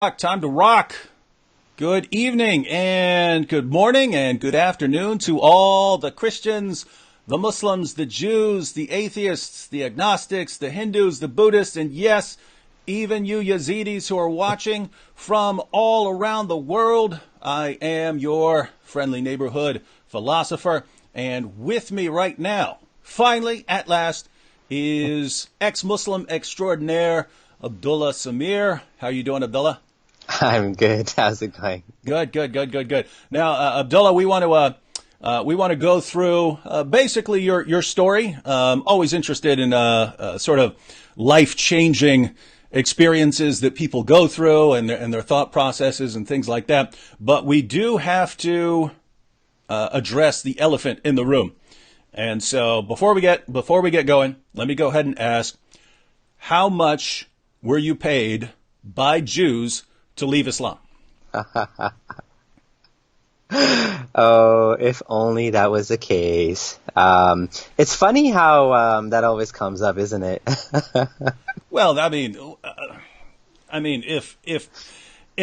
Time to rock. Good evening and good morning and good afternoon to all the Christians, the Muslims, the Jews, the atheists, the agnostics, the Hindus, the Buddhists, and yes, even you Yazidis who are watching from all around the world. I am your friendly neighborhood philosopher, and with me right now, finally, at last, is ex-Muslim extraordinaire Abdullah Samir. How are you doing, Abdullah? I'm good. How's it going? Good. Now, Abdullah, we want to go through basically your story. Always interested in sort of life-changing experiences that people go through and their thought processes and things like that. But we do have to address the elephant in the room. And so before we get going, let me go ahead and ask, how much were you paid by Jews to leave Islam? Oh, if only that was the case. It's funny how that always comes up, isn't it? Well, I mean, if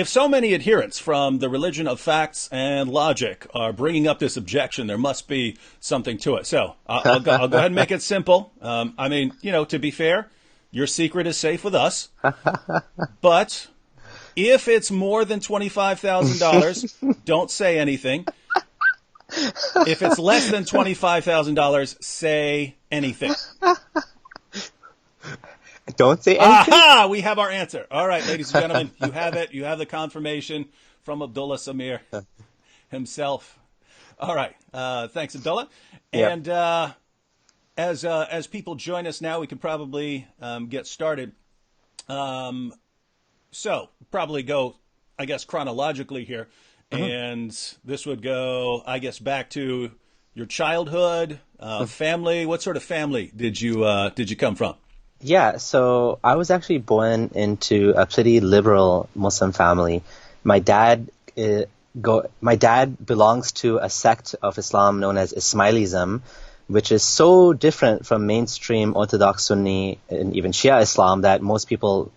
so many adherents from the religion of facts and logic are bringing up this objection, there must be something to it. So I'll go ahead and make it simple. To be fair, your secret is safe with us, but if it's more than $25,000, don't say anything. If it's less than $25,000, say anything. Don't say anything? Aha! We have our answer. All right, ladies and gentlemen, you have it. You have the confirmation from Abdullah Samir himself. All right. Thanks, Abdullah. Yep. And as people join us now, we can probably get started. So probably go, I guess, chronologically here. And this would go, I guess, back to your childhood, family. What sort of family did you come from? Yeah, so I was actually born into a pretty liberal Muslim family. My dad belongs to a sect of Islam known as Ismailism, which is so different from mainstream Orthodox Sunni and even Shia Islam that most people,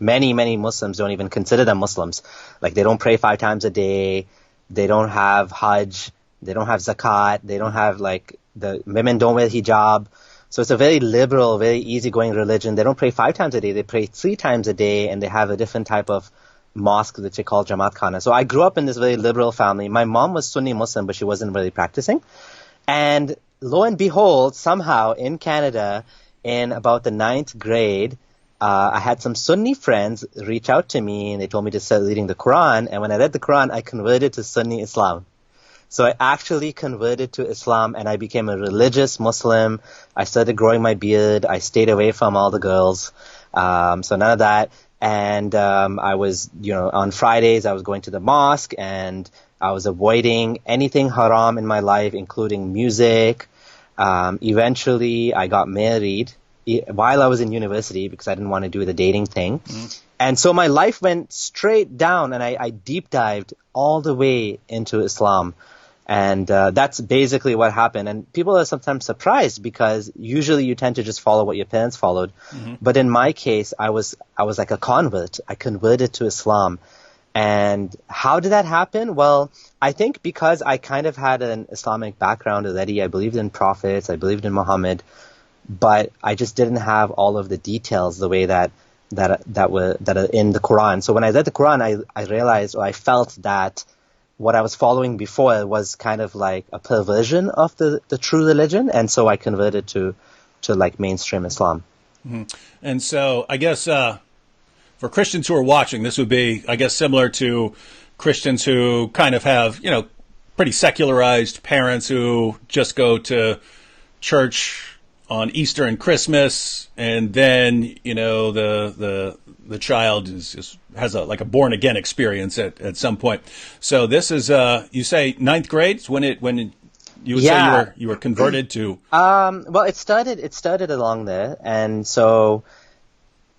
many Muslims don't even consider them Muslims. Like, they don't pray 5 times a day, they don't have Hajj, they don't have Zakat, they don't have, the women don't wear hijab. So it's a very liberal, very easygoing religion. They don't pray 5 times a day, they pray 3 times a day, and they have a different type of mosque that they call Jamaat Khana. So I grew up in this very liberal family. My mom was Sunni Muslim, but she wasn't really practicing. And lo and behold, somehow in Canada, in about the 9th grade, I had some Sunni friends reach out to me, and they told me to start reading the Quran. And when I read the Quran, I converted to Sunni Islam. So I actually converted to Islam, and I became a religious Muslim. I started growing my beard. I stayed away from all the girls. So none of that. And I was, on Fridays, I was going to the mosque, and I was avoiding anything haram in my life, including music. Eventually, I got married while I was in university because I didn't want to do the dating thing. And so my life went straight down, and I deep dived all the way into Islam. And that's basically what happened. And people are sometimes surprised because usually you tend to just follow what your parents followed. But in my case, I was like a convert. I converted to Islam. And how did that happen? Well, I think because I kind of had an Islamic background already. I believed in prophets. I believed in Muhammad. But I just didn't have all of the details the way that are in the Quran. So when I read the Quran, I realized, or I felt that what I was following before was kind of like a perversion of the true religion, and so I converted to mainstream Islam. And so I guess for Christians who are watching, this would be, I guess, similar to Christians who kind of have, pretty secularized parents who just go to church on Easter and Christmas, and then the child has a born again experience at some point. So this is you say 9th grade when you would say you were converted to. Well, it started along there, and so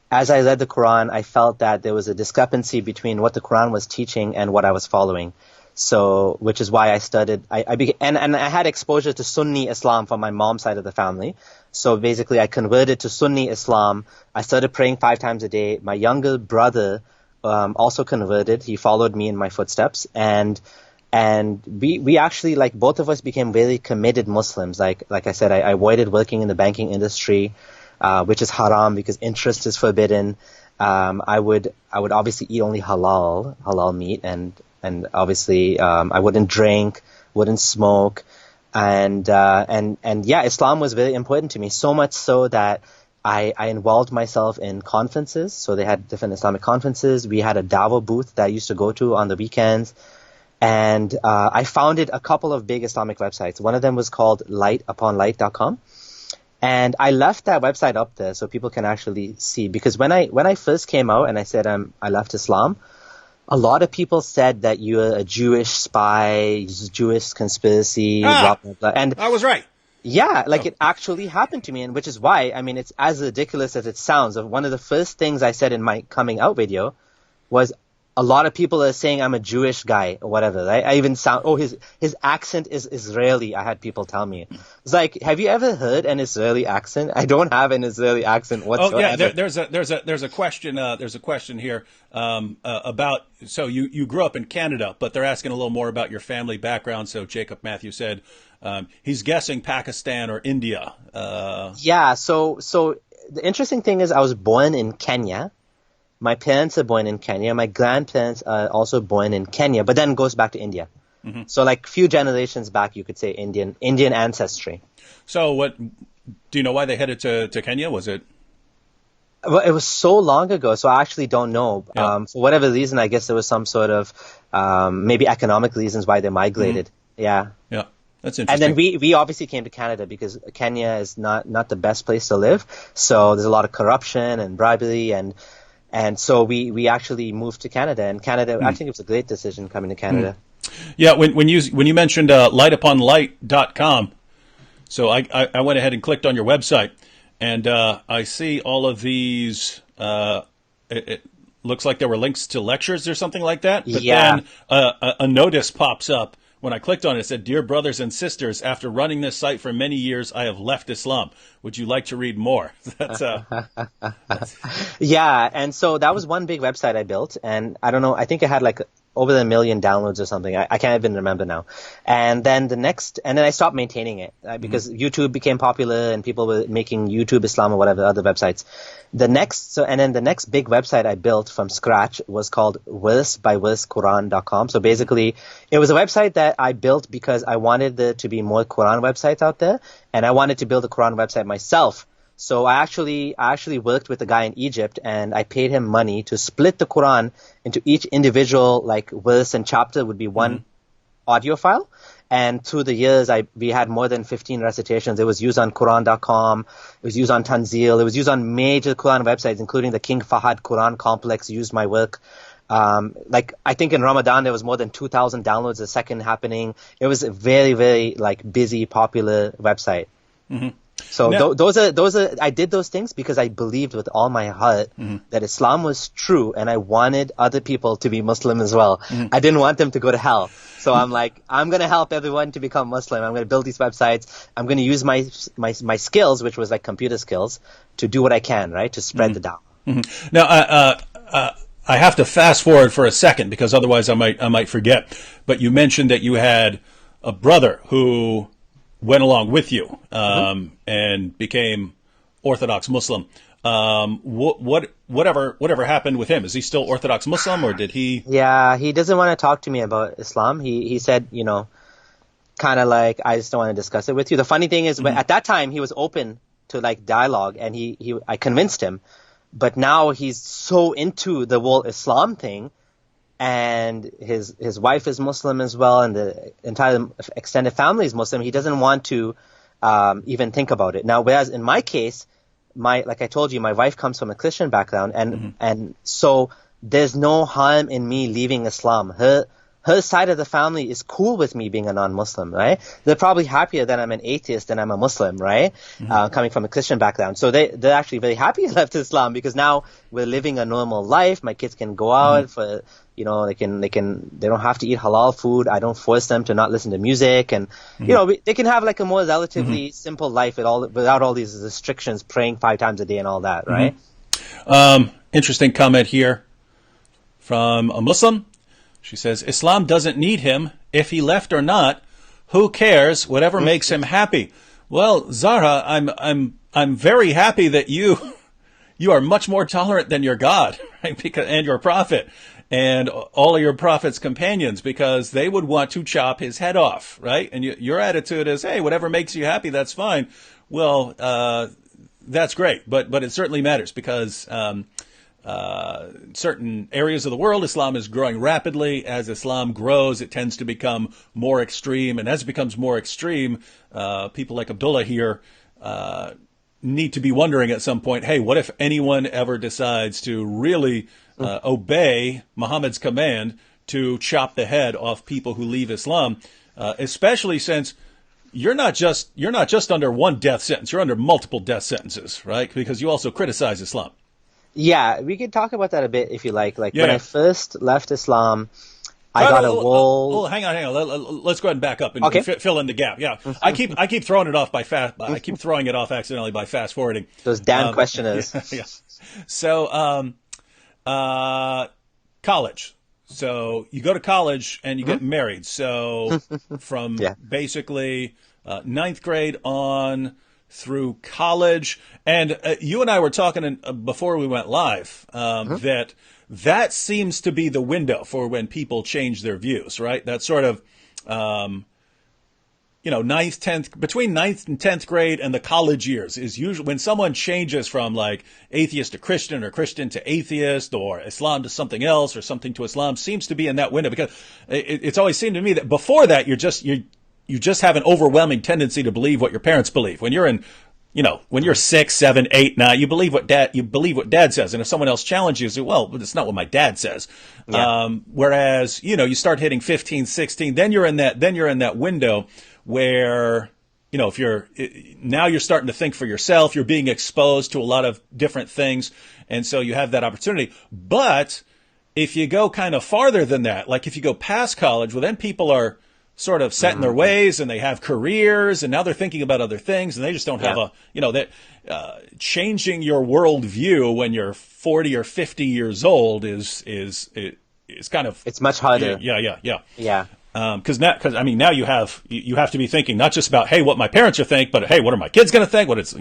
as I read the Quran, I felt that there was a discrepancy between what the Quran was teaching and what I was following. So, which is why I studied, and I had exposure to Sunni Islam from my mom's side of the family. So basically I converted to Sunni Islam. I started praying 5 times a day. My younger brother also converted. He followed me in my footsteps, and we actually, like, both of us became very committed Muslims. Like I said, I avoided working in the banking industry, which is haram because interest is forbidden. I would obviously eat only halal meat, and obviously I wouldn't drink, wouldn't smoke, and yeah, Islam was very important to me. So much so that I involved myself in conferences. So they had different Islamic conferences. We had a dawah booth that I used to go to on the weekends. And I founded a couple of big Islamic websites. One of them was called lightuponlight.com. And I left that website up there so people can actually see. Because when I first came out and I said I left Islam, a lot of people said that you're a Jewish spy, Jewish conspiracy, blah, blah, blah. And I was right. yeah, like it actually happened to me, and which is why, I mean, it's as ridiculous as it sounds. One of the first things I said in my coming out video was, a lot of people are saying I'm a Jewish guy or whatever, right? I even his accent is Israeli. I had people tell me. It's like, have you ever heard an Israeli accent? I don't have an Israeli accent whatsoever. Oh yeah, there's a question here about, so you grew up in Canada, but they're asking a little more about your family background. So Jacob Matthew said he's guessing Pakistan or India. Yeah, so the interesting thing is I was born in Kenya. My parents are born in Kenya. My grandparents are also born in Kenya, but then it goes back to India. Mm-hmm. So like few generations back, you could say Indian ancestry. So do you know why they headed to Kenya? Was it? Well, it was so long ago, so I actually don't know. Yeah. For whatever reason, I guess there was some sort of maybe economic reasons why they migrated. Mm-hmm. Yeah. Yeah. That's And interesting. then we obviously came to Canada because Kenya is not the best place to live. So there's a lot of corruption and bribery, and so we actually moved to Canada. And Canada, I think it was a great decision coming to Canada. Yeah, when you mentioned lightuponlight.com, so I went ahead and clicked on your website, and I see all of these. It looks like there were links to lectures or something like that. But Yeah. then a notice pops up. When I clicked on it, it said, "Dear brothers and sisters, after running this site for many years, I have left Islam. Would you like to read more?" That's Yeah, and so that was one big website I built, and I don't know, I think it had like over 1 million downloads or something. I can't even remember now. And then I stopped maintaining it because YouTube became popular and people were making YouTube Islam or whatever other websites. The next big website I built from scratch was called versebyversequran.com. So basically, it was a website that I built because I wanted there to be more Quran websites out there, and I wanted to build a Quran website myself. So I actually worked with a guy in Egypt, and I paid him money to split the Quran into each individual, like, verse and chapter would be one audio file. And through the years, we had more than 15 recitations. It was used on Quran.com. It was used on Tanzil. It was used on major Quran websites, including the King Fahad Quran Complex used my work. Like, I think in Ramadan, there was more than 2,000 downloads a second happening. It was a very, very, like, busy, popular website. Mm-hmm. So now, those are I did those things because I believed with all my heart that Islam was true, and I wanted other people to be Muslim as well. I didn't want them to go to hell. So I'm like, I'm going to help everyone to become Muslim. I'm going to build these websites. I'm going to use my skills, which was like computer skills, to do what I can, right, to spread the da'wah. Now, I have to fast forward for a second because otherwise I might forget. But you mentioned that you had a brother who went along with you and became Orthodox Muslim. Whatever happened with him? Is he still Orthodox Muslim, or did he? Yeah, he doesn't want to talk to me about Islam. He said, kind of like, I just don't want to discuss it with you. The funny thing is, at that time, he was open to like dialogue, and I convinced him. But now he's so into the whole Islam thing, and his wife is Muslim as well, and the entire extended family is Muslim. He doesn't want to even think about it. Now, whereas in my case, like I told you, my wife comes from a Christian background, and so there's no harm in me leaving Islam. Her side of the family is cool with me being a non-Muslim, right? They're probably happier that I'm an atheist than I'm a Muslim, right? Coming from a Christian background. So they're actually very happy I left Islam because now we're living a normal life. My kids can go out for, they don't have to eat halal food. I don't force them to not listen to music, and they can have like a more relatively simple life without all these restrictions, praying 5 times a day and all that, right? Interesting comment here. from a Muslim. She says, Islam doesn't need him. If he left or not, who cares? Whatever makes him happy. Well, Zahra, I'm very happy that you are much more tolerant than your God, right? And your prophet and all of your prophet's companions, because they would want to chop his head off, right? And your attitude is, hey, whatever makes you happy, that's fine. Well, that's great, but it certainly matters because certain areas of the world, Islam is growing rapidly. As Islam grows, it tends to become more extreme. And as it becomes more extreme, people like Abdullah here need to be wondering at some point, hey, what if anyone ever decides to really obey Muhammad's command to chop the head off people who leave Islam, especially since you're not just under one death sentence, you're under multiple death sentences, right? Because you also criticize Islam. Yeah, we could talk about that a bit if you like. Like when I first left Islam, I got a whole. Hang on. Let's go ahead and back up and fill in the gap. Yeah, I keep throwing it off I keep throwing it off accidentally by fast forwarding. Those damn questioners. Yeah. So, college. So you go to college and you get married. So from basically ninth grade on through college. And you and I were talking before we went live that seems to be the window for when people change their views, right? That sort of, between ninth and 10th grade and the college years is usually when someone changes from like atheist to Christian or Christian to atheist or Islam to something else or something to Islam seems to be in that window, because it's always seemed to me that before that you just have an overwhelming tendency to believe what your parents believe. When you're when you're 6, 7, 8, 9, you believe what dad says. And if someone else challenges you, say, well, it's not what my dad says. Yeah. Whereas, you start hitting 15, 16, then you're in that window where, if now you're starting to think for yourself, you're being exposed to a lot of different things. And so you have that opportunity. But if you go kind of farther than that, like if you go past college, well, then people are sort of set in their ways and they have careers and now they're thinking about other things and they just don't have changing your worldview when you're 40 or 50 years old is kind of, it's much harder. Yeah. Because now you have to be thinking not just about, hey, what my parents are think, but hey, what are my kids going to think? What is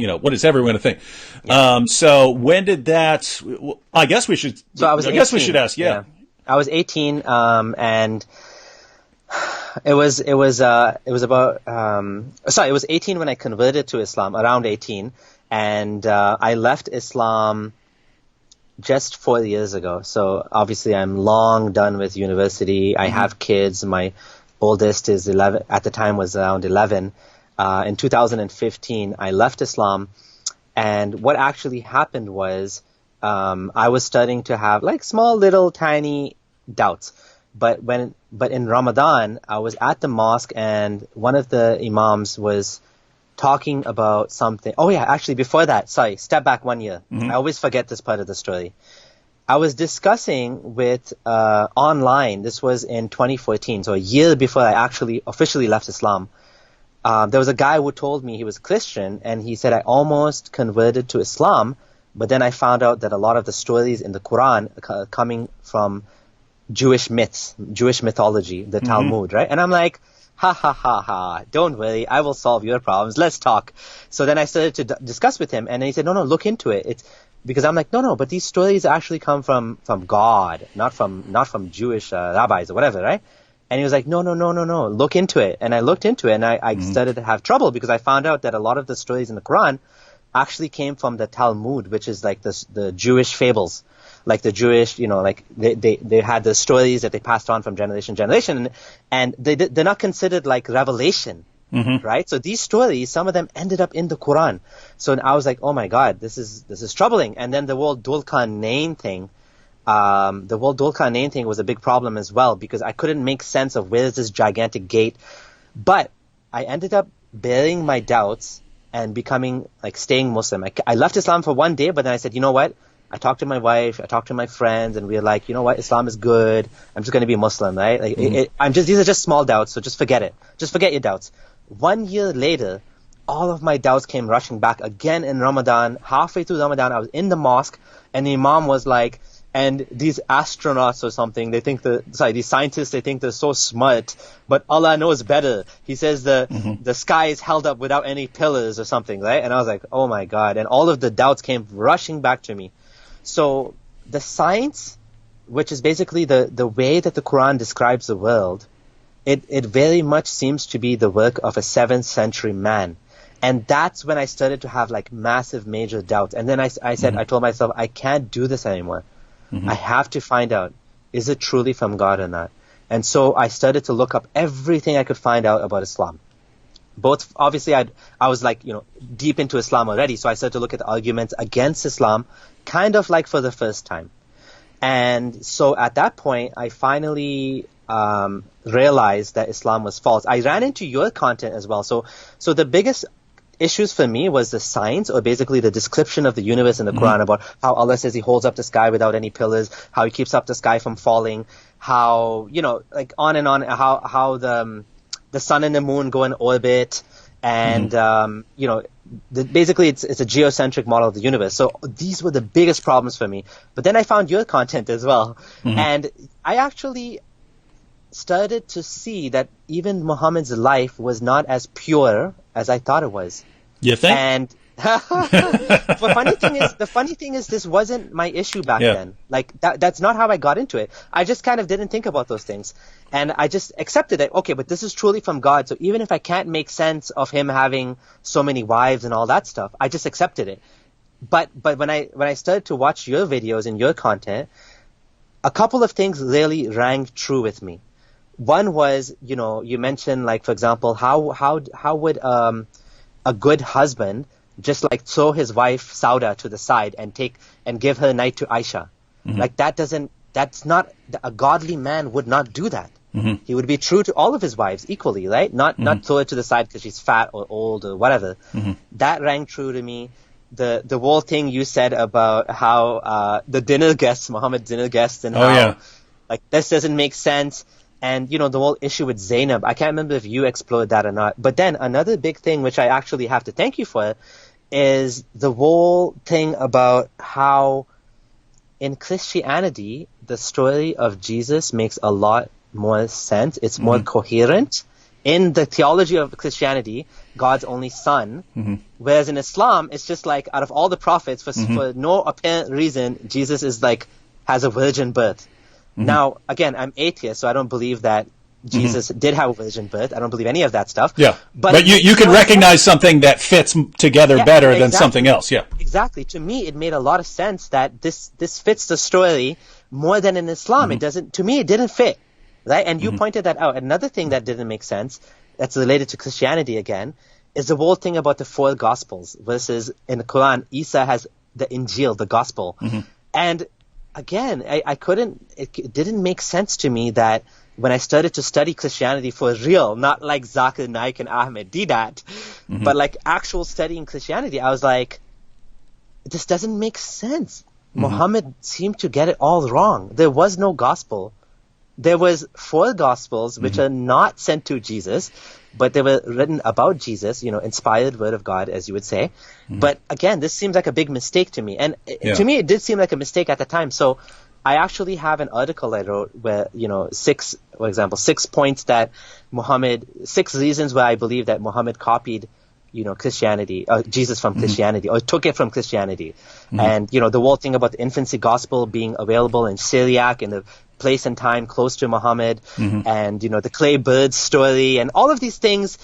everyone going to think? Yeah. So when did that? I guess we should. So I guess we should ask. Yeah. I was 18, and it was 18 when I converted to Islam, around 18, and I left Islam just 4 years ago. So obviously I'm long done with university. I have kids. My oldest is 11, at the time was around 11. In 2015, I left Islam. And what actually happened was I was starting to have like small little tiny doubts. But in Ramadan, I was at the mosque and one of the imams was talking about something. Oh yeah, actually before that, sorry, step back 1 year. I always forget this part of the story. I was discussing with online, this was in 2014, so a year before I actually officially left Islam. There was a guy who told me he was Christian and he said I almost converted to Islam, but then I found out that a lot of the stories in the Quran are coming from Jewish myths, Jewish mythology, the Talmud, right? And I'm like, ha ha ha ha, don't worry, I will solve your problems, let's talk. So then I started to discuss with him and he said, no, look into it. It's because I'm like, no, but these stories actually come from God, not from Jewish rabbis or whatever, right? And he was like, no, look into it. And I looked into it and I started to have trouble because I found out that a lot of the stories in the Quran actually came from the Talmud, which is like the Jewish fables. Like the Jewish, like they had the stories that they passed on from generation to generation, and they're not considered like revelation, right? So these stories, some of them ended up in the Quran. So I was like, oh my God, this is troubling. And then the whole Dhul Qarnayn thing, was a big problem as well because I couldn't make sense of where is this gigantic gate. But I ended up bearing my doubts and becoming staying Muslim. I left Islam for 1 day, but then I said, you know what? I talked to my wife, I talked to my friends, and we were like, you know what, Islam is good. I'm just going to be a Muslim, right? These are just small doubts, so just forget it. Just forget your doubts. 1 year later, all of my doubts came rushing back again in Ramadan. Halfway through Ramadan, I was in the mosque, and the Imam was like, And these astronauts or something, these scientists, they think they're so smart, but Allah knows better. He says the sky is held up without any pillars or something, right? And I was like, oh my God. And all of the doubts came rushing back to me. So the science, which is basically the way that the Quran describes the world, it very much seems to be the work of a 7th century man. And that's when I started to have like massive major doubts. And then I said, I told myself, I can't do this anymore. I have to find out, is it truly from God or not? And so I started to look up everything I could find out about Islam. Both, obviously, I was like, deep into Islam already, so I started to look at the arguments against Islam, kind of like for the first time. And so at that point, I finally realized that Islam was false. I ran into your content as well. So the biggest issues for me was the science, or basically the description of the universe in the Quran, about how Allah says he holds up the sky without any pillars, how he keeps up the sky from falling, how, like on and on, how the sun and the moon go in orbit, and, basically it's a geocentric model of the universe. So these were the biggest problems for me. But then I found your content as well. And I actually started to see that even Muhammad's life was not as pure as I thought it was. You think? And the funny thing is this wasn't my issue back then. Like that's not how I got into it. I just kind of didn't think about those things. And I just accepted it. Okay, but this is truly from God. So even if I can't make sense of him having so many wives and all that stuff, I just accepted it. But when I started to watch your videos and your content, a couple of things really rang true with me. One was, you mentioned, like, for example, how would a good husband just like throw his wife Sauda to the side and give her night to Aisha? Like that's not, a godly man would not do that. He would be true to all of his wives equally, right? Not throw her to the side because she's fat or old or whatever. That rang true to me. The whole thing you said about how the dinner guests, Muhammad's dinner guests, and like this doesn't make sense. And, the whole issue with Zainab, I can't remember if you explored that or not. But then another big thing, which I actually have to thank you for, is the whole thing about how in Christianity, the story of Jesus makes a lot more sense. It's more coherent. In the theology of Christianity, God's only son. Whereas in Islam, it's just like out of all the prophets, for no apparent reason, Jesus is like, has a virgin birth. Now, again, I'm atheist, so I don't believe that Jesus did have a virgin birth. I don't believe any of that stuff. Yeah, but you can recognize something that fits together better than something else. Yeah, exactly. To me, it made a lot of sense that this fits the story more than in Islam. It doesn't. To me, it didn't fit, right? And you pointed that out. Another thing that didn't make sense, that's related to Christianity again, is the whole thing about the 4 Gospels versus in the Quran, Isa has the Injil, the Gospel, and again, it didn't make sense to me that when I started to study Christianity for real, not like Zakir Naik and Ahmed Didat, but like actual studying Christianity, I was like, this doesn't make sense. Muhammad seemed to get it all wrong. There was no gospel. There was 4 Gospels, which are not sent to Jesus, but they were written about Jesus, inspired word of God, as you would say. But again, this seems like a big mistake to me. And to me, it did seem like a mistake at the time. So I actually have an article I wrote where, 6 points that 6 reasons where I believe that Muhammad copied, Christianity, Jesus from Christianity, or took it from Christianity. And, the whole thing about the infancy gospel being available in Syriac in the place and time close to Muhammad, and, the clay bird story, and all of these things,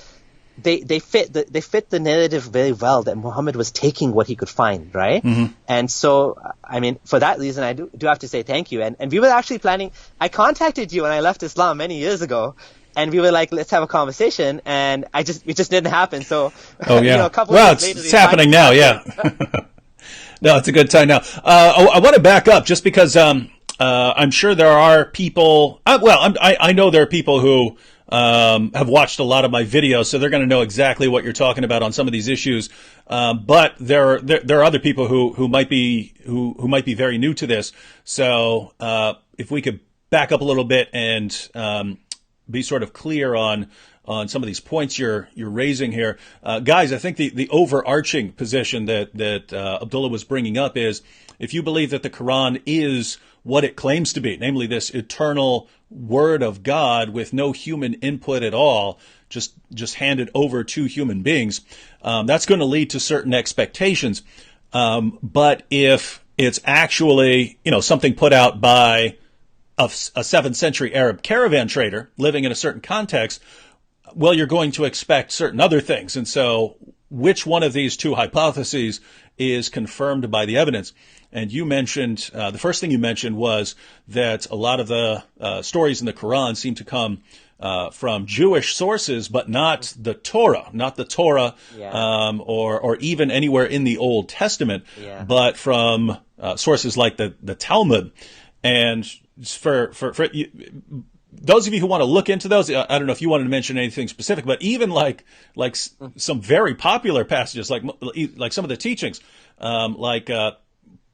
they fit the narrative very well that Muhammad was taking what he could find, right? And so, I mean, for that reason, I do have to say thank you. And we were actually planning, I contacted you when I left Islam many years ago, and we were like, let's have a conversation, and it just didn't happen. So, a couple of years later, it's happening now, yeah. No, it's a good time now. I want to back up just because I'm sure there are people. I know there are people who have watched a lot of my videos, so they're going to know exactly what you're talking about on some of these issues. But there are other people who might be very new to this. So if we could back up a little bit and be sort of clear on some of these points you're raising here. Guys, I think the overarching position that Abdullah was bringing up is, if you believe that the Quran is what it claims to be, namely this eternal word of God with no human input at all, just handed over to human beings, that's going to lead to certain expectations. But if it's actually, something put out by a 7th century Arab caravan trader living in a certain context, well, you're going to expect certain other things. And so which one of these two hypotheses is confirmed by the evidence? And you mentioned, the first thing you mentioned was that a lot of the stories in the Quran seem to come from Jewish sources, but not the Torah, or even anywhere in the Old Testament, but from sources like the Talmud. And for those of you who want to look into those, I don't know if you wanted to mention anything specific, but even like some very popular passages, like some of the teachings,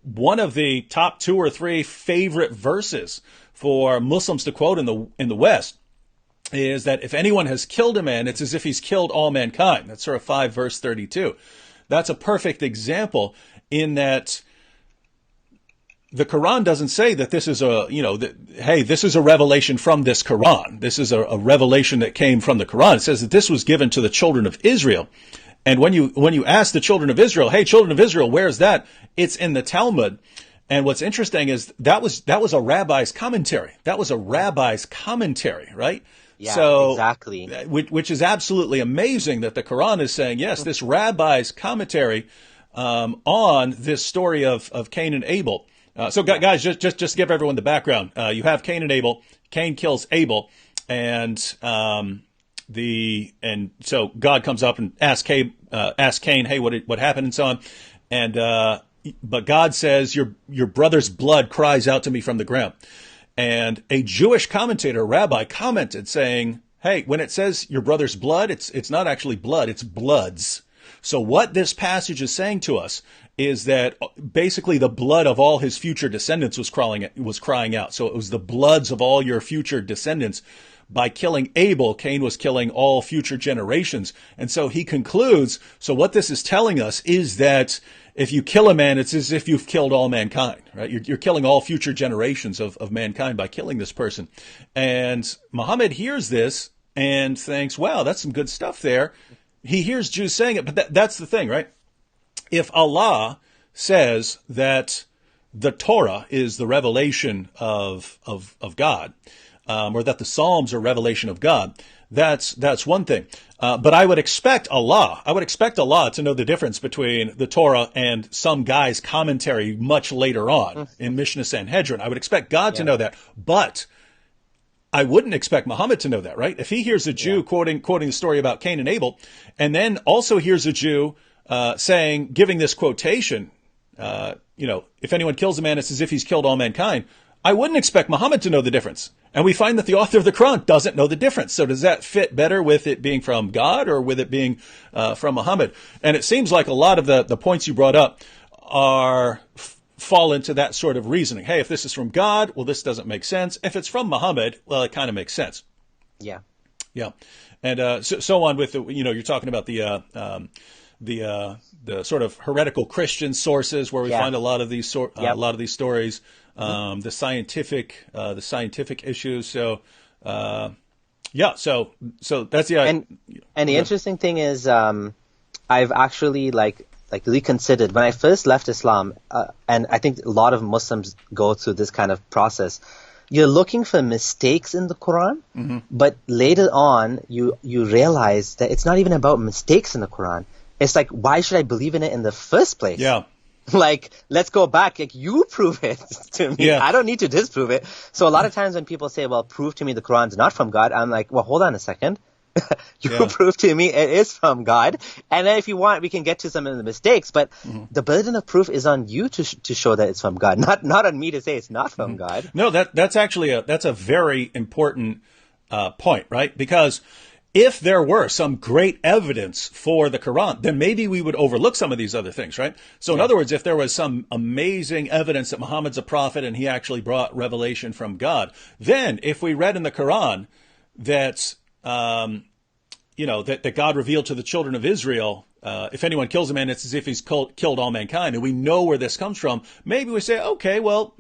one of the top 2 or 3 favorite verses for Muslims to quote in the West is that if anyone has killed a man, it's as if he's killed all mankind. That's Surah 5, verse 32. That's a perfect example in that the Quran doesn't say that this is this is a revelation from this Quran. This is a revelation that came from the Quran. It says that this was given to the children of Israel. And when you ask the children of Israel, hey, children of Israel, where's that? It's in the Talmud. And what's interesting is that was a rabbi's commentary. That was a rabbi's commentary, right? Yeah, so, exactly. Which is absolutely amazing that the Quran is saying, yes, this rabbi's commentary on this story of Cain and Abel. Guys, just give everyone the background. You have Cain and Abel. Cain kills Abel, and so God comes up and asks Cain, hey, what happened, and so on. And but God says, your brother's blood cries out to me from the ground. And a Jewish commentator, rabbi, commented saying, hey, when it says your brother's blood, it's not actually blood, it's bloods. So what this passage is saying to us is that basically the blood of all his future descendants was crying out. So it was the bloods of all your future descendants. By killing Abel, Cain was killing all future generations. And so he concludes, so what this is telling us is that if you kill a man, it's as if you've killed all mankind, right? You're killing all future generations of mankind by killing this person. And Muhammad hears this and thinks, wow, that's some good stuff there. He hears Jews saying it, but that's the thing, right? If Allah says that the Torah is the revelation of God, or that the Psalms are revelation of God, that's one thing. But I would expect Allah to know the difference between the Torah and some guy's commentary much later on in Mishnah Sanhedrin. I would expect God to know that, but I wouldn't expect Muhammad to know that, right? If he hears a Jew quoting the story about Cain and Abel, and then also hears a Jew giving this quotation, if anyone kills a man, it's as if he's killed all mankind, I wouldn't expect Muhammad to know the difference. And we find that the author of the Quran doesn't know the difference. So does that fit better with it being from God or with it being from Muhammad? And it seems like a lot of the points you brought up fall into that sort of reasoning. Hey, if this is from God, well, this doesn't make sense. If it's from Muhammad, well, it kind of makes sense. Yeah. Yeah. And so on with, you're talking about the sort of heretical Christian sources where we find a lot of these stories, the scientific issues. So so that's the and the interesting thing is I've actually like reconsidered when I first left Islam, and I think a lot of Muslims go through this kind of process. You're looking for mistakes in the Quran, but later on you realize that it's not even about mistakes in the Quran. It's like, why should I believe in it in the first place? Yeah. Like, let's go back. Like, you prove it to me. Yeah. I don't need to disprove it. So a lot of times when people say, well, prove to me the Quran's not from God, I'm like, well, hold on a second. You prove to me it is from God. And then if you want, we can get to some of the mistakes. But the burden of proof is on you to show that it's from God, not on me to say it's not from God. No, that's actually that's a very important point, right? Because if there were some great evidence for the Quran, then maybe we would overlook some of these other things, right? So in other words, if there was some amazing evidence that Muhammad's a prophet and he actually brought revelation from God, then if we read in the Quran that, that God revealed to the children of Israel, if anyone kills a man, it's as if he's killed all mankind. And we know where this comes from. Maybe we say, okay, well,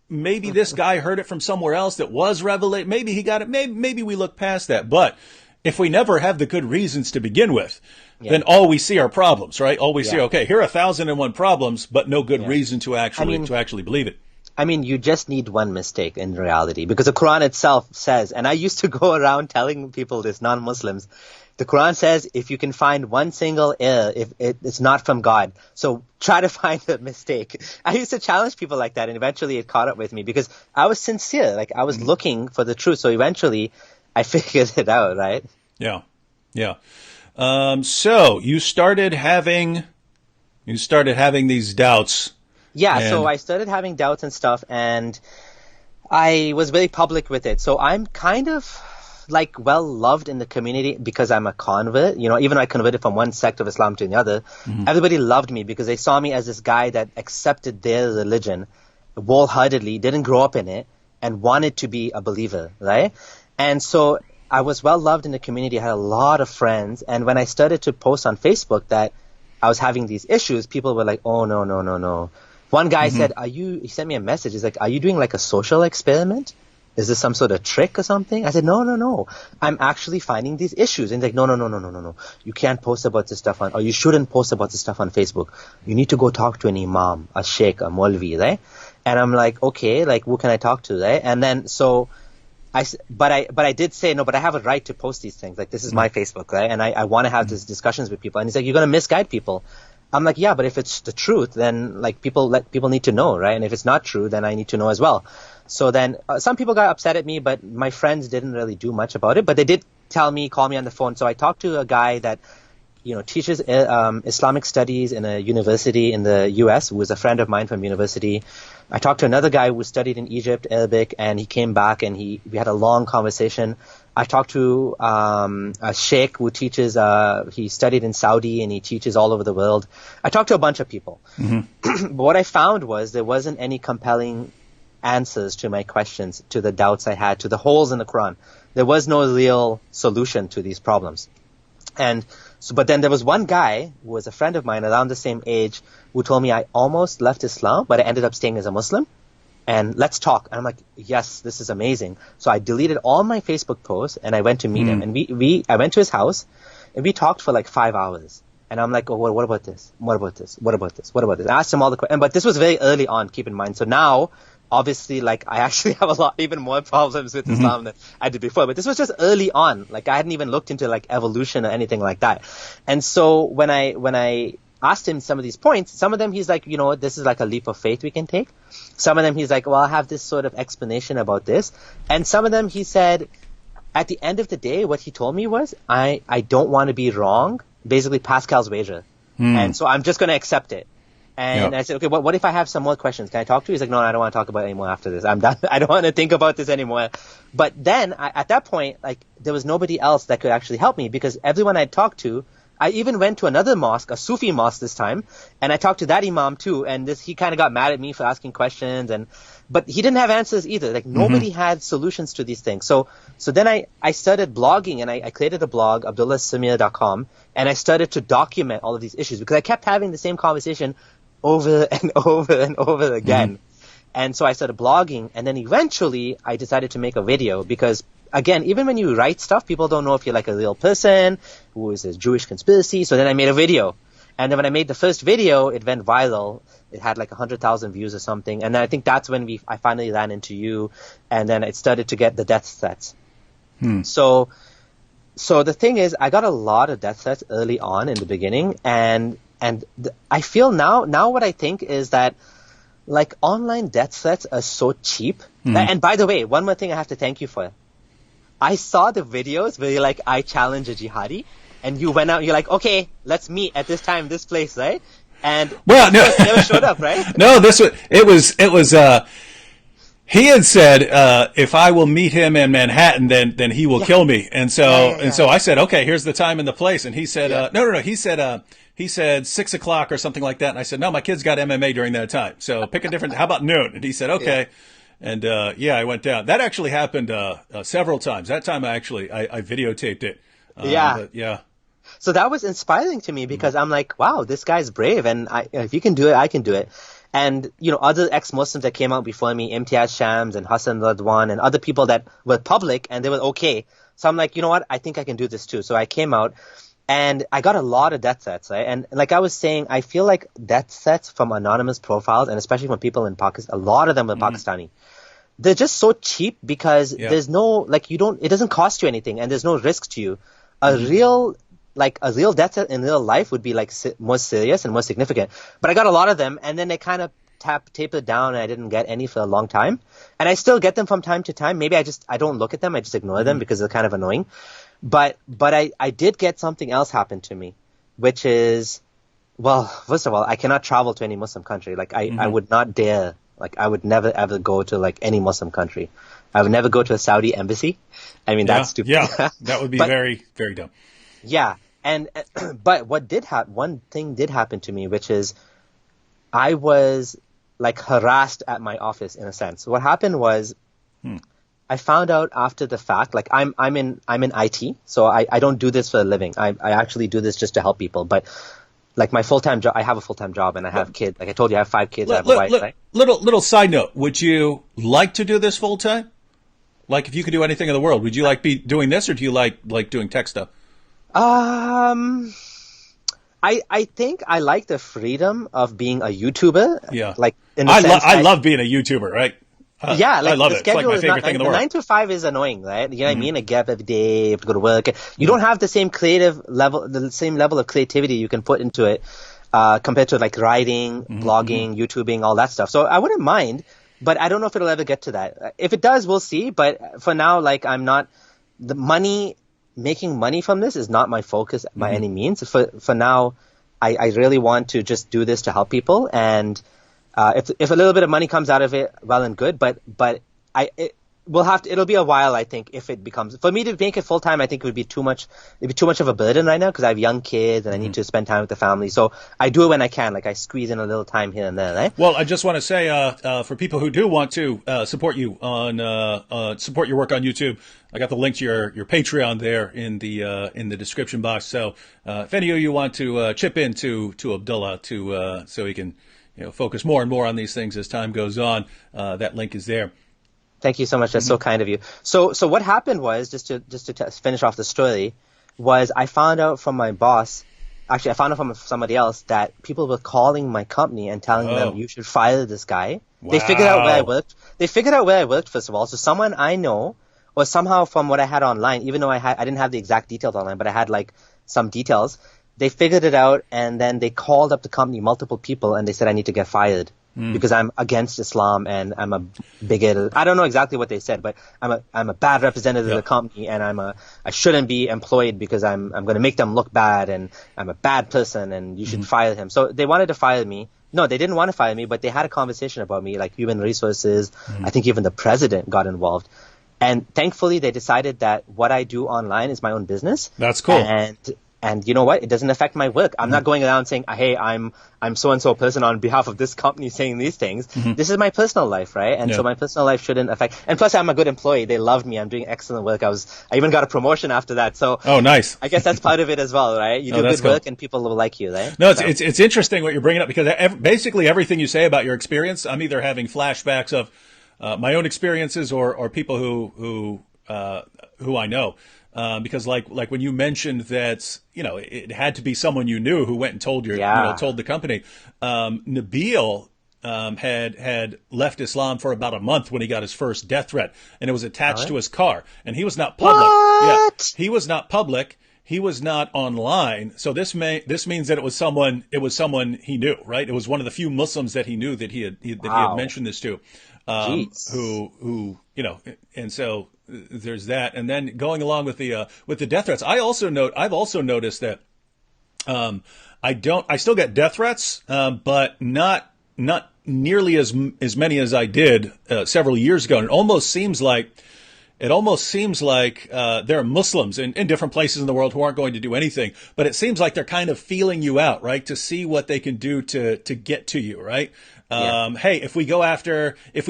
maybe this guy heard it from somewhere else that was revelation. Maybe he got it. Maybe we look past that. But if we never have the good reasons to begin with, then all we see are problems, right? All we see, okay, here are 1,001 problems, but no good reason to actually believe it. I mean, you just need one mistake in reality, because the Quran itself says, and I used to go around telling people this, non-Muslims, the Quran says if you can find one single error, if it's not from God, so try to find a mistake. I used to challenge people like that, and eventually it caught up with me because I was sincere. Like, I was looking for the truth, so eventually I figured it out, right? Yeah. So you started having these doubts. Yeah, so I started having doubts and stuff, and I was very public with it. So I'm kind of like well loved in the community because I'm a convert. Even though I converted from one sect of Islam to another, everybody loved me because they saw me as this guy that accepted their religion wholeheartedly, didn't grow up in it, and wanted to be a believer, right? And so I was well loved in the community. I had a lot of friends, and when I started to post on Facebook that I was having these issues, people were like, "Oh no." One guy said, he sent me a message. He's like, "Are you doing like a social experiment? Is this some sort of trick or something?" I said, no. I'm actually finding these issues. And he's like, no. You can't post about this stuff or you shouldn't post about this stuff on Facebook. You need to go talk to an imam, a sheikh, a Maulvi, right? And I'm like, okay, like, who can I talk to, right? And then, so but I did say, no, but I have a right to post these things. Like, this is my Facebook, right? And I want to have these discussions with people. And he's like, you're going to misguide people. I'm like, yeah, but if it's the truth, then like people need to know, right? And if it's not true, then I need to know as well. So then some people got upset at me, but my friends didn't really do much about it. But they did call me on the phone. So I talked to a guy that, teaches Islamic studies in a university in the U.S., who was a friend of mine from university. I talked to another guy who studied in Egypt, Arabic, and he came back and we had a long conversation. I talked to a sheikh who teaches, he studied in Saudi and he teaches all over the world. I talked to a bunch of people. But what I found was there wasn't any compelling answers to my questions, to the doubts I had, to the holes in the Quran. There was no real solution to these problems. And so, but then there was one guy who was a friend of mine around the same age who told me I almost left Islam, but I ended up staying as a Muslim. And let's talk. And I'm like, yes, this is amazing. So I deleted all my Facebook posts and I went to meet him. And I went to his house and we talked for like 5 hours. And I'm like, oh, what about this? What about this? What about this? What about this? I asked him all the questions. But this was very early on, keep in mind. So now, obviously, like, I actually have even more problems with Islam than I did before. But this was just early on. Like, I hadn't even looked into like evolution or anything like that. And so when I asked him some of these points, some of them he's like, this is like a leap of faith we can take. Some of them he's like, well, I have this sort of explanation about this. And some of them he said, at the end of the day, what he told me was, I don't want to be wrong. Basically, Pascal's wager. And so I'm just going to accept it. And I said, okay, what if I have some more questions? Can I talk to you? He's like, no, I don't want to talk about it anymore after this. I'm done. I don't want to think about this anymore. But then at that point, like, there was nobody else that could actually help me because everyone I talked to, I even went to another mosque, a Sufi mosque this time, and I talked to that imam too, and he kind of got mad at me for asking questions, but he didn't have answers either. Like, nobody had solutions to these things. So then I started blogging, and I created a blog, abdullahsamir.com, and I started to document all of these issues because I kept having the same conversation over and over and over again. And so I started blogging, and then eventually I decided to make a video because, again, even when you write stuff, people don't know if you're like a real person who is a Jewish conspiracy. So then I made a video. And then when I made the first video, it went viral. It had like 100,000 views or something. And then I think that's when I finally ran into you. And then it started to get the death threats. So the thing is, I got a lot of death threats early on in the beginning. And I feel now what I think is that, like, online death threats are so cheap. And by the way, one more thing I have to thank you for. I saw the videos where you're like, I challenge a jihadi, and you went out and you're like, okay, let's meet at this time, this place, right? And well, no, never showed up, right? No, it was he had said, if I will meet him in Manhattan, then he will kill me. And so I said, okay, here's the time and the place. And he said, no, he said 6 o'clock or something like that. And I said, no, my kid's got MMA during that time. So pick a different, how about noon? And he said, okay. And yeah, I went down. That actually happened several times. That time I videotaped it. Yeah. But yeah. So that was inspiring to me because I'm like, wow, this guy's brave, and if you can do it, I can do it. And other ex-Muslims that came out before me, Imtiaz Shams and Hassan Radwan, and other people that were public and they were okay. So I'm like, you know what? I think I can do this too. So I came out, and I got a lot of death threats, right? And like I was saying, I feel like death threats from anonymous profiles, and especially from people in Pakistan, a lot of them were Pakistani. They're just so cheap because there's no, it doesn't cost you anything, and there's no risk to you. A real death threat in real life would be more serious and more significant. But I got a lot of them, and then they kind of tapered down, and I didn't get any for a long time. And I still get them from time to time. Maybe I don't look at them. I just ignore them because they're kind of annoying. But I did get something else happen to me, which is, well, first of all, I cannot travel to any Muslim country. I would not dare. I would never ever go to any Muslim country. I would never go to a Saudi embassy. I mean, that's stupid. Yeah, that would be very, very dumb. Yeah. And but one thing did happen to me, which is I was harassed at my office in a sense. What happened was I found out after the fact, I'm in IT, so I don't do this for a living. I actually do this just to help people. But my full-time job, I have a full-time job and I have kids. Like I told you, I have 5 kids. I have a wife, right? Little side note. Would you like to do this full-time? If you could do anything in the world, would you be doing this, or do you like doing tech stuff? I think I like the freedom of being a YouTuber. Yeah. I love being a YouTuber, right? Yeah, I love the it. It's my favorite thing in the world. 9 to 5 is annoying, right? You know what I mean? I get up every day, you have to go to work. You don't have the same the same level of creativity you can put into it, compared to writing, blogging, YouTubing, all that stuff. So I wouldn't mind, but I don't know if it'll ever get to that. If it does, we'll see. But for now, I'm not, making money from this is not my focus by any means. For now, I really want to just do this to help people, and if a little bit of money comes out of it, well and good. But it'll be a while, I think, if it becomes, for me to make it full time. I think it would be too much. It'd be too much of a burden right now because I have young kids and I need to spend time with the family. So I do it when I can. I squeeze in a little time here and there, right? Well, I just want to say, for people who do want to support you support your work on YouTube, I got the link to your Patreon there in the description box. So if any of you want to chip in to Abdullah so he can focus more and more on these things as time goes on, that link is there. Thank you so much. That's so kind of you. So what happened was, just to finish off the story, was I found out from my boss. Actually, I found out from somebody else that people were calling my company and telling them, you should fire this guy. Wow. They figured out where I worked. First of all. So someone I know, or somehow from what I had online, even though I didn't have the exact details online, but I had some details. They figured it out, and then they called up the company, multiple people, and they said I need to get fired. Because I'm against Islam and I'm a bigot. I don't know exactly what they said, but I'm a bad representative of the company, and I shouldn't be employed because I'm going to make them look bad, and I'm a bad person, and you should fire him. So they wanted to fire me. No, they didn't want to fire me, but they had a conversation about me, human resources. I think even the president got involved. And thankfully they decided that what I do online is my own business. That's cool. And you know what? It doesn't affect my work. I'm not going around saying, hey, I'm so-and-so person on behalf of this company saying these things. This is my personal life, right? And so my personal life shouldn't affect. And plus, I'm a good employee. They loved me. I'm doing excellent work. I even got a promotion after that. So oh, nice. I guess that's part of it as well, right? You do good work and people will like you, right? No, it's interesting what you're bringing up, because basically everything you say about your experience, I'm either having flashbacks of my own experiences or people who I know. Because when you mentioned that, it had to be someone you knew who went and told told the company. Nabil had left Islam for about a month when he got his first death threat, and it was attached to his car, and he was not public. What? Yeah, he was not public. He was not online. So this means that it was someone he knew, right? It was one of the few Muslims that he knew that he had mentioned this to, who and so there's that. And then going along with the death threats, I've also noticed that I still get death threats, but not nearly as many as I did several years ago. And it almost seems like it almost seems like there are Muslims in different places in the world who aren't going to do anything, but it seems like they're kind of feeling you out, right, to see what they can do to get to you, right? Yeah. Hey, if we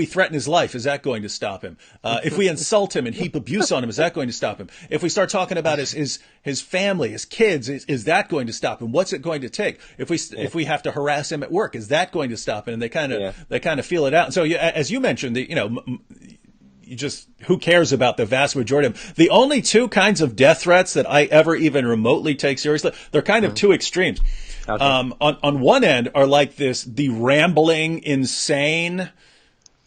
threaten his life, is that going to stop him? If we insult him and heap abuse on him, is that going to stop him? If we start talking about his family, his kids, is that going to stop him? What's it going to take? If we have to harass him at work, is that going to stop him? And they kind of feel it out. And so, as you mentioned, who cares about the vast majority of them? The only two kinds of death threats that I ever even remotely take seriously, they're kind of two extremes. Okay. On one end are like the rambling, insane,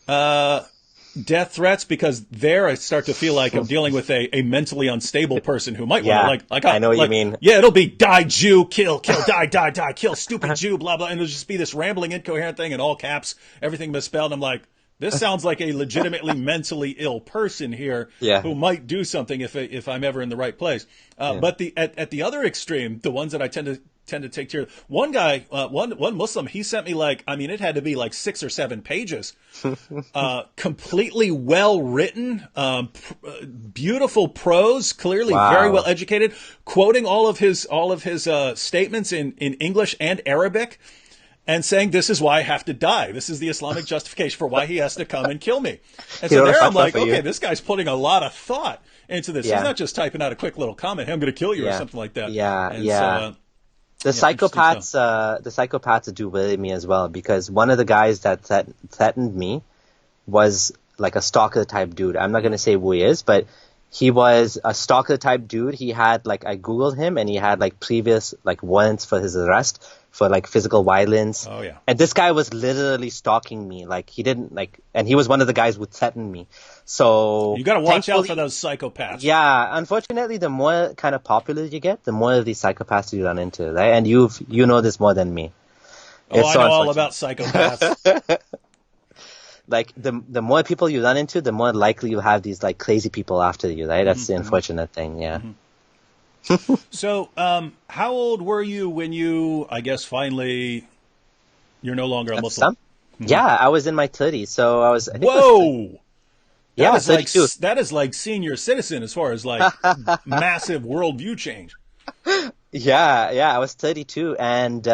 death threats, because there I start to feel like I'm dealing with a mentally unstable person who might want to I know what you mean. Yeah, it'll be die Jew, kill, die, kill, stupid Jew, blah, blah. And it'll just be this rambling, incoherent thing in all caps, everything misspelled. I'm like, this sounds like a legitimately mentally ill person here who might do something if I'm ever in the right place. But at the other extreme, the ones that I tend to take care of. One guy, one Muslim, he sent me it had to be like 6 or 7 pages, completely well written, beautiful prose, clearly very well educated, quoting all of his statements in English and Arabic, and saying, this is why I have to die. This is the Islamic justification for why he has to come and kill me. And so there I'm like, okay, this guy's putting a lot of thought into this. He's not just typing out a quick little comment, hey, I'm going to kill you or something like that. The psychopaths do worry me as well, because one of the guys that threatened me was like a stalker type dude. I'm not going to say who he is, but he was a stalker type dude. He had I Googled him, and he had previous warrants for his arrest for physical violence. Oh yeah. And this guy was literally stalking me. He didn't and he was one of the guys who threatened me. So you got to watch out for those psychopaths. Yeah, unfortunately, the more kind of popular you get, the more of these psychopaths you run into, right? And you know this more than me. I know all about psychopaths. The more people you run into, the more likely you have these crazy people after you, right? That's the unfortunate thing. Yeah. Mm-hmm. So, how old were you when you, I guess, finally, you're no longer a Muslim? Yeah, I was in my 30s, so I was. Whoa! That is like senior citizen as far as massive worldview change. Yeah, I was 32, and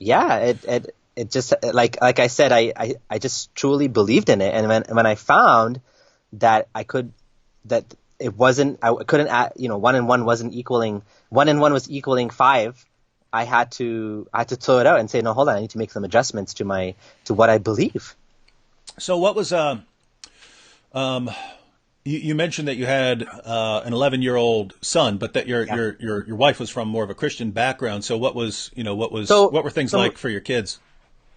it just like I said, I just truly believed in it, and when I found that it wasn't, I couldn't add, 1 and 1 wasn't equaling, 1 and 1 was equaling 5. I had to throw it out and say, no, hold on, I need to make some adjustments to what I believe. So what was you mentioned that you had an 11-year-old son, but that your wife was from more of a Christian background. So what were things like for your kids?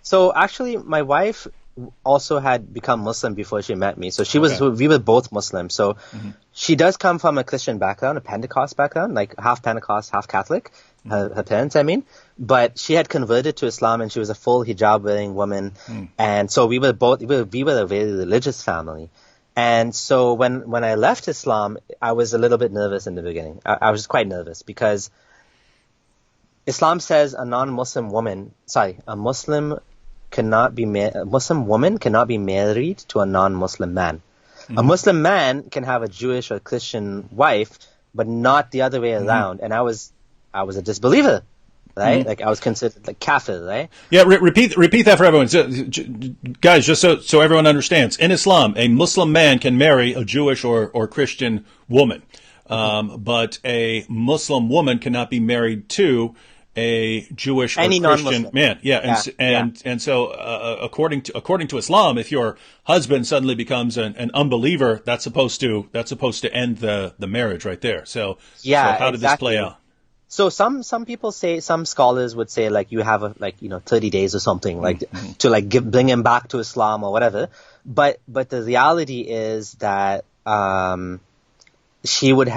So actually, my wife also had become Muslim before she met me. So we were both Muslim. So she does come from a Christian background, a Pentecost background, half Pentecost, half Catholic, her parents, I mean. But she had converted to Islam, and she was a full hijab wearing woman. And so we were a very religious family. And so when I left Islam, I was a little bit nervous in the beginning. I was quite nervous because Islam says a Muslim woman cannot be married to a non-Muslim man. A Muslim man can have a Jewish or Christian wife, but not the other way around. And I was a disbeliever, right? I was considered kafir, right? Yeah, repeat that for everyone. So, guys, just so everyone understands. In Islam, a Muslim man can marry a Jewish or Christian woman. But a Muslim woman cannot be married to a Jewish or Christian man. Yeah. And so, according to Islam, if your husband suddenly becomes an unbeliever, that's supposed to end the marriage right there. So how did this play out? So some people say, some scholars would say you have 30 days or something to bring him back to Islam or whatever. But the reality is that she would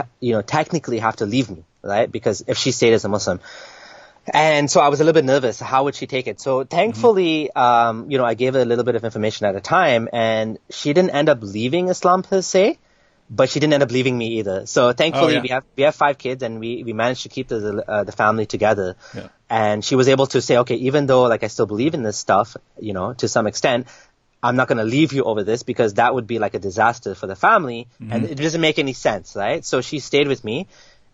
technically have to leave me, right? Because if she stayed as a Muslim. And so I was a little bit nervous. How would she take it? So thankfully, I gave her a little bit of information at a time, and she didn't end up leaving Islam per se, but she didn't end up leaving me either. So thankfully, we have 5 kids, and we managed to keep the family together. Yeah. And she was able to say, okay, even though I still believe in this stuff, to some extent, I'm not going to leave you over this because that would be like a disaster for the family, and it doesn't make any sense, right? So she stayed with me.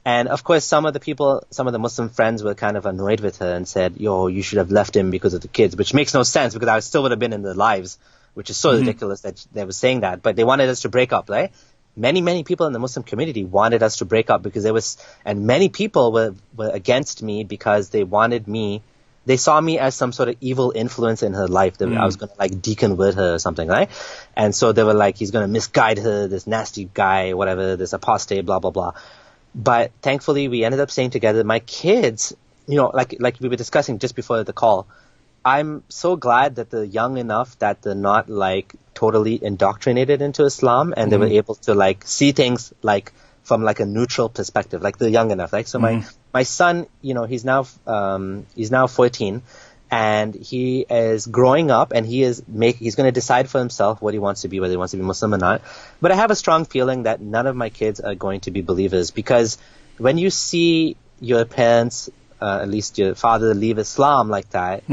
And of course, some of the Muslim friends were kind of annoyed with her and said, yo, you should have left him because of the kids, which makes no sense because I still would have been in their lives, which is so ridiculous that they were saying that. But they wanted us to break up, right? Many, many people in the Muslim community wanted us to break up because and many people were against me because they saw me as some sort of evil influence in her life. I was going to like deconvert her or something, right? And so they were like, he's going to misguide her, this nasty guy, whatever, this apostate, blah, blah, blah. But thankfully, we ended up staying together. My kids, like we were discussing just before the call, I'm so glad that they're young enough that they're not like totally indoctrinated into Islam, and they were able to like see things like from like a neutral perspective. Like they're young enough, right? So my son, he's now 14, and he is growing up, and he's going to decide for himself what he wants to be, whether he wants to be Muslim or not. But I have a strong feeling that none of my kids are going to be believers, because when you see your parents, at least your father, leave Islam like that,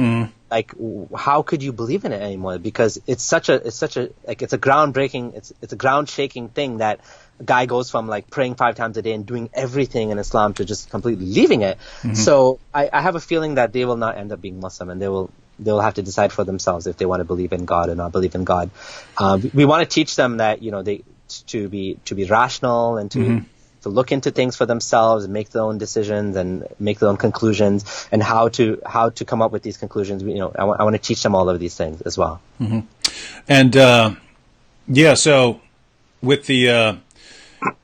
like how could you believe in it anymore? Because it's a groundbreaking, it's a ground shaking thing that a guy goes from like praying 5 times a day and doing everything in Islam to just completely leaving it. So I have a feeling that they will not end up being Muslim, and they will have to decide for themselves if they want to believe in God or not believe in God. We want to teach them that to be rational and to look into things for themselves and make their own decisions and make their own conclusions, and how to come up with these conclusions. I want to teach them all of these things as well. And so with the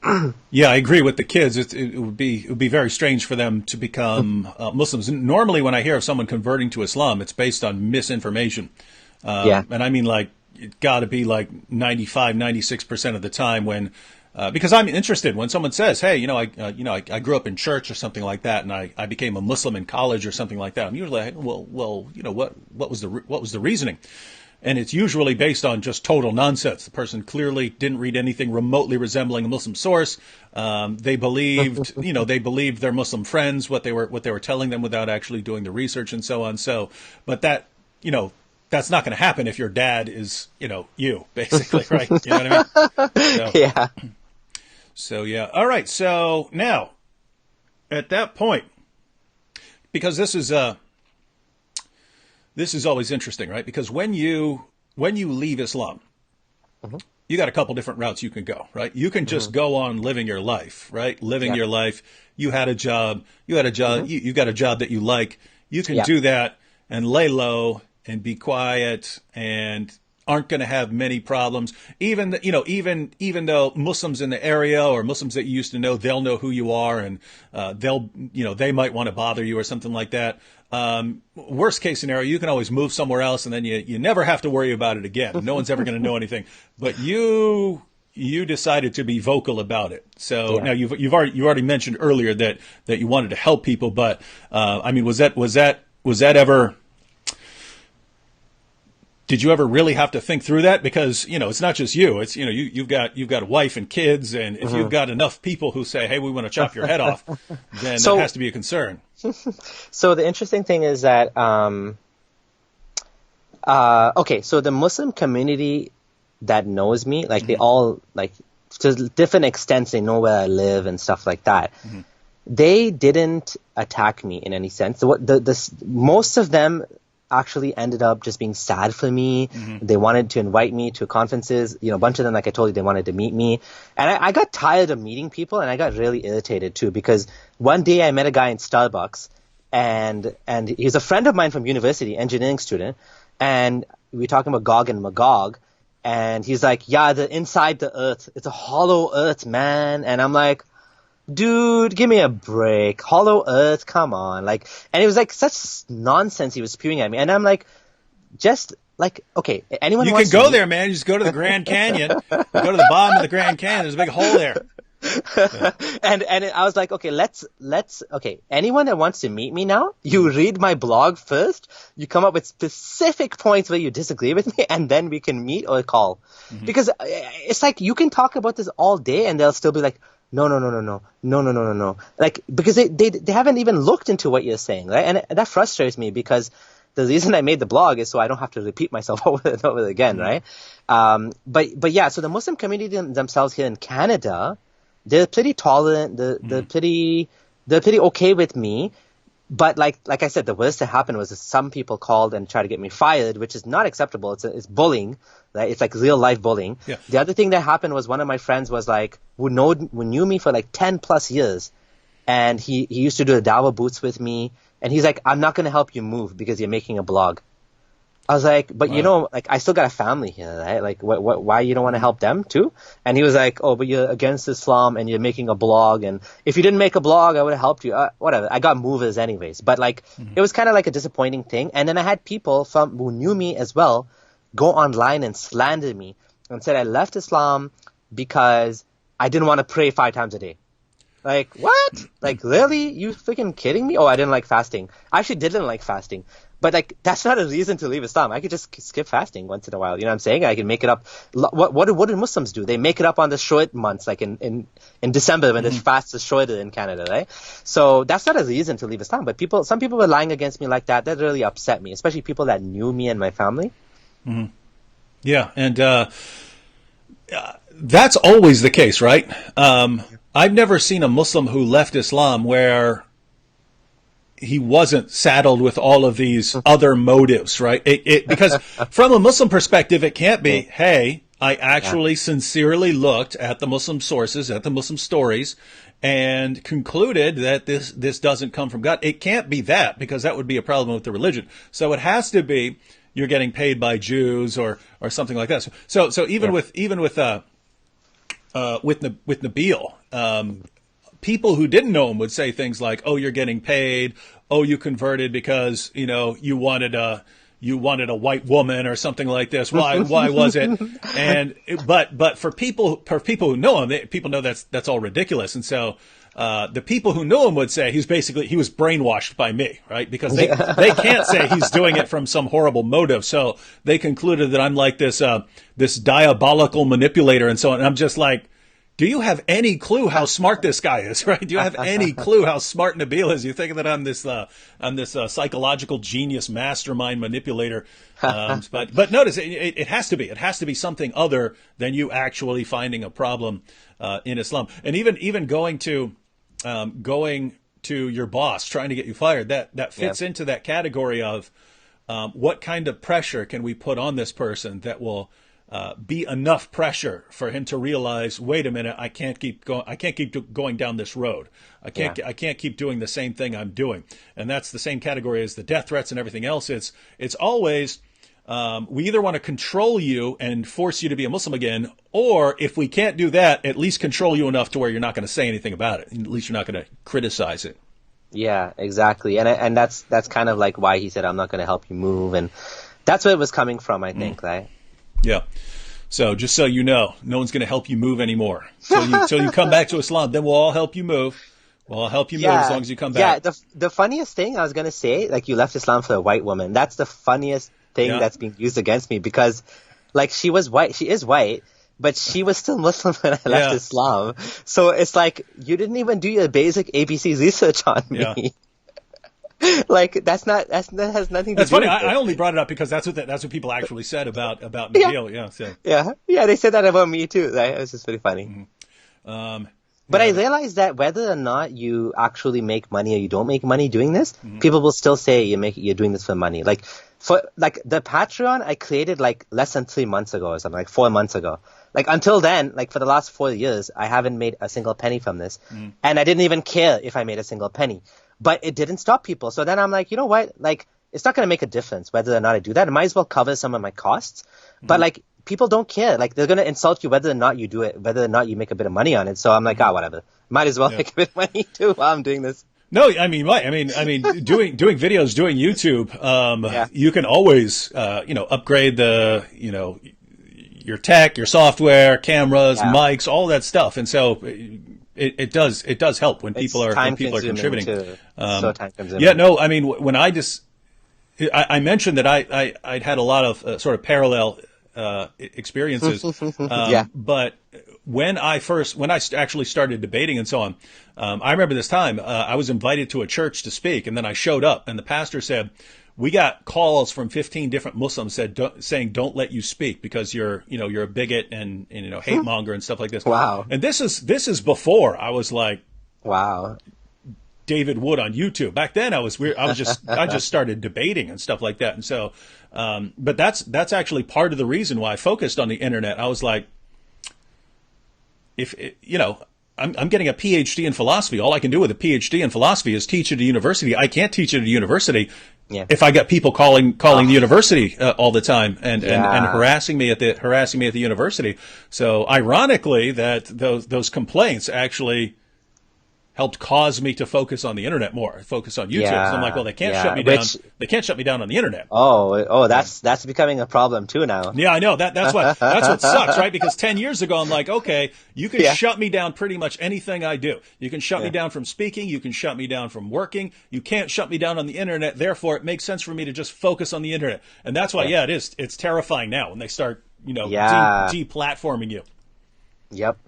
I agree with the kids. It would be very strange for them to become Muslims. Normally, when I hear of someone converting to Islam, it's based on misinformation. And I mean, like, it's got to be like 95, 96% of the time when, because I'm interested when someone says, hey, I grew up in church or something like that, and I became a Muslim in college or something like that. I'm usually like, well, what was the reasoning? And it's usually based on just total nonsense. The person clearly didn't read anything remotely resembling a Muslim source. They believed, their Muslim friends, what they were telling them without actually doing the research and so on. So, but that, that's not going to happen if your dad is, you, basically, right? You know what I mean? So, yeah. So, yeah. All right. So now, at that point, because this is always interesting, right? Because when you leave Islam, you got a couple different routes you can go, right? You can just go on living your life, right? Living your life. You had a job. You got a job that you like. You can do that and lay low and be quiet and aren't going to have many problems. Even though Muslims in the area or Muslims that you used to know, they'll know who you are, and they might want to bother you or something like that. Worst case scenario, you can always move somewhere else, and then you never have to worry about it again. No one's ever going to know anything. But you decided to be vocal about it. So now you already mentioned earlier that you wanted to help people, but I mean, was that ever? Did you ever really have to think through that? Because, it's not just you. It's, you've got a wife and kids. And if you've got enough people who say, hey, we want to chop your head off, then that has to be a concern. So the interesting thing is that, so the Muslim community that knows me, like they all, like to different extents, they know where I live and stuff like that. They didn't attack me in any sense. Most of them actually ended up just being sad for me. They wanted to invite me to conferences. A bunch of them, like I told you, they wanted to meet me. And I got tired of meeting people, and I got really irritated too, because one day I met a guy in Starbucks, and he's a friend of mine from university, engineering student, and we were talking about Gog and Magog, and he's like, yeah, they're inside the earth. It's a hollow earth, man. And I'm like, dude, give me a break. Hollow Earth, come on. And it was like such nonsense he was spewing at me. And I'm like, just like, okay, anyone you wants can go there, man. You just go to the Grand Canyon. You go to the bottom of the Grand Canyon. There's a big hole there. Yeah. And I was like, okay, let's anyone that wants to meet me now, you read my blog first, you come up with specific points where you disagree with me, and then we can meet or call. Because it's like, you can talk about this all day and they'll still be like, no. Like, because they haven't even looked into what you're saying, right? And that frustrates me, because the reason I made the blog is so I don't have to repeat myself over and over again, right? But yeah, so the Muslim community themselves here in Canada, they're pretty tolerant. They're pretty okay with me. But like I said, the worst that happened was some people called and tried to get me fired, which is not acceptable. It's bullying, right? It's like real life bullying. Yeah. The other thing that happened was one of my friends was like, who knew me for like 10 plus years. And he used to do the Dawa boots with me. And he's like, I'm not going to help you move because you're making a blog. I was like, but you know, like I still got a family here, right? Like, why you don't want to help them too? And he was like, oh, but you're against Islam and you're making a blog. And if you didn't make a blog, I would have helped you. Whatever. I got movers anyways. But like, it was kind of like a disappointing thing. And then I had people who knew me as well go online and slander me and said I left Islam because I didn't want to pray 5 times a day. Like, what? Like, really? You freaking kidding me? Oh, I didn't like fasting. I actually didn't like fasting. But, like, that's not a reason to leave Islam. I could just skip fasting once in a while. You know what I'm saying? I can make it up. What do Muslims do? They make it up on the short months, like in December when the fast is shorter in Canada, right? So that's not a reason to leave Islam. But some people were lying against me like that. That really upset me, especially people that knew me and my family. Mm-hmm. Yeah, and that's always the case, right? I've never seen a Muslim who left Islam where he wasn't saddled with all of these other motives, right? Because from a Muslim perspective, it can't be, hey, I actually sincerely looked at the Muslim sources, at the Muslim stories, and concluded that this doesn't come from God. It can't be that, because that would be a problem with the religion. So it has to be you're getting paid by Jews or something like that. So even with Nabil, people who didn't know him would say things like, "Oh, you're getting paid. Oh, you converted because you wanted a white woman or something like this. Why was it?" And but for people who know him, people know that's all ridiculous. And so the people who knew him would say he was brainwashed by me, right? Because they can't say he's doing it from some horrible motive. So they concluded that I'm like this diabolical manipulator and so on. And I'm just like, do you have any clue how smart this guy is, right? Do you have any clue how smart Nabil is? You think that I'm this psychological genius, mastermind manipulator. But notice it has to be something other than you actually finding a problem in Islam. And even going to your boss trying to get you fired, that fits into that category of what kind of pressure can we put on this person that will be enough pressure for him to realize, wait a minute, I can't keep going down this road. I can't keep doing the same thing I'm doing. And that's the same category as the death threats and everything else. It's always, we either want to control you and force you to be a Muslim again, or if we can't do that, at least control you enough to where you're not going to say anything about it. At least you're not going to criticize it. Yeah, exactly. And that's kind of like why he said, I'm not going to help you move. And that's where it was coming from, I think, right? Yeah. So just so you know, no one's going to help you move anymore. So you come back to Islam, then we'll all help you move. We'll all help you move as long as you come back. Yeah, the funniest thing I was going to say, like you left Islam for a white woman. That's the funniest thing that's being used against me because like she is white, but she was still Muslim when I left Islam. So it's like you didn't even do your basic ABC research on me. Yeah. Like that has nothing to do funny. with it. I only brought it up because that's what people actually said about Nabil. Yeah. They said that about me too. Right? It was just pretty funny. Mm-hmm. But I realized that whether or not you actually make money or you don't make money doing this, people will still say you're doing this for money. Like the Patreon I created like less than 3 months ago or something, like 4 months ago. Like until then, like for the last 4 years, I haven't made a single penny from this, and I didn't even care if I made a single penny. But it didn't stop people. So then I'm like, you know what? Like, it's not going to make a difference whether or not I do that. I might as well cover some of my costs. But like, people don't care. Like, they're going to insult you whether or not you do it, whether or not you make a bit of money on it. So I'm like, whatever. Might as well make a bit of money too while I'm doing this. No, I mean, doing videos, doing YouTube, you can always, upgrade your tech, your software, cameras, mics, all that stuff. And so it does help when people are contributing. So time consuming. Yeah, no, I mean, when I mentioned that I'd had a lot of sort of parallel experiences, but when I actually started debating and so on, I remember this time I was invited to a church to speak, and then I showed up, and the pastor said, we got calls from 15 different Muslims saying don't let you speak because you're a bigot and hate monger and stuff like this. Wow. And this is before I was like, wow, David Wood on YouTube. Back then I just started debating and stuff like that. And so, but that's actually part of the reason why I focused on the internet. I was like, I'm getting a PhD in philosophy. All I can do with a PhD in philosophy is teach at a university. I can't teach at a university if I got people calling the university all the time and harassing me at the university. So ironically, that those complaints actually helped cause me to focus on the internet more, focus on YouTube. So I'm like, well, they can't shut me down. They can't shut me down on the internet. Oh, that's becoming a problem too now. Yeah, I know. That's what sucks, right? Because 10 years ago, I'm like, okay, you can shut me down pretty much anything I do. You can shut me down from speaking. You can shut me down from working. You can't shut me down on the internet. Therefore, it makes sense for me to just focus on the internet. And that's why, it's terrifying now when they start, deplatforming you. Yep.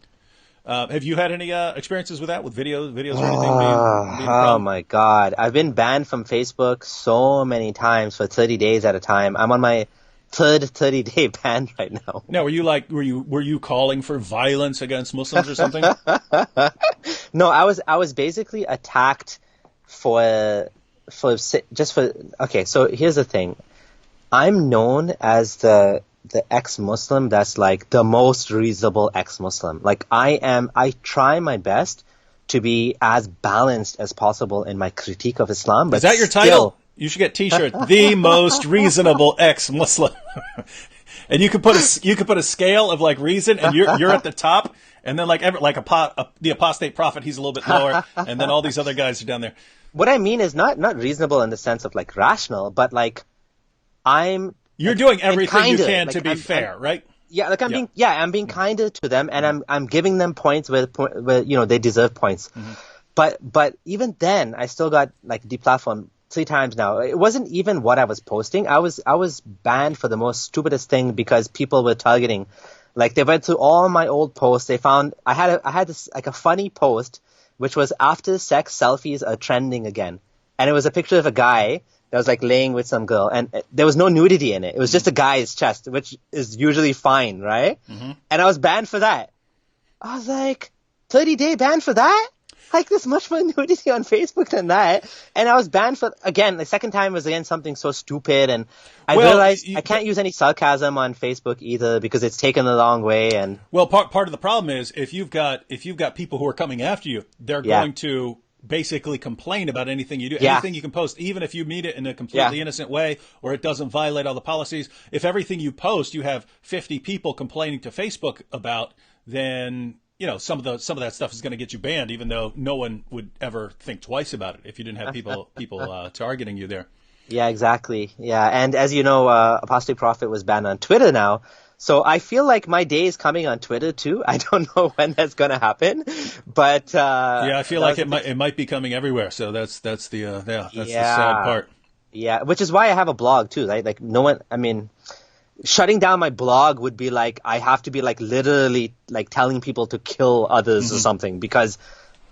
Have you had any experiences with that, with videos or anything being oh my God. I've been banned from Facebook so many times for 30 days at a time. I'm on my third 30-day ban right now. Now, were you calling for violence against Muslims or something? No, I was basically attacked okay, so here's the thing. I'm known as the ex-Muslim that's like the most reasonable ex-Muslim. Like I try my best to be as balanced as possible in my critique of Islam. But is that your title? You should get T-shirt, the most reasonable ex-Muslim. And you could put a scale of like reason, and you're at the top, and then the apostate prophet, he's a little bit lower, and then all these other guys are down there. What I mean is not reasonable in the sense of like rational, but like you're doing everything you can to be fair, right? Yeah, like I'm being kinder to them, and I'm giving them points where they deserve points. Mm-hmm. But even then, I still got like deplatformed 3 times now. It wasn't even what I was posting. I was banned for the most stupidest thing because people were targeting. Like they went through all my old posts. They found I had this like a funny post which was after sex selfies are trending again, and it was a picture of a guy that was like laying with some girl, and there was no nudity in it. It was just a guy's chest, which is usually fine, right? Mm-hmm. And I was banned for that. I was like, 30-day ban for that? Like, there's much more nudity on Facebook than that. And I was banned for, again, the second time was again something so stupid, and I realized I can't use any sarcasm on Facebook either because it's taken the wrong way. And well, part of the problem is if you've got people who are coming after you, they're going to basically complain about anything you do, anything you can post, even if you mean it in a completely innocent way or it doesn't violate all the policies. If everything you post, you have 50 people complaining to Facebook about, then some of that stuff is going to get you banned, even though no one would ever think twice about it if you didn't have people targeting you there. Yeah, exactly. Yeah, and as you know, Apostate Prophet was banned on Twitter now. So I feel like my day is coming on Twitter too. I don't know when that's going to happen, but I feel like it might be coming everywhere. So that's the sad part. Yeah, which is why I have a blog too. Right? Like no one. I mean, shutting down my blog would be like I have to be like literally like telling people to kill others or something, because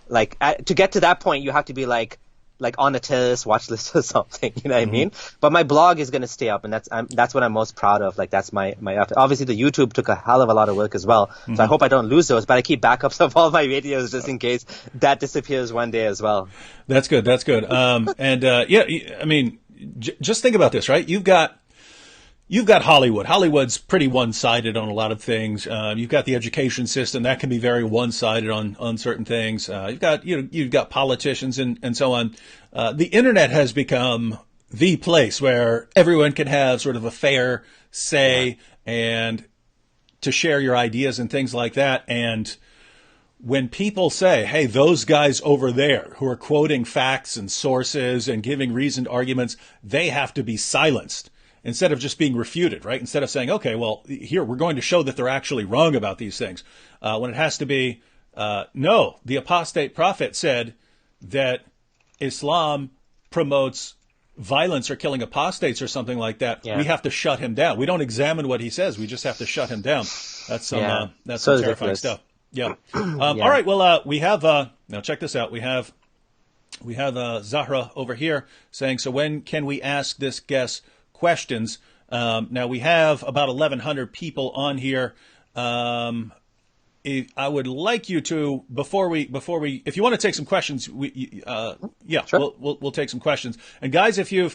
like to get to that point you have to be like on a terrorist watch list or something, you know what I mean? But my blog is going to stay up, and that's what I'm most proud of. Like that's my effort. Obviously the YouTube took a hell of a lot of work as well. So I hope I don't lose those, but I keep backups of all my videos just in case that disappears one day as well. That's good. I mean, just think about this, right? You've got Hollywood. Hollywood's pretty one-sided on a lot of things. You've got the education system that can be very one-sided on certain things. You've got politicians and so on. The internet has become the place where everyone can have sort of a fair say and to share your ideas and things like that. And when people say, hey, those guys over there who are quoting facts and sources and giving reasoned arguments, they have to be silenced, instead of just being refuted, right? Instead of saying, okay, well, here, we're going to show that they're actually wrong about these things. When it has to be, no, the apostate prophet said that Islam promotes violence or killing apostates or something like that. Yeah. We have to shut him down. We don't examine what he says. We just have to shut him down. That's some terrifying stuff. Yeah. All right. Well, we have, now check this out. We have We have Zahra over here saying, so when can we ask this guest questions? Now we have about 1,100 people on here. I would like you to, before we, if you want to take some questions, Sure. we'll take some questions. And guys, if you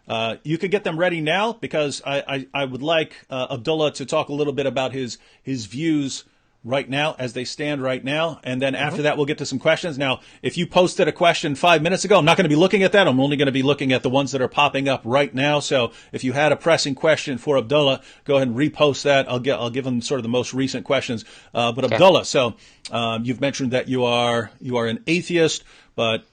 could get them ready now, because I would like Abdullah to talk a little bit about his views right now, as they stand right now. And then after that, we'll get to some questions. Now, if you posted a question 5 minutes ago, I'm not going to be looking at that. I'm only going to be looking at the ones that are popping up right now. So if you had a pressing question for Abdullah, go ahead and repost that. I'll give him sort of the most recent questions. But okay. Abdullah, so you've mentioned that you are an atheist, but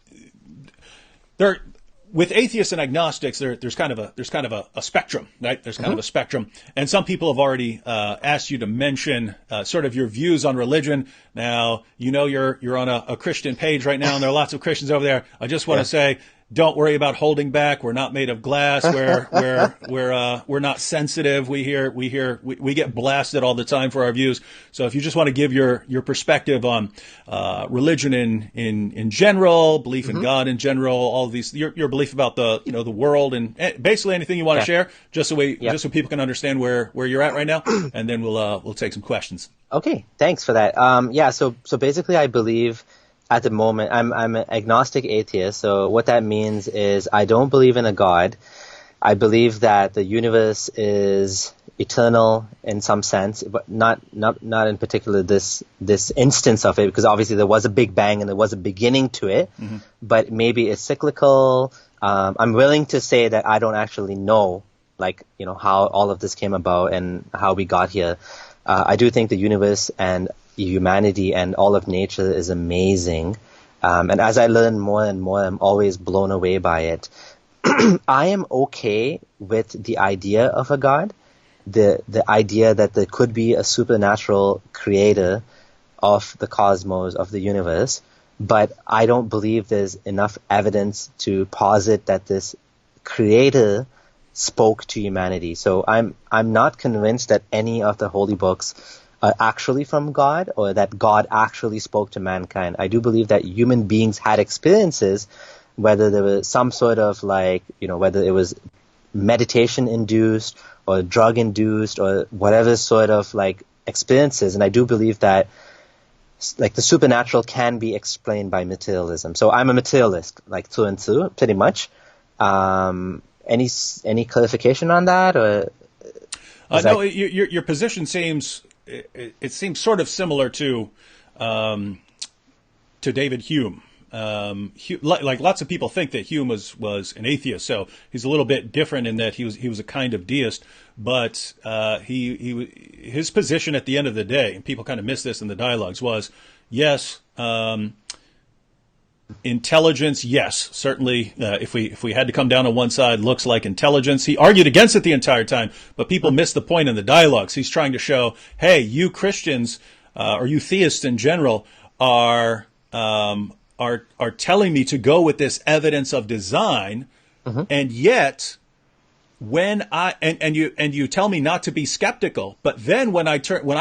with atheists and agnostics, there's kind of a spectrum, right? There's kind of a spectrum, and some people have already asked you to mention sort of your views on religion. Now, you're on a Christian page right now, and there are lots of Christians over there. I just want to say, don't worry about holding back. We're not made of glass. We're not sensitive. We get blasted all the time for our views. So if you just want to give your perspective on religion in general, belief in God in general, all of these, your belief about the world, and basically anything you want to share, just so people can understand where you're at right now, and then we'll take some questions. Okay, thanks for that. So basically, I believe. At the moment, I'm an agnostic atheist, so what that means is I don't believe in a God. I believe that the universe is eternal in some sense, but not in particular this instance of it, because obviously there was a Big Bang and there was a beginning to it, but maybe it's cyclical. I'm willing to say that I don't actually know, how all of this came about and how we got here. I do think the universe and humanity and all of nature is amazing. And as I learn more and more, I'm always blown away by it. I am okay with the idea of a God, the idea that there could be a supernatural creator of the cosmos, of the universe, but I don't believe there's enough evidence to posit that this creator spoke to humanity. So I'm not convinced that any of the holy books are actually from God, or that God actually spoke to mankind. I do believe that human beings had experiences, whether there was some sort of whether it was meditation induced or drug induced or whatever sort of experiences. And I do believe that the supernatural can be explained by materialism. So I'm a materialist, through and through, pretty much. Any clarification on that, or? No, your position seems. It seems sort of similar to David Hume. Lots of people think that Hume was an atheist, so he's a little bit different in that he was a kind of deist. But his position at the end of the day, and people kind of miss this in the dialogues, was yes. Intelligence, yes, certainly. If we had to come down on one side, looks like intelligence. He argued against it the entire time, but people miss the point in the dialogues. He's trying to show, hey, you Christians or you theists in general are telling me to go with this evidence of design, and yet when you tell me not to be skeptical, but then when I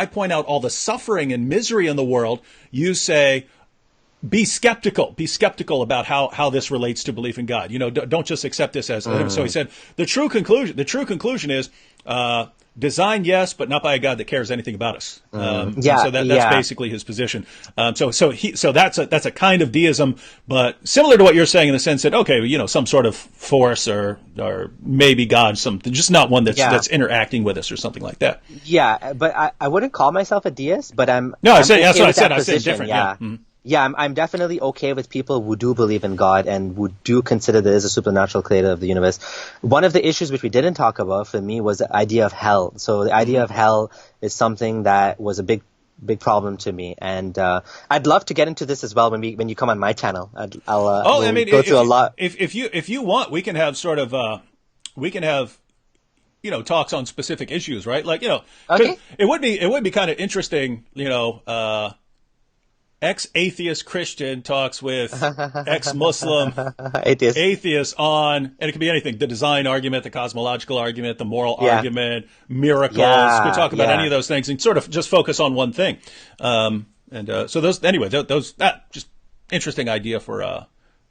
point out all the suffering and misery in the world, you say, be skeptical about how this relates to belief in God. Don't just accept this as. So he said the true conclusion is design, yes, but not by a God that cares anything about us. So that's basically his position. So that's a kind of deism, but similar to what you're saying in the sense that some sort of force or maybe God, just not one that's interacting with us or something like that. Yeah, but I wouldn't call myself a deist, but I'm. No, that's what I said. I said different. Yeah. Mm-hmm. Yeah, I'm definitely okay with people who do believe in God and who do consider there is a supernatural creator of the universe. One of the issues which we didn't talk about for me was the idea of hell. So the idea of hell is something that was a big problem to me, and I'd love to get into this as well when you come on my channel. I'll go through a lot. If you want, we can have sort of talks on specific issues, right? Okay. It would be kind of interesting, ex-atheist Christian talks with ex-Muslim atheist on, and it could be anything, the design argument, the cosmological argument, the moral argument, miracles. We talk about any of those things and sort of just focus on one thing. So those, anyway, those just interesting idea for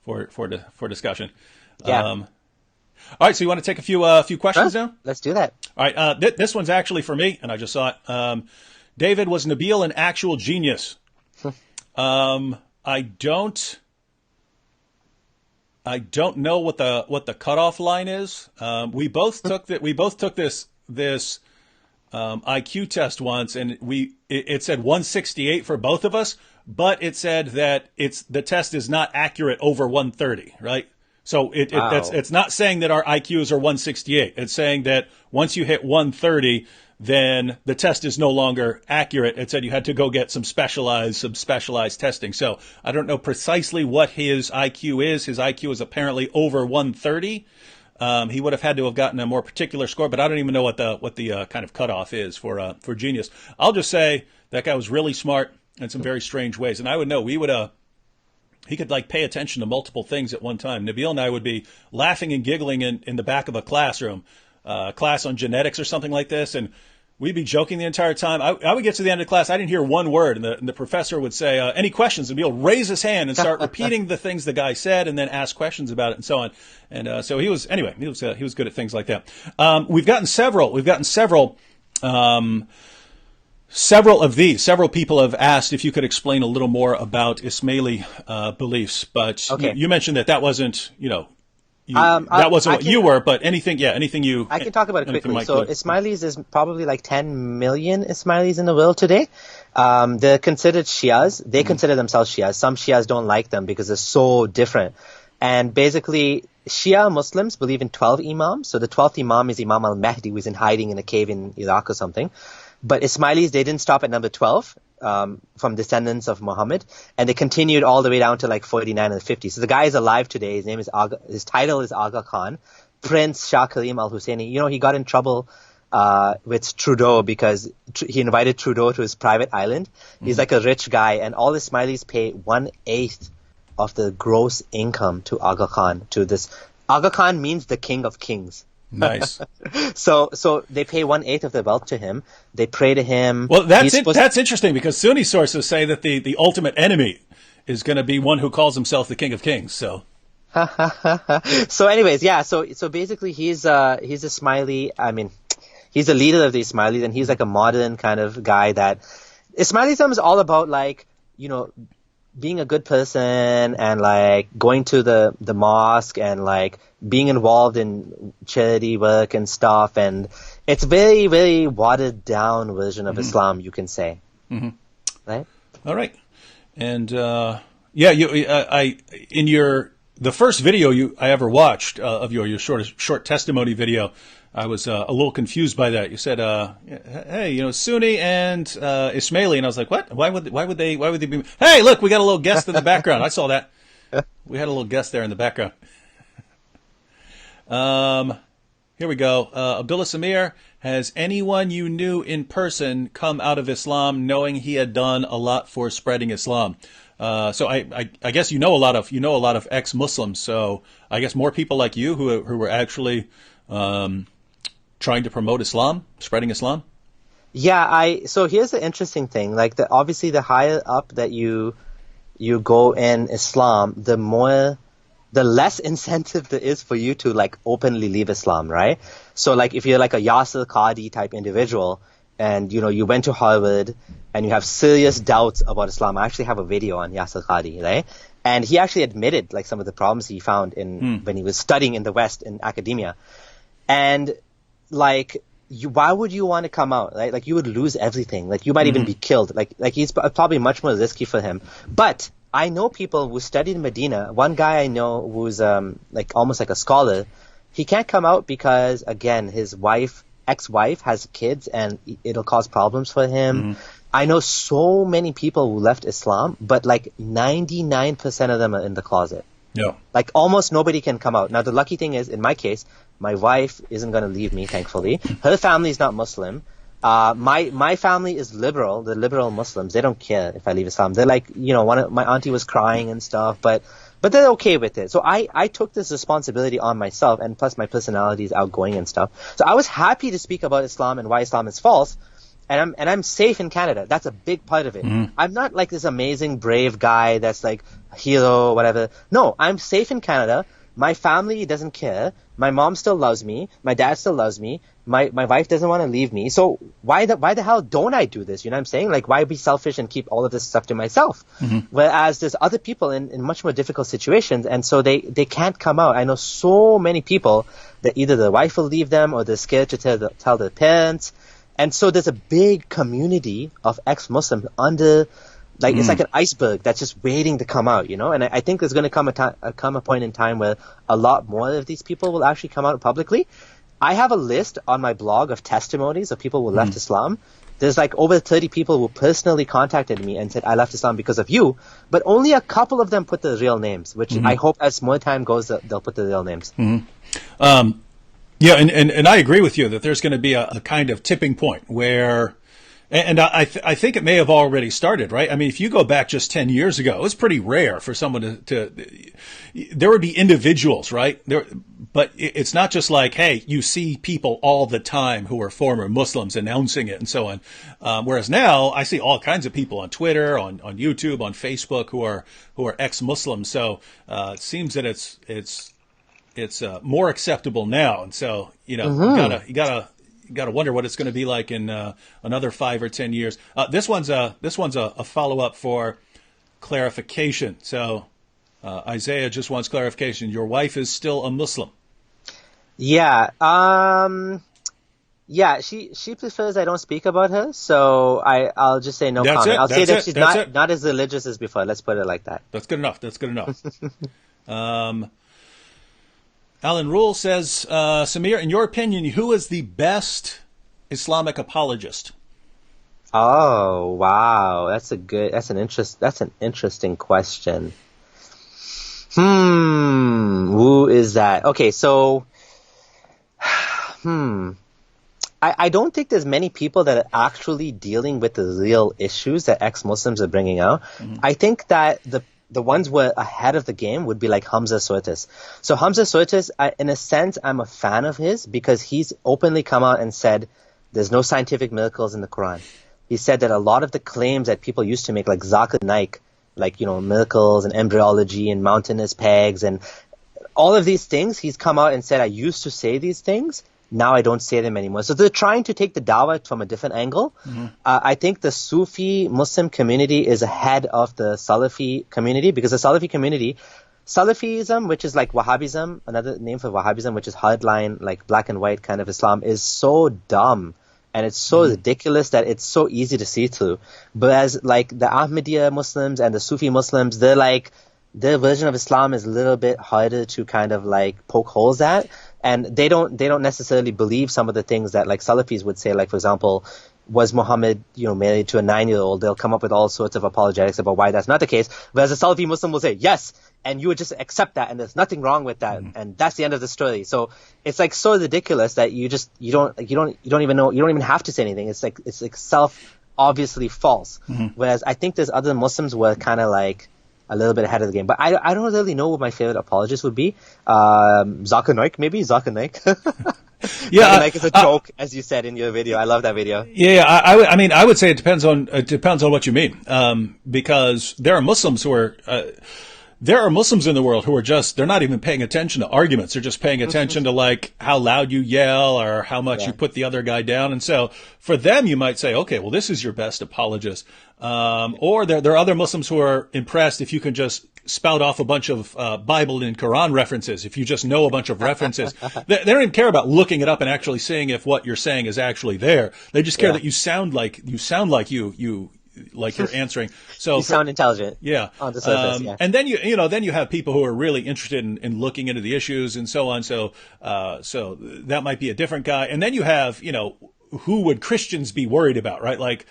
for discussion. Yeah. All right, so you want to take a few questions Sure. now? Let's do that. All right, this one's actually for me, and I just saw it. David, was Nabil an actual genius? I don't know what the cutoff line is. We both took this IQ test once, and it said 168 for both of us, but it said that the test is not accurate over 130, right? So it's not saying that our IQs are 168. It's saying that once you hit 130, then the test is no longer accurate. It said you had to go get some specialized testing. So I don't know precisely what his IQ is. His IQ is apparently over 130. He would have had to have gotten a more particular score, but I don't even know what the kind of cutoff is for genius. I'll just say that guy was really smart in some very strange ways, and I would know he could like pay attention to multiple things at one time. Nabil and I would be laughing and giggling in the back of a classroom, class on genetics or something like this, and we'd be joking the entire time. I would get to the end of the class, I didn't hear one word, and the professor would say, any questions? And Nabil would raise his hand and start repeating the things the guy said, and then ask questions about it and so on. And so he was good at things like that. We've gotten several people have asked if you could explain a little more about Ismaili beliefs, but Okay. you mentioned that wasn't, that wasn't what you were, but anything you... I can talk about it quickly. So Mike, Ismailis, there's probably like 10 million Ismailis in the world today. They're considered Shias. They consider themselves Shias. Some Shias don't like them because they're so different. And basically, Shia Muslims believe in 12 imams. So the 12th imam is Imam al-Mahdi, who's in hiding in a cave in Iraq or something. But Ismailis, they didn't stop at number 12 from descendants of Muhammad, and they continued all the way down to like 49 and 50. So the guy is alive today. His title is Aga Khan, Prince Shah Karim al-Husseini. He got in trouble with Trudeau because he invited Trudeau to his private island. He's like a rich guy, and all Ismailis pay 1/8 of the gross income to Aga Khan. Aga Khan means the king of kings. Nice. So they pay 1/8 of their wealth to him. They pray to him. Well, that's interesting because Sunni sources say that the ultimate enemy is going to be one who calls himself the King of Kings. So. So, anyways, yeah. So basically, he's Ismaili. I mean, he's the leader of the Ismailis, and he's like a modern kind of guy. That Ismailism is all about, like, being a good person and like going to the mosque and like being involved in charity work and stuff, and it's very, very watered down version of Islam, you can say. Mm-hmm. Right? All right. And the first video I ever watched of your short testimony video, I was a little confused by that. You said, "Hey, Sunni and Ismaili," and I was like, "What? Why would they be?" Hey, look, we got a little guest in the background. I saw that. We had a little guest there in the background. Here we go. Abdullah Samir, has anyone you knew in person come out of Islam knowing he had done a lot for spreading Islam? So I guess you know a lot of ex-Muslims. So I guess more people like you who were actually trying to promote Islam, spreading Islam? Yeah, so here's the interesting thing. Like, obviously the higher up that you go in Islam, the less incentive there is for you to like openly leave Islam, right? So like if you're like a Yasser Qadi type individual and you went to Harvard and you have serious doubts about Islam. I actually have a video on Yasser Qadi, right? And he actually admitted like some of the problems he found when he was studying in the West in academia. And like, why would you want to come out, right? Like, you would lose everything. Like, you might even be killed. Like he's probably much more risky for him. But I know people who studied in Medina. One guy I know who's like almost like a scholar. He can't come out because, again, his ex-wife has kids and it'll cause problems for him. I know so many people who left Islam, but like 99% of them are in the closet. Yeah. Like, almost nobody can come out. Now, the lucky thing is, in my case, my wife isn't going to leave me, thankfully. Her family is not Muslim. My family is liberal. They're liberal Muslims. They don't care if I leave Islam. They're like, my auntie was crying and stuff, but they're okay with it. So I took this responsibility on myself, and plus my personality is outgoing and stuff. So I was happy to speak about Islam and why Islam is false. and I'm safe in Canada. That's a big part of it. I'm not like this amazing, brave guy that's like a hero or whatever. No, I'm safe in Canada. My family doesn't care. My mom still loves me. My dad still loves me. My wife doesn't want to leave me. So why the hell don't I do this? You know what I'm saying? Like, why be selfish and keep all of this stuff to myself? Whereas there's other people in much more difficult situations, and so they can't come out. I know so many people that either the wife will leave them or they're scared to tell their parents. And so there's a big community of ex-Muslims under, like, it's like an iceberg that's just waiting to come out, you know? And I think there's going to come a point in time where a lot more of these people will actually come out publicly. I have a list on my blog of testimonies of people who left Islam. There's like over 30 people who personally contacted me and said, I left Islam because of you. But only a couple of them put the real names, which I hope as more time goes, they'll put the real names. Yeah, and I agree with you that there's going to be a kind of tipping point where, and I think it may have already started, right? I mean, if you go back just 10 years ago, it was pretty rare for someone to there would be individuals, right? But it's not just like, hey, you see people all the time who are former Muslims announcing it and so on. Whereas now I see all kinds of people on Twitter, on YouTube, on Facebook who are ex-Muslims. So it seems that it's more acceptable now, and so you gotta wonder what it's going to be like in another 5 or 10 years. This one's a follow up for clarification. So Isaiah just wants clarification. Your wife is still a Muslim. Yeah. Yeah. She prefers I don't speak about her, so I'll just say no comment. I'll say that she's not as religious as before. Let's put it like that. That's good enough. Alan Rule says, Samir, in your opinion, who is the best Islamic apologist? Oh, wow. That's an interesting question. Who is that? Okay, so, I don't think there's many people that are actually dealing with the real issues that ex-Muslims are bringing out. I think that the ones who are ahead of the game would be like Hamza Surtis. So Hamza Surtis, in a sense, I'm a fan of his because he's openly come out and said there's no scientific miracles in the Quran. He said that a lot of the claims that people used to make, like Zakir Naik, like, you know, miracles and embryology and mountainous pegs and all of these things, he's come out and said, I used to say these things. Now I don't say them anymore. So they're trying to take the dawah from a different angle. I think the Sufi Muslim community is ahead of the Salafi community because the Salafi community, Salafism, which is like Wahhabism, another name for Wahhabism, which is hardline, like black and white kind of Islam, is so dumb and it's so ridiculous that it's so easy to see through. Whereas like the Ahmadiyya Muslims and the Sufi Muslims, they're like, their version of Islam is a little bit harder to kind of like poke holes at. And they don't necessarily believe some of the things that like Salafis would say. Like, for example, was Muhammad, you know, married to a 9-year-old? They'll come up with all sorts of apologetics about why that's not the case. Whereas a Salafi Muslim will say, yes, and you would just accept that, and there's nothing wrong with that, and that's the end of the story. So it's like so ridiculous that you don't even have to say anything. It's like obviously false. Whereas I think there's other Muslims who are kind of like a little bit ahead of the game. But I don't really know what my favorite apologist would be. Zakir Naik, maybe? Zakir Naik. Yeah. Naik is a joke, as you said in your video. I love that video. Yeah, I would say it depends on what you mean. Because there are Muslims who are, there are Muslims in the world who are just, they're not even paying attention to arguments. They're just paying attention to like how loud you yell or how much you put the other guy down. And so for them, you might say, okay, well, this is your best apologist. Or there are other Muslims who are impressed if you can just spout off a bunch of Bible and Quran references, if you just know a bunch of references. They don't even care about looking it up and actually seeing if what you're saying is actually there. They just care that you sound like you're answering. So you sound intelligent. Yeah. On the surface, And then you have people who are really interested in looking into the issues and so on. So that might be a different guy. And then you have, who would Christians be worried about, right? Like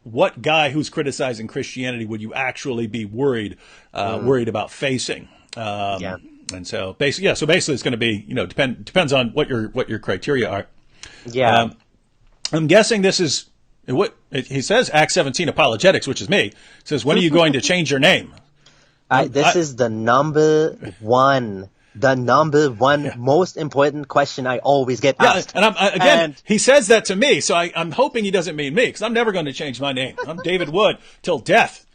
what guy who's criticizing Christianity would you actually be worried about facing? And so basically it's going to be, depends on what your criteria are. Yeah. I'm guessing this is what he says, Act 17 apologetics, which is me. It says, when are you going to change your name? This is the number one the number one most important question I always get asked. And he says that to me, so I'm hoping he doesn't mean me, because I'm never going to change my name. I'm David Wood till death.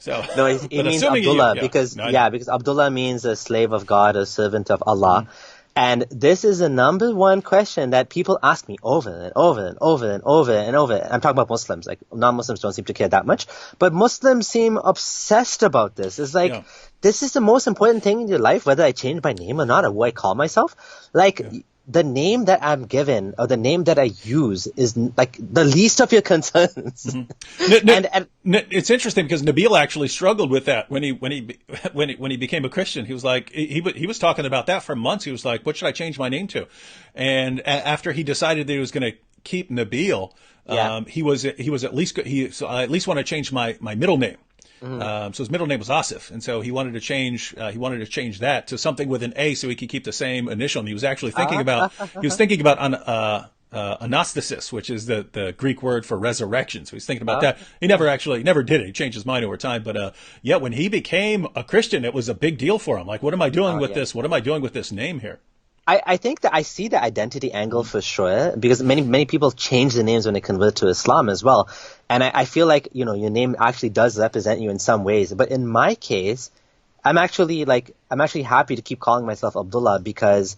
So no, he means Abdullah because Abdullah means a slave of God, a servant of Allah. And this is the number one question that people ask me over and over and over and over and over. I'm talking about Muslims. Like, non-Muslims don't seem to care that much, but Muslims seem obsessed about this. It's like, this is the most important thing in your life, whether I change my name or not, or who I call myself. Like, the name that I'm given or the name that I use is like the least of your concerns. And it's interesting because Nabil actually struggled with that when he became a Christian. He was like, he was talking about that for months. He was like, what should I change my name to? And after he decided that he was going to keep Nabil, I at least want to change my middle name. So his middle name was Asif, and so he wanted to change that to something with an A so he could keep the same initial. And he was actually thinking about anastasis, which is the Greek word for resurrection. So he's thinking about that. He never did it. He changed his mind over time. But when he became a Christian, it was a big deal for him. Like, what am I doing with this? What am I doing with this name here? I think that I see the identity angle for sure, because many people change their names when they convert to Islam as well. And I feel like, your name actually does represent you in some ways. But in my case, I'm actually happy to keep calling myself Abdullah because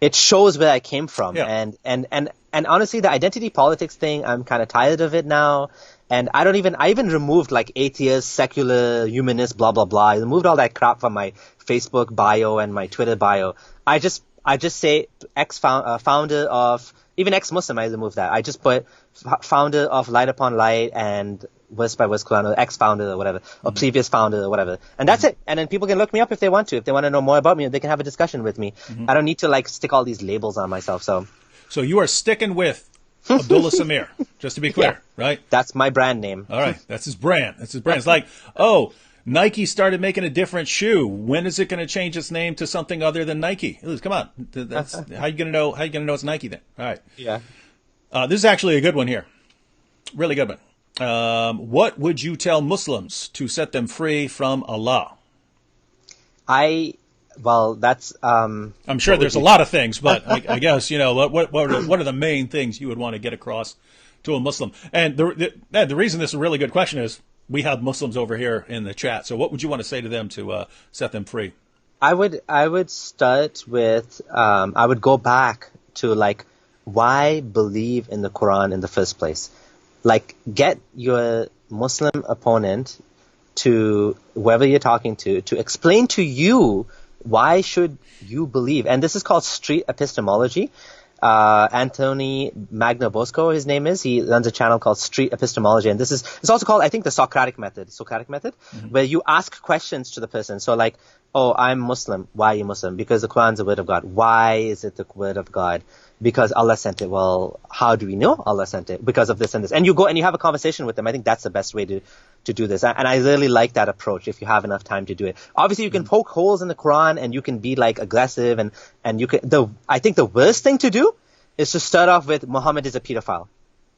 it shows where I came from. Yeah. And honestly, the identity politics thing, I'm kind of tired of it now. And I even removed like atheist, secular, humanist, blah, blah, blah. I removed all that crap from my Facebook bio and my Twitter bio. I just say founder of, even ex-Muslim, I removed that. I just put founder of Light Upon Light and verse by verse Quran, or ex-founder or whatever, or previous founder or whatever. And that's it. And then people can look me up if they want to. If they want to know more about me, they can have a discussion with me. I don't need to like stick all these labels on myself. So you are sticking with Abdullah Samir, just to be clear, right? That's my brand name. All right. That's his brand. It's like, Nike started making a different shoe. When is it going to change its name to something other than Nike? Come on. That's how you going to know? How you going to know it's Nike then? All right. Yeah. This is actually a good one here. Really good one. What would you tell Muslims to set them free from Allah? That's. I'm sure there's a lot of things, but I guess what are the main things you would want to get across to a Muslim? And the reason this is a really good question is we have Muslims over here in the chat. So what would you want to say to them to set them free? I would start with I would go back to like why believe in the Quran in the first place. Like, get your Muslim opponent, to whoever you're talking to explain to you why should you believe. And this is called street epistemology. Anthony Magnabosco, his name is. He runs a channel called Street Epistemology, and it's also called, I think, the Socratic method, where you ask questions to the person. So like, oh, I'm Muslim. Why are you Muslim? Because the Quran's the word of God. Why is it the word of God? Because Allah sent it. Well, how do we know Allah sent it? Because of this and this. And you go and you have a conversation with them. I think that's the best way to do this. And I really like that approach if you have enough time to do it. Obviously, you can poke holes in the Quran and you can be like aggressive and you can, I think the worst thing to do is to start off with Muhammad is a pedophile.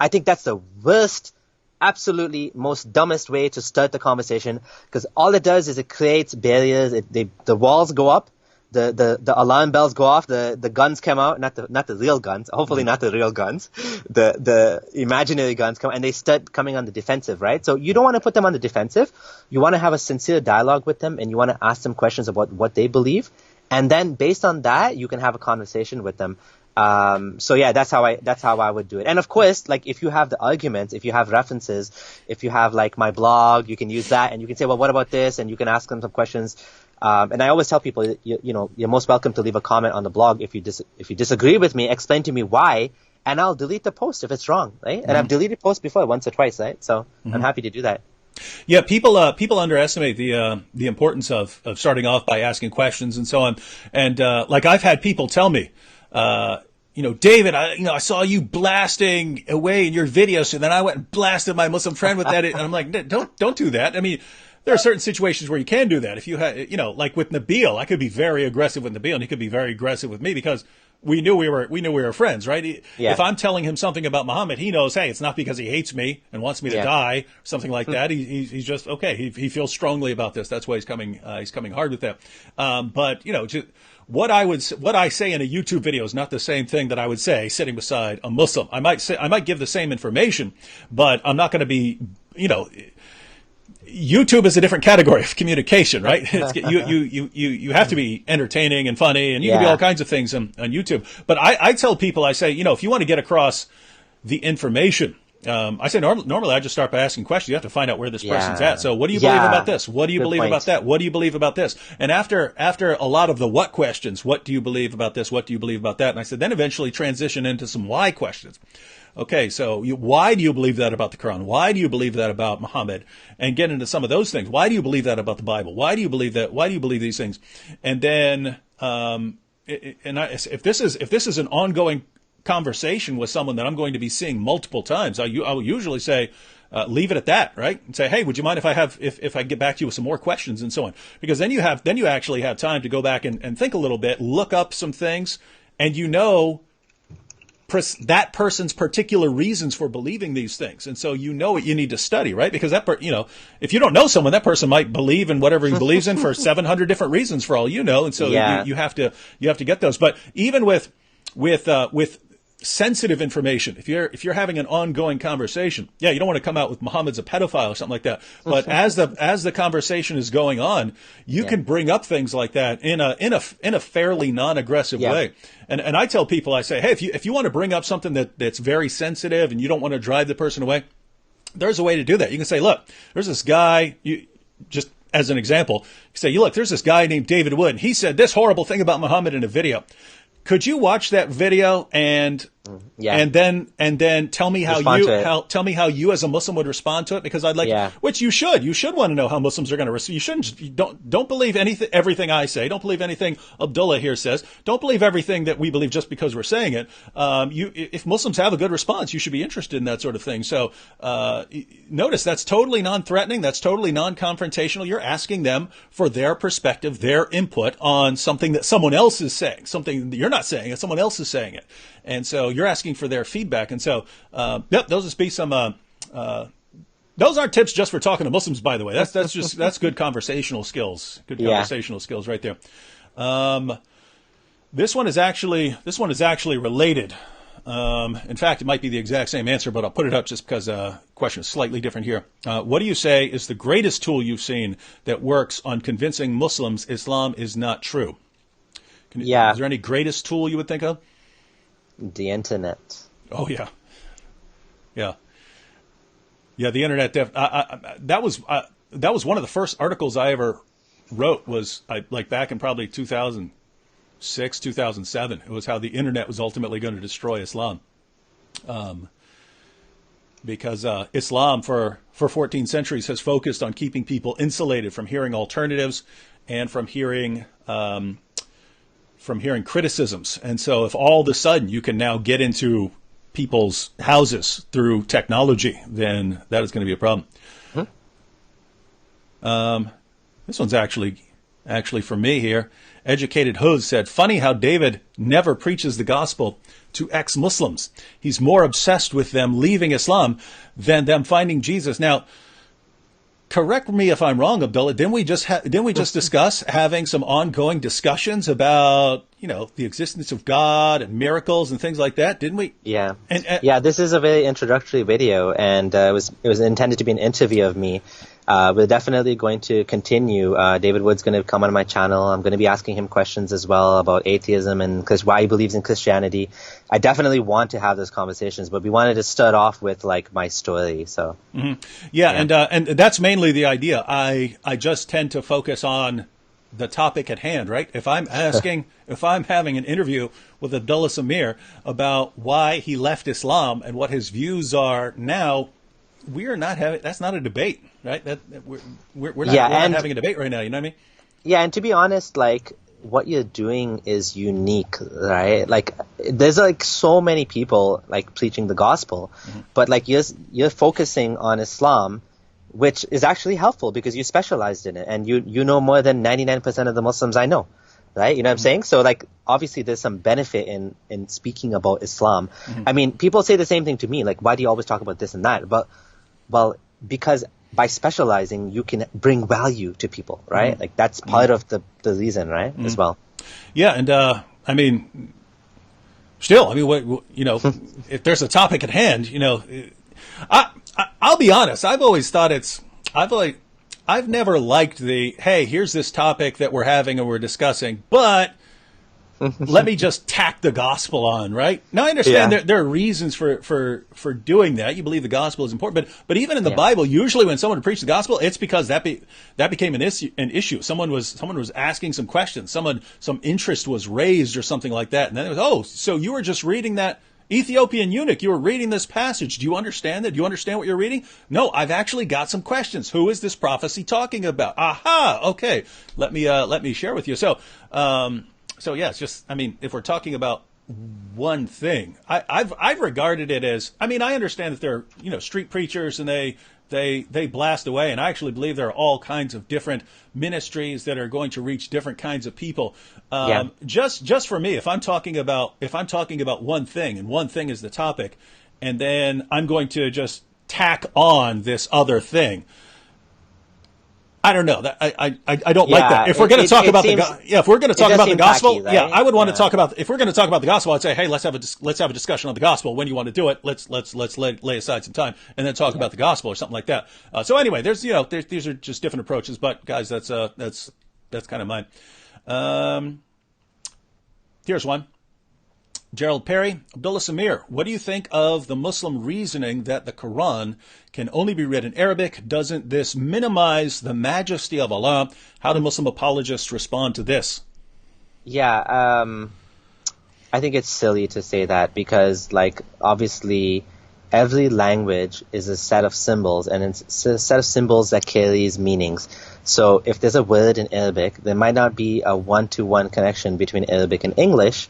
I think that's the worst, absolutely most dumbest way to start the conversation, because all it does is it creates barriers. The walls go up, the alarm bells go off, the guns come out, not the real guns, hopefully not the real guns, the imaginary guns come, and they start coming on the defensive, right? So you don't want to put them on the defensive. You want to have a sincere dialogue with them, and you want to ask them questions about what they believe, and then based on that, you can have a conversation with them. So yeah, that's how I would do it. And of course, like, if you have the arguments, if you have references, if you have like my blog, you can use that and you can say, well, what about this? And you can ask them some questions. And I always tell people, you're most welcome to leave a comment on the blog. If you disagree with me, explain to me why, and I'll delete the post if it's wrong, right? And I've deleted posts before, once or twice, right? So I'm happy to do that. Yeah, people underestimate the importance of starting off by asking questions and so on. And like, I've had people tell me, David, I saw you blasting away in your video, so then I went and blasted my Muslim friend with that. And I'm like, don't do that. I mean, there are certain situations where you can do that. If you have, like with Nabil, I could be very aggressive with Nabil, and he could be very aggressive with me because we knew we were friends, right? Yeah. If I'm telling him something about Muhammad, he knows, hey, it's not because he hates me and wants me to die, something like that. He's just okay. He feels strongly about this. That's why he's coming hard with that. But just, what I say in a YouTube video is not the same thing that I would say sitting beside a Muslim. I might give the same information, but I'm not going to be, YouTube is a different category of communication, right? You have to be entertaining and funny, and you can be all kinds of things on YouTube. But I tell people, I say, if you want to get across the information, I say normally I just start by asking questions. You have to find out where this person's at. So what do you believe about this? What do you believe about that? What do you believe about this? And after a lot of the what questions, what do you believe about this? What do you believe about that? And I said, then eventually transition into some why questions. Okay, so why do you believe that about the Quran? Why do you believe that about Muhammad? And get into some of those things. Why do you believe that about the Bible? Why do you believe that? Why do you believe these things? And then, if this is an ongoing conversation with someone that I'm going to be seeing multiple times, I will usually say, leave it at that, right? And say, hey, would you mind if I get back to you with some more questions and so on? Because then you actually have time to go back and think a little bit, look up some things, and that person's particular reasons for believing these things. And so what you need to study, right? Because if you don't know someone, that person might believe in whatever he believes in for 700 different reasons for all you know. And so you have to get those. But even with sensitive information, if you're having an ongoing conversation, you don't want to come out with Muhammad's a pedophile or something like that. But as the conversation is going on, you can bring up things like that in a fairly non-aggressive way. And I tell people, I say, hey, if you want to bring up something that's very sensitive and you don't want to drive the person away, there's a way to do that. You can say, look, there's this guy, just as an example, you say, look, there's this guy named David Wood, and he said this horrible thing about Muhammad in a video. Could you watch that video and then tell me how you as a Muslim would respond to it? Because I'd like, which you should want to know how Muslims are going to respond. You don't believe everything I say. Don't believe anything Abdullah here says. Don't believe everything that we believe just because we're saying it. If Muslims have a good response, you should be interested in that sort of thing. So, notice that's totally non-threatening. That's totally non-confrontational. You're asking them for their perspective, their input on something that someone else is saying, something that you're not saying and someone else is saying it. And so you're asking for their feedback. And so, those would be some, those aren't tips just for talking to Muslims, by the way. That's good conversational skills. Good conversational skills right there. This one is actually related. In fact, it might be the exact same answer, but I'll put it up just because the question is slightly different here. What do you say is the greatest tool you've seen that works on convincing Muslims Islam is not true? Is there any greatest tool you would think of? The internet. Oh yeah. The internet. That was one of the first articles I ever wrote. Was back in probably 2006, 2007. It was how the internet was ultimately going to destroy Islam. Because Islam for 14 centuries has focused on keeping people insulated from hearing alternatives and from hearing criticisms. And so if all of a sudden you can now get into people's houses through technology, then that is going to be a problem. This one's actually for me here. Educated Huz said, funny how David never preaches the gospel to ex-Muslims. He's more obsessed with them leaving Islam than them finding Jesus. Now, correct me if I'm wrong, Abdullah. Didn't we just discuss having some ongoing discussions about, the existence of God and miracles and things like that? Didn't we? Yeah. This is a very introductory video, and it was intended to be an interview of me. We're definitely going to continue. David Wood's going to come on my channel. I'm going to be asking him questions as well about atheism and why he believes in Christianity. I definitely want to have those conversations, but we wanted to start off with my story. So and that's mainly the idea. I just tend to focus on the topic at hand, right? If I'm having an interview with Abdullah Samir about why he left Islam and what his views are now, we are not having. That's not a debate, right? We're not having a debate right now. You know what I mean? Yeah, and to be honest, what you're doing is unique, right? There's so many people preaching the gospel, but you're focusing on Islam, which is actually helpful because you specialized in it, and you know more than 99% of the Muslims I know. right? You know what I'm saying? So like, obviously there's some benefit in speaking about Islam. I mean, people say the same thing to me, like, why do you always talk about this and that? But, well, because by specializing, you can bring value to people, right? Like, that's part of the reason, right? As well. Yeah, and I mean, still, I mean, you know, if there's a topic at hand, you know, I'll be honest. I've always thought I've never liked hey, here's this topic that we're having and we're discussing, but let me just tack the gospel on, right? Now I understand there are reasons for doing that. You believe the gospel is important, but even in the Bible, usually when someone preached the gospel, it's because that became an issue. Someone was asking some questions, some interest was raised or something like that, and then it was, oh, so you were just reading that Ethiopian eunuch, you were reading this passage. Do you understand that? Do you understand what you're reading? No, I've actually got some questions. Who is this prophecy talking about? Aha, okay. Let me share with you. So yeah, it's just, I mean, if we're talking about one thing, I've regarded it as, I mean, I understand that they're, you know, street preachers and they blast away, and I actually believe there are all kinds of different ministries that are going to reach different kinds of people. Just for me, if I'm talking about one thing, and one thing is the topic, and then I'm going to just tack on this other thing, I don't know. That I don't like that. If we're going to talk about if we're going to talk about the gospel, tacky, right? I would want to talk about, if we're going to talk about the gospel, I'd say, hey, let's have a discussion on the gospel. When you want to do it, let's lay aside some time and then talk about the gospel or something like that. So anyway, these are just different approaches, but guys, that's kind of mine. Here's one. Gerald Perry, Abdullah Samir, what do you think of the Muslim reasoning that the Quran can only be read in Arabic? Doesn't this minimize the majesty of Allah? How do Muslim apologists respond to this? Yeah, I think it's silly to say that because, like, obviously every language is a set of symbols, and it's a set of symbols that carries meanings. So if there's a word in Arabic, there might not be a one-to-one connection between Arabic and English,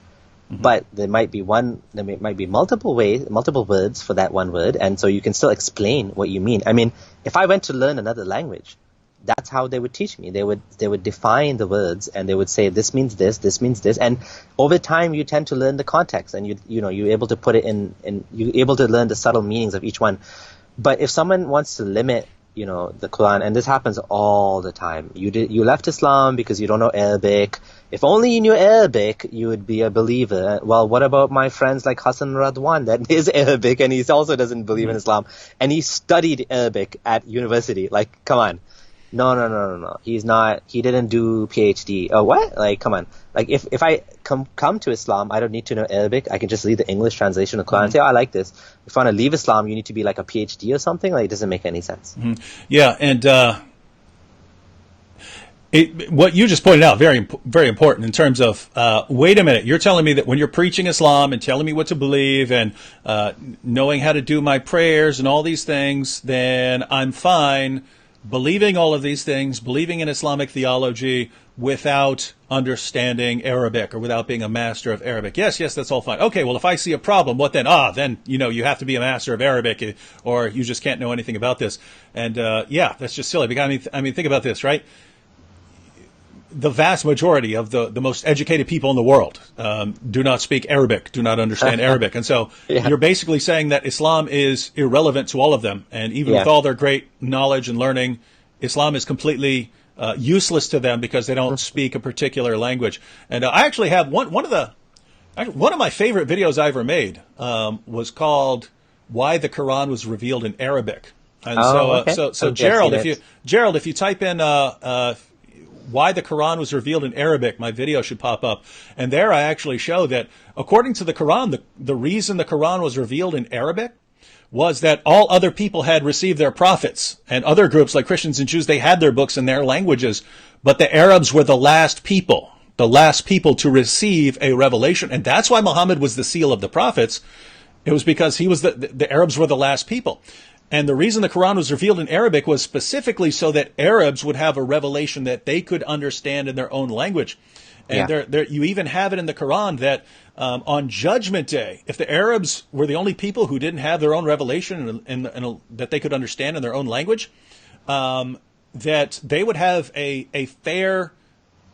but there might be multiple words for that one word, and so you can still explain what you mean. I mean, if I went to learn another language, that's how they would teach me. They would define the words, and they would say this means this means this, and over time you tend to learn the context, and you're able to put it in you're able to learn the subtle meanings of each one. But if someone wants to limit, the Quran, and this happens all the time. You left Islam because you don't know Arabic. If only you knew Arabic, you would be a believer. Well, what about my friends like Hassan Radwan that is Arabic and he also doesn't believe in Islam, and he studied Arabic at university? Like, come on. No. He didn't do PhD. Oh, what? Like, come on. Like, if I come to Islam, I don't need to know Arabic. I can just read the English translation of the Quran and say, oh, I like this. If I want to leave Islam, you need to be like a PhD or something. Like, it doesn't make any sense. Yeah, and what you just pointed out, very, very important in terms of, wait a minute, you're telling me that when you're preaching Islam and telling me what to believe and knowing how to do my prayers and all these things, then I'm fine believing all of these things, believing in Islamic theology without understanding Arabic or without being a master of Arabic. Yes, that's all fine. Okay, well, if I see a problem, what then? Then, you have to be a master of Arabic or you just can't know anything about this. And, that's just silly. Because, I mean, think about this, right? The vast majority of the most educated people in the world do not speak Arabic, do not understand Arabic. And so you're basically saying that Islam is irrelevant to all of them. And even with all their great knowledge and learning, Islam is completely useless to them because they don't speak a particular language. And I actually have one of my favorite videos I ever made was called "Why the Quran Was Revealed in Arabic." And so Gerald, if you type in why the Quran was revealed in Arabic, my video should pop up. And there I actually show that according to the Quran, the reason the Quran was revealed in Arabic was that all other people had received their prophets, and other groups like Christians and Jews, they had their books in their languages, but the Arabs were the last people to receive a revelation. And that's why Muhammad was the seal of the prophets. It was because he was the Arabs were the last people. And the reason the Quran was revealed in Arabic was specifically so that Arabs would have a revelation that they could understand in their own language. And you even have it in the Quran that on Judgment Day, if the Arabs were the only people who didn't have their own revelation and that they could understand in their own language, that they would have a fair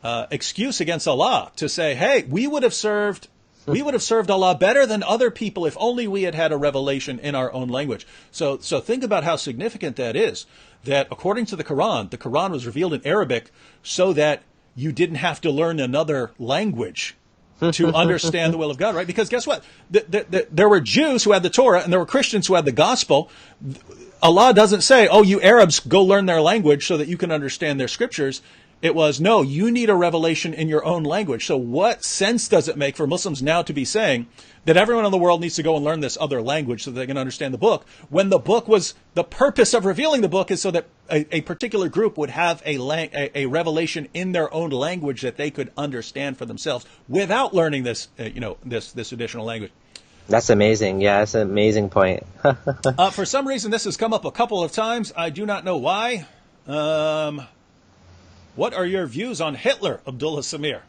excuse against Allah to say, hey, we would have served Allah better than other people if only we had had a revelation in our own language. So think about how significant that is, that according to the Quran was revealed in Arabic so that you didn't have to learn another language to understand the will of God, right? Because guess what? There were Jews who had the Torah and there were Christians who had the gospel. Allah doesn't say, oh, you Arabs, go learn their language so that you can understand their scriptures. It was, no, you need a revelation in your own language. So what sense does it make for Muslims now to be saying that everyone in the world needs to go and learn this other language so that they can understand the book, when the purpose of revealing the book is so that a particular group would have a revelation in their own language that they could understand for themselves without learning this additional language. That's amazing. Yeah, that's an amazing point. For some reason, this has come up a couple of times. I do not know why. What are your views on Hitler, Abdullah Samir?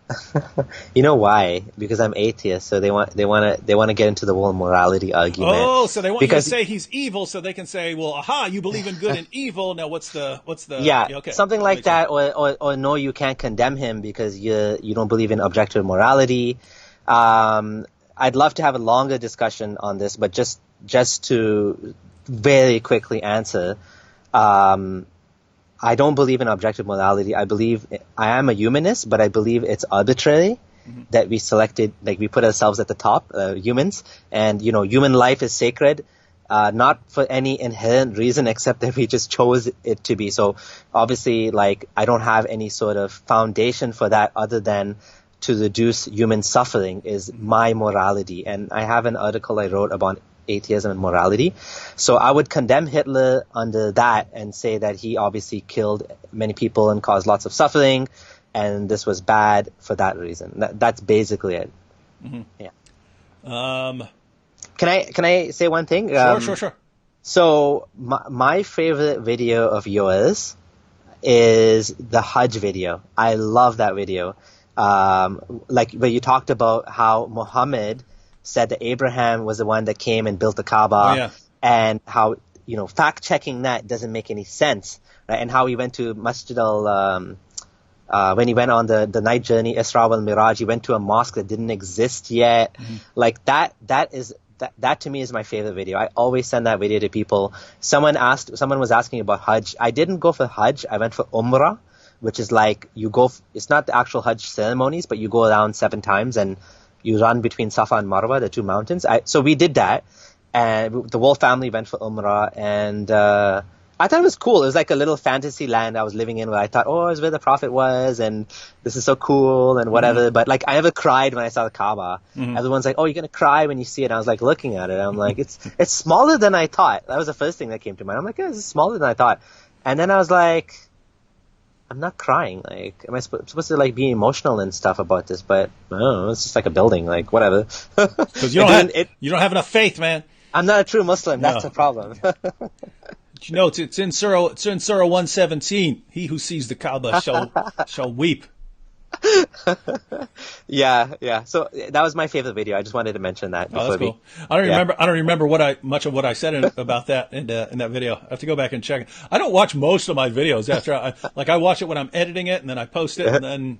You know why? Because I'm atheist, so they want to get into the whole morality argument. Oh, so they want you to say he's evil, so they can say, well, aha, you believe in good and evil. Now, what's the? Yeah, okay. Something like that, or no, you can't condemn him because you don't believe in objective morality. I'd love to have a longer discussion on this, but just to very quickly answer. I don't believe in objective morality. I am a humanist, but I believe it's arbitrary that we selected, like we put ourselves at the top, humans, and human life is sacred, not for any inherent reason except that we just chose it to be. So obviously, like, I don't have any sort of foundation for that other than to reduce human suffering is my morality. And I have an article I wrote about atheism and morality. So I would condemn Hitler under that and say that he obviously killed many people and caused lots of suffering, and this was bad for that reason. That's basically it. Mm-hmm. Yeah. Can I say one thing? Sure. So my favorite video of yours is the Hajj video. I love that video. Like where you talked about how Muhammad said that Abraham was the one that came and built the Kaaba, and how, fact-checking that doesn't make any sense, right? And how he went to Masjid when he went on the night journey, Isra wal Miraj, he went to a mosque that didn't exist yet. Mm-hmm. Like that to me is my favorite video. I always send that video to people. Someone was asking about Hajj. I didn't go for Hajj. I went for Umrah, which is like it's not the actual Hajj ceremonies, but you go around 7 times and you run between Safa and Marwa, the 2 mountains. So we did that, and the whole family went for Umrah, and I thought it was cool. It was like a little fantasy land I was living in where I thought, oh, it's where the Prophet was, and this is so cool, and whatever. Mm-hmm. But like, I never cried when I saw the Kaaba. Mm-hmm. Everyone's like, oh, you're going to cry when you see it. And I was like looking at it. I'm like, it's smaller than I thought. That was the first thing that came to mind. I'm like, yeah, this is smaller than I thought. And then I was like, I'm not crying. Like, am I supposed to like be emotional and stuff about this? But no, it's just like a building. Like, whatever. Because you don't have enough faith, man. I'm not a true Muslim. No. That's the problem. It's in Surah 117. He who sees the Kaaba shall weep. Yeah. So that was my favorite video. I just wanted to mention that. Oh, that's cool. I don't remember much of what I said about that in that video. I have to go back and check it. I don't watch most of my videos after I watch it when I'm editing it, and then I post it, and then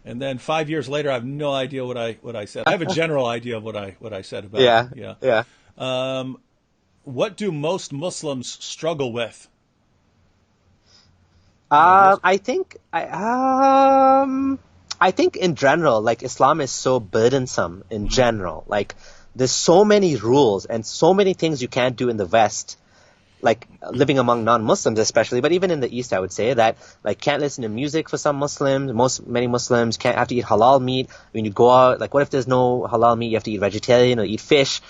and then 5 years later I have no idea what I said. I have a general idea of what I said about it. Yeah. What do most Muslims struggle with? I think in general, like, Islam is so burdensome in general. Like, there's so many rules and so many things you can't do in the West, like living among non-Muslims especially, but even in the East, I would say that, like, can't listen to music for some Muslims. Many Muslims can't have to eat halal meat. When you go out, like, what if there's no halal meat? You have to eat vegetarian or eat fish.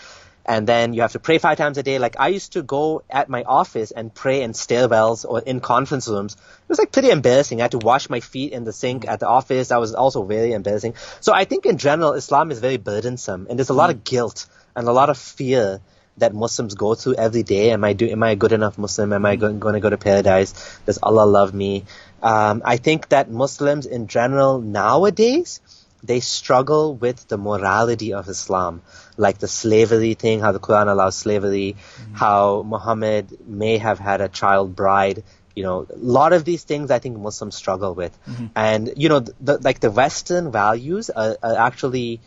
And then you have to pray 5 times a day. Like, I used to go at my office and pray in stairwells or in conference rooms. It was like pretty embarrassing. I had to wash my feet in the sink at the office. That was also very embarrassing. So I think in general, Islam is very burdensome. And there's a lot of guilt and a lot of fear that Muslims go through every day. Am I a good enough Muslim? Am I going to go to paradise? Does Allah love me? I think that Muslims in general nowadays, they struggle with the morality of Islam, like the slavery thing, how the Quran allows slavery, how Muhammad may have had a child bride a lot of these things I think Muslims struggle with. And, the Western values are actually,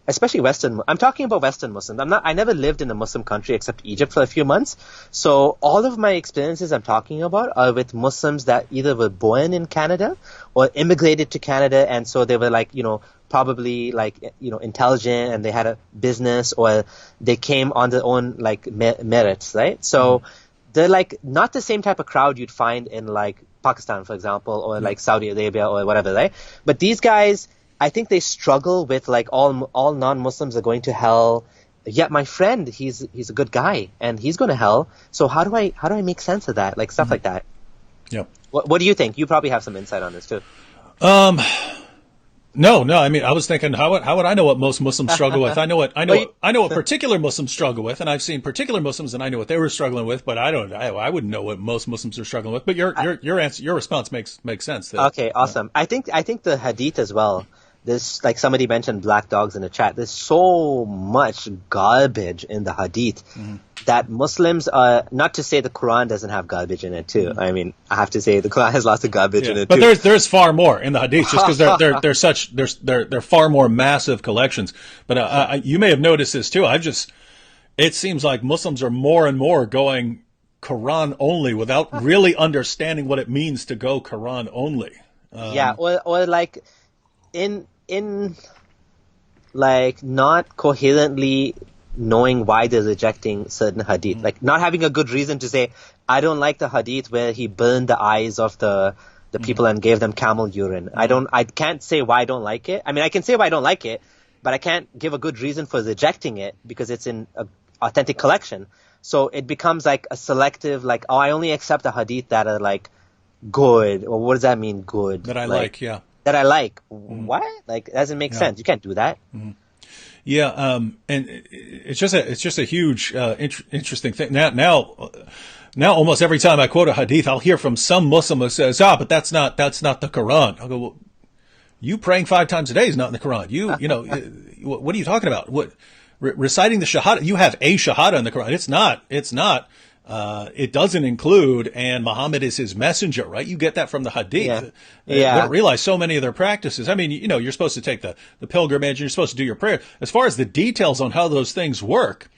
especially I'm talking about Western Muslims. I never lived in a Muslim country except Egypt for a few months. So all of my experiences I'm talking about are with Muslims that either were born in Canada or immigrated to Canada. And so they were probably intelligent and they had a business, or they came on their own merits, right? So they're not the same type of crowd you'd find in Pakistan, for example, or Saudi Arabia or whatever, right? But these guys, I think they struggle with all non-Muslims are going to hell. Yet my friend, he's a good guy and he's going to hell. So how do I make sense of that? Stuff like that. Yeah. What do you think? You probably have some insight on this too. No. I mean, I was thinking, how would I know what most Muslims struggle with? I know what particular Muslims struggle with, and I've seen particular Muslims, and I know what they were struggling with. But I wouldn't know what most Muslims are struggling with. But your answer, your response makes sense. Okay, awesome. I think the Hadith as well. There's somebody mentioned black dogs in the chat. There's so much garbage in the Hadith that Muslims are, not to say the Quran doesn't have garbage in it too. I mean, I have to say the Quran has lots of garbage in it too. But there's far more in the Hadith just because they're far more massive collections. But you may have noticed this too. It seems like Muslims are more and more going Quran only without really understanding what it means to go Quran only. In not coherently knowing why they're rejecting certain hadith, not having a good reason to say, I don't like the hadith where he burned the eyes of the people and gave them camel urine. I can't say why I don't like it. I mean, I can say why I don't like it, but I can't give a good reason for rejecting it because it's in an authentic collection. So it becomes a selective, I only accept the hadith that are good. Or what does that mean, good? That I like, yeah. That I like. What? It doesn't make sense. You can't do that. Yeah, and it's just a huge interesting thing. Now, almost every time I quote a hadith, I'll hear from some Muslim who says, but that's not the Quran. I'll go, well, you praying 5 times a day is not in the Quran. What are you talking about? What reciting the Shahada? You have a Shahada in the Quran. It's not. It doesn't include, and Muhammad is his messenger, right? You get that from the Hadith. They don't realize so many of their practices. I mean, you're supposed to take the pilgrimage, and you're supposed to do your prayer. As far as the details on how those things work,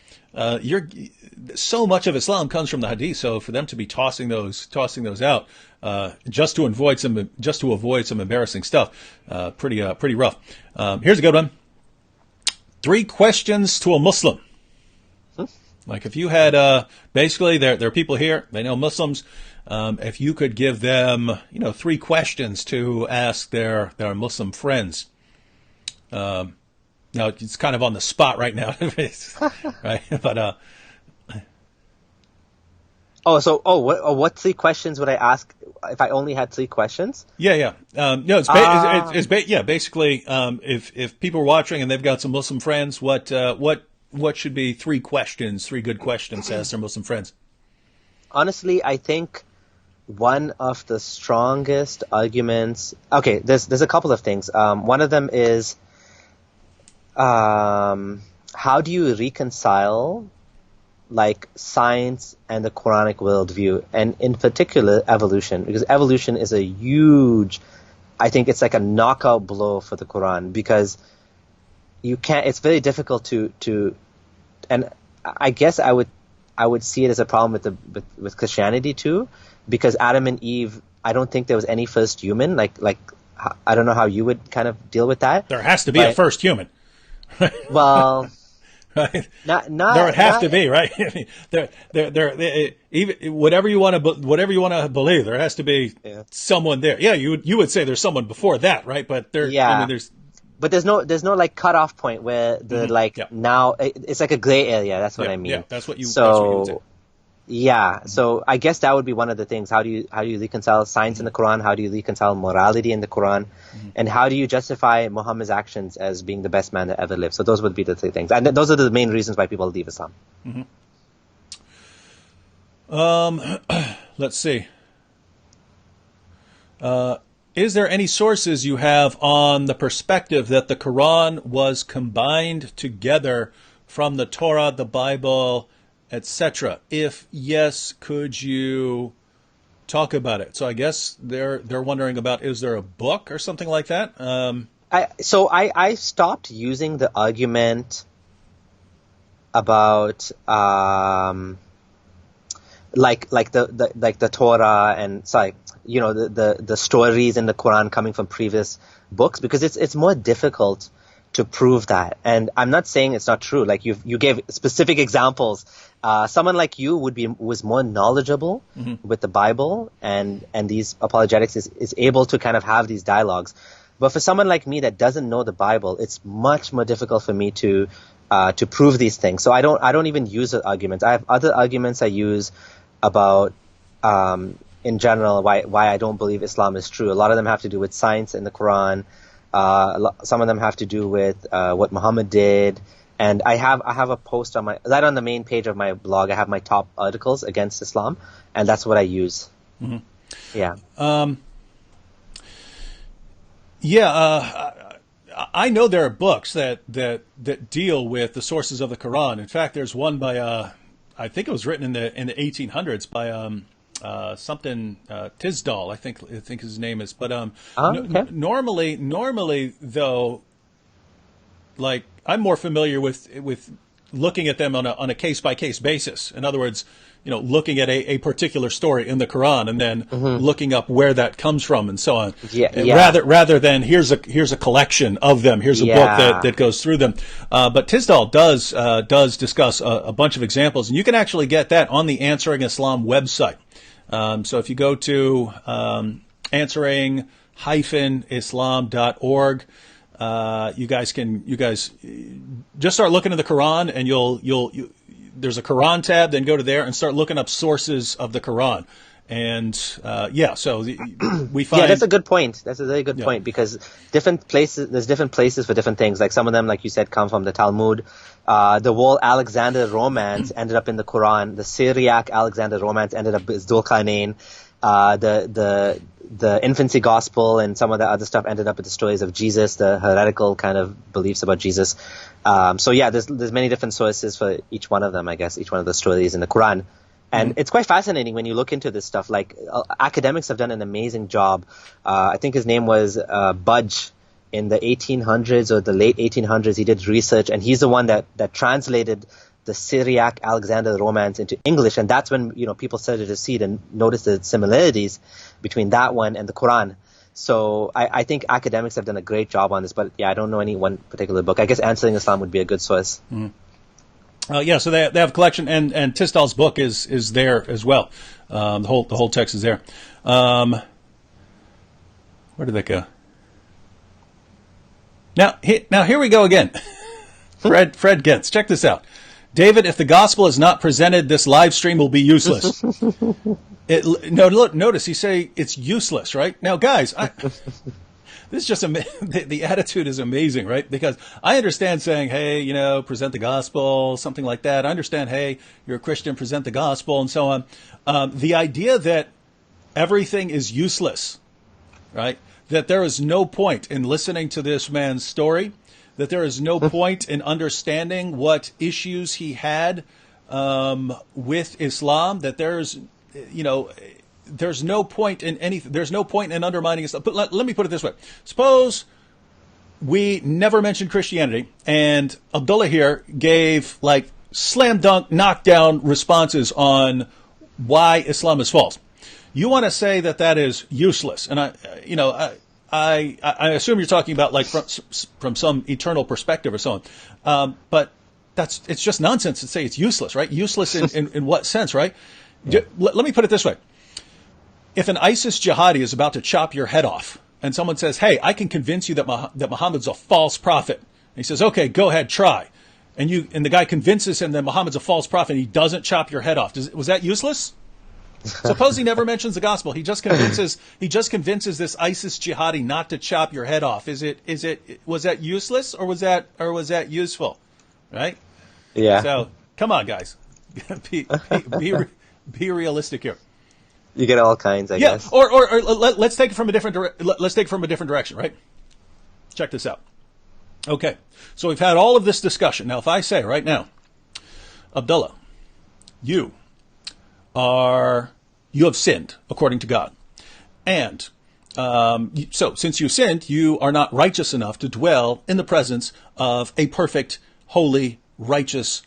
so much of Islam comes from the Hadith. So for them to be tossing those out, just to avoid some embarrassing stuff, pretty rough. Here's a good one. 3 questions to a Muslim. If you had, basically, there are people here, they know Muslims. If you could give them, 3 questions to ask their Muslim friends. Now, it's kind of on the spot right now, right? But, what 3 questions would I ask if I only had 3 questions? Yeah. Basically, if people are watching and they've got some Muslim friends, what should be 3 good questions to ask their Muslim friends? Honestly, I think one of the strongest arguments. Okay, there's a couple of things. One of them is, how do you reconcile science and the Quranic worldview, and in particular evolution? Because evolution is a huge, I think it's a knockout blow for the Quran, because it's very difficult to, and I guess I would see it as a problem with Christianity too, because Adam and Eve, I don't think there was any first human. I don't know how you would kind of deal with that. There has to be a first human. Well, right? There would have to be, right? I mean, there, even whatever you want to believe, there has to be someone there. Yeah, you would say there's someone before that, right? But there's. But there's no cutoff point where now it's a gray area. That's what I mean. Yeah, that's what you would say. Yeah, so I guess that would be one of the things. How do you reconcile science in the Quran? How do you reconcile morality in the Quran? And how do you justify Muhammad's actions as being the best man that ever lived? So those would be the 3 things, and those are the main reasons why people leave Islam. Let's see. Is there any sources you have on the perspective that the Quran was combined together from the Torah, the Bible, etc.? If yes, could you talk about it. So I guess they're wondering about, is there a book or something like that? I stopped using the argument about like the Torah and the stories in the Quran coming from previous books, because it's more difficult to prove that. And I'm not saying it's not true. Like you gave specific examples. Someone like you was more knowledgeable with the Bible and these apologetics is able to kind of have these dialogues. But for someone like me that doesn't know the Bible, it's much more difficult for me to prove these things. So I don't even use the arguments. I have other arguments I use about in general why I don't believe Islam is true. A lot of them have to do with science in the Quran. Some of them have to do with what Muhammad did. And I have a post on on the main page of my blog. I have my top articles against Islam, and that's what I use. Mm-hmm. Yeah. I know there are books that deal with the sources of the Quran. In fact, there's one by I think it was written in the 1800s by Tisdall, I think his name is. But okay. normally though, like I'm more familiar with looking at them on a case by case basis. In other words, looking at a particular story in the Quran and then looking up where that comes from and so on. Yeah. Rather than here's a collection of them. Here's a book that goes through them. But Tisdall does discuss a bunch of examples, and you can actually get that on the Answering Islam website. So if you go to answering-islam.org, you guys just start looking at the Quran, and you'll there's a Quran tab, then go to there and start looking up sources of the Quran. And so we find... Yeah, that's a good point. That's a very good point, because there's different places for different things. Like some of them, like you said, come from the Talmud. The whole Alexander romance ended up in the Quran. The Syriac Alexander romance ended up as Dhul-Qarnayn. The infancy gospel and some of the other stuff ended up with the stories of Jesus, the heretical kind of beliefs about Jesus. There's many different sources for each one of them, I guess, each one of the stories in the Quran. And it's quite fascinating when you look into this stuff. Like academics have done an amazing job. I think his name was Budge in the 1800s or the late 1800s. He did research, and he's the one that translated the Syriac Alexander romance into English, and that's when people started to see it and notice the similarities between that one and the Quran. So I think academics have done a great job on this, but I don't know any one particular book. I guess Answering Islam would be a good source. So they have a collection, and Tisdall's book is there as well. The whole text is there. Where did that go? Now here we go again. Fred Gentz, check this out. David, if the gospel is not presented, this live stream will be useless. Notice he say it's useless, right? Now, guys, this is just the attitude is amazing, right? Because I understand saying, hey, present the gospel, something like that. I understand, hey, you're a Christian, present the gospel, and so on. The idea that everything is useless, right? That there is no point in listening to this man's story, that there is no point in understanding what issues he had with Islam, that there's no point in anything. There's no point in undermining Islam. But let me put it this way. Suppose we never mentioned Christianity, and Abdullah here gave slam dunk, knockdown responses on why Islam is false. You want to say that is useless, and I assume you're talking about from some eternal perspective or so on. But it's just nonsense to say it's useless, right? Useless in what sense, right? Let me put it this way. If an ISIS jihadi is about to chop your head off and someone says, hey, I can convince you that Muhammad's a false prophet. And he says, okay, go ahead, try. And the guy convinces him that Muhammad's a false prophet and he doesn't chop your head off. Was that useless? Suppose he never mentions the gospel. He just convinces this ISIS jihadi not to chop your head off. Was that useless or was that useful? Right? Yeah. So come on, guys, be realistic here. You get all kinds, I guess. Or let's take it from a different direction, right? Check this out. Okay, so we've had all of this discussion. Now, if I say right now, Abdullah, you are you have sinned according to God. And so since you sinned, you are not righteous enough to dwell in the presence of a perfect, holy, righteous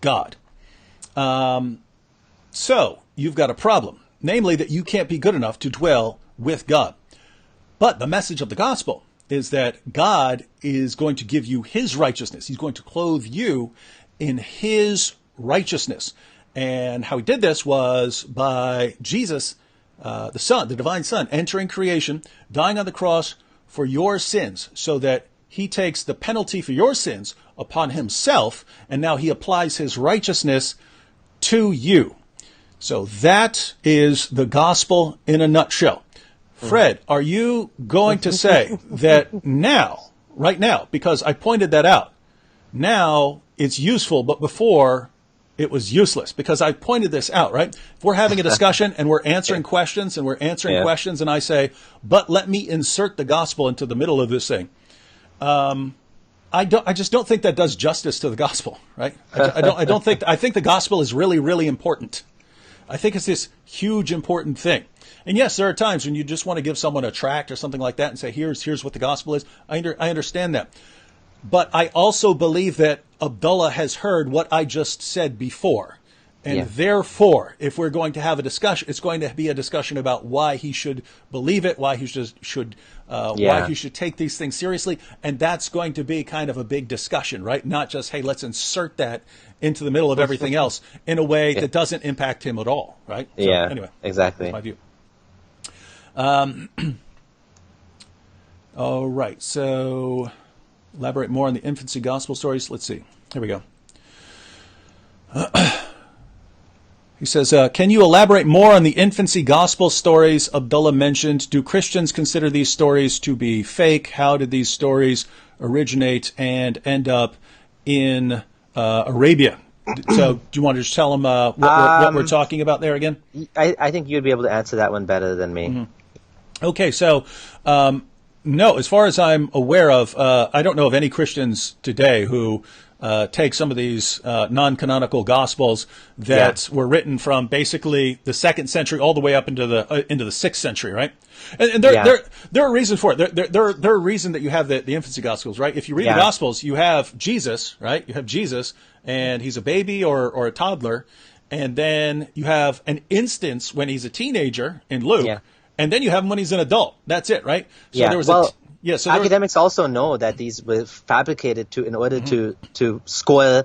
God. So you've got a problem, namely that you can't be good enough to dwell with God. But the message of the gospel is that God is going to give you his righteousness. He's going to clothe you in his righteousness. And how he did this was by Jesus, the Son, the divine Son, entering creation, dying on the cross for your sins, so that he takes the penalty for your sins upon himself, and now he applies his righteousness to you. So that is the gospel in a nutshell. Fred, are you going to say that now, right now, because I pointed that out, now it's useful, but before it was useless? Because I pointed this out, right? If we're having a discussion and we're answering questions and I say, but let me insert the gospel into the middle of this thing. I just don't think that does justice to the gospel, right? I think the gospel is really, really important. I think it's this huge, important thing. And yes, there are times when you just want to give someone a tract or something like that and say, here's what the gospel is. I understand that. But I also believe that Abdullah has heard what I just said before. And therefore, if we're going to have a discussion, it's going to be a discussion about why he should believe it, why he should take these things seriously. And that's going to be kind of a big discussion, right? Not just, hey, let's insert that into the middle of everything else in a way that doesn't impact him at all, right? So, anyway, exactly. That's my view. All right, so elaborate more on the infancy gospel stories. Let's see. Here we go. He says, can you elaborate more on the infancy gospel stories Abdullah mentioned? Do Christians consider these stories to be fake? How did these stories originate and end up in Arabia? So do you want to just tell them what we're talking about there again? I think you'd be able to answer that one better than me. Mm-hmm. Okay, so no, as far as I'm aware of, I don't know of any Christians today who take some of these non-canonical gospels that were written from basically the 2nd century all the way up into the 6th century, right? And there are reasons for it. There are reasons that you have the infancy gospels, right? If you read the gospels, you have Jesus, right? You have Jesus, and he's a baby or a toddler, and then you have an instance when he's a teenager in Luke, and then you have him when he's an adult. That's it, right? So there was so academics also know that these were fabricated in order to score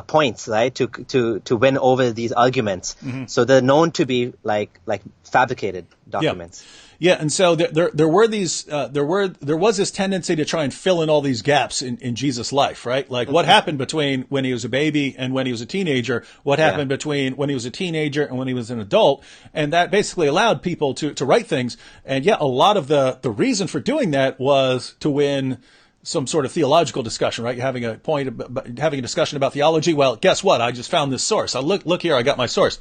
points, right? To win over these arguments. Mm-hmm. So they're known to be like fabricated documents. Yeah, and so there was this tendency to try and fill in all these gaps in Jesus' life, right? Like what happened between when he was a baby and when he was a teenager, what happened between when he was a teenager and when he was an adult, and that basically allowed people to write things. And a lot of the reason for doing that was to win some sort of theological discussion, right? You're having a discussion about theology. Well, guess what? I just found this source. Look here, I got my source.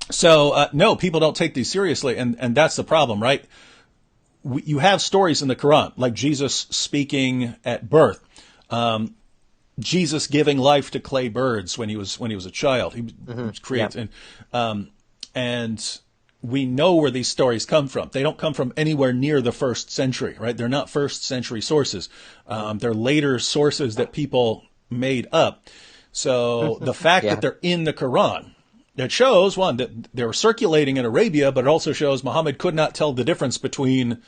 So no, people don't take these seriously, and that's the problem, right? You have stories in the Quran, like Jesus speaking at birth, Jesus giving life to clay birds when he was a child. He was created, and we know where these stories come from. They don't come from anywhere near the 1st century, right? They're not 1st century sources. They're later sources that people made up. So the fact that they're in the Quran, that shows, one, that they were circulating in Arabia, but it also shows Muhammad could not tell the difference between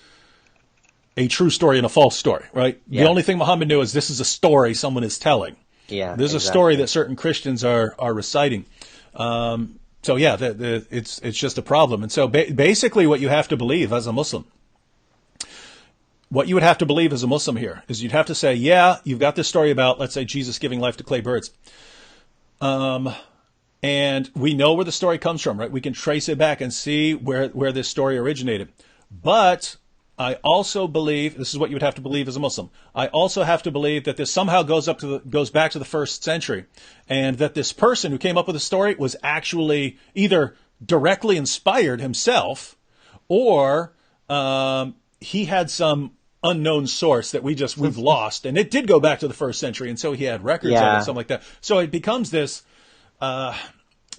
a true story and a false story, right? Yeah. The only thing Muhammad knew is this is a story someone is telling. Yeah, this is a story that certain Christians are reciting. It's just a problem. And so basically what you have to believe as a Muslim, what you would have to believe as a Muslim here is you'd have to say, you've got this story about, let's say, Jesus giving life to clay birds. And we know where the story comes from, right? We can trace it back and see where this story originated. But I also believe, this is what you would have to believe as a Muslim, I also have to believe that this somehow goes back to the 1st century, and that this person who came up with the story was actually either directly inspired himself, or he had some unknown source that we've lost, and it did go back to the 1st century, and so he had records of it, something like that. So it becomes this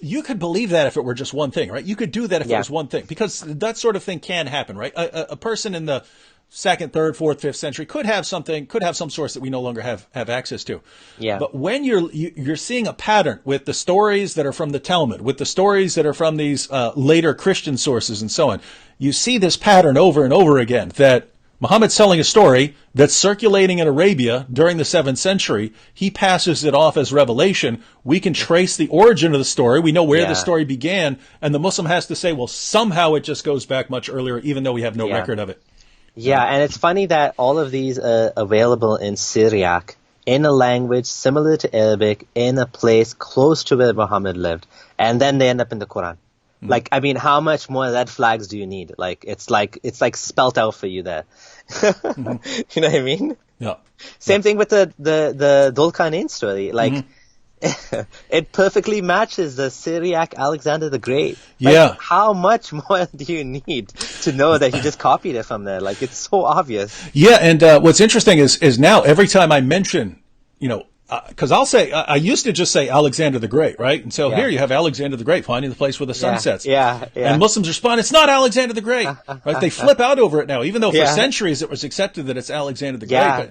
you could believe that if it were just one thing, right? You could do that if it was one thing, because that sort of thing can happen, right? A person in the second, third, fourth, fifth century could have some source that we no longer have access to. Yeah. But when you're seeing a pattern with the stories that are from the Talmud, with the stories that are from these later Christian sources and so on, you see this pattern over and over again, that Muhammad's telling a story that's circulating in Arabia during the 7th century. He passes it off as revelation. We can trace the origin of the story. We know where the story began. And the Muslim has to say, well, somehow it just goes back much earlier, even though we have no record of it. Yeah, and it's funny that all of these are available in Syriac, in a language similar to Arabic, in a place close to where Muhammad lived. And then they end up in the Quran. Like, I mean, how much more red flags do you need? It's like spelt out for you there. You know what I mean? Yeah. Same thing with the Dhul Qarnayn story. Like, it perfectly matches the Syriac Alexander the Great. Like, how much more do you need to know that he just copied it from there? Like, it's so obvious. Yeah, and what's interesting is now every time I mention, because I used to just say Alexander the Great, right? And so here you have Alexander the Great finding the place where the sun sets. Yeah. And Muslims respond, it's not Alexander the Great, right? They flip out over it now, even though for centuries it was accepted that it's Alexander the Great.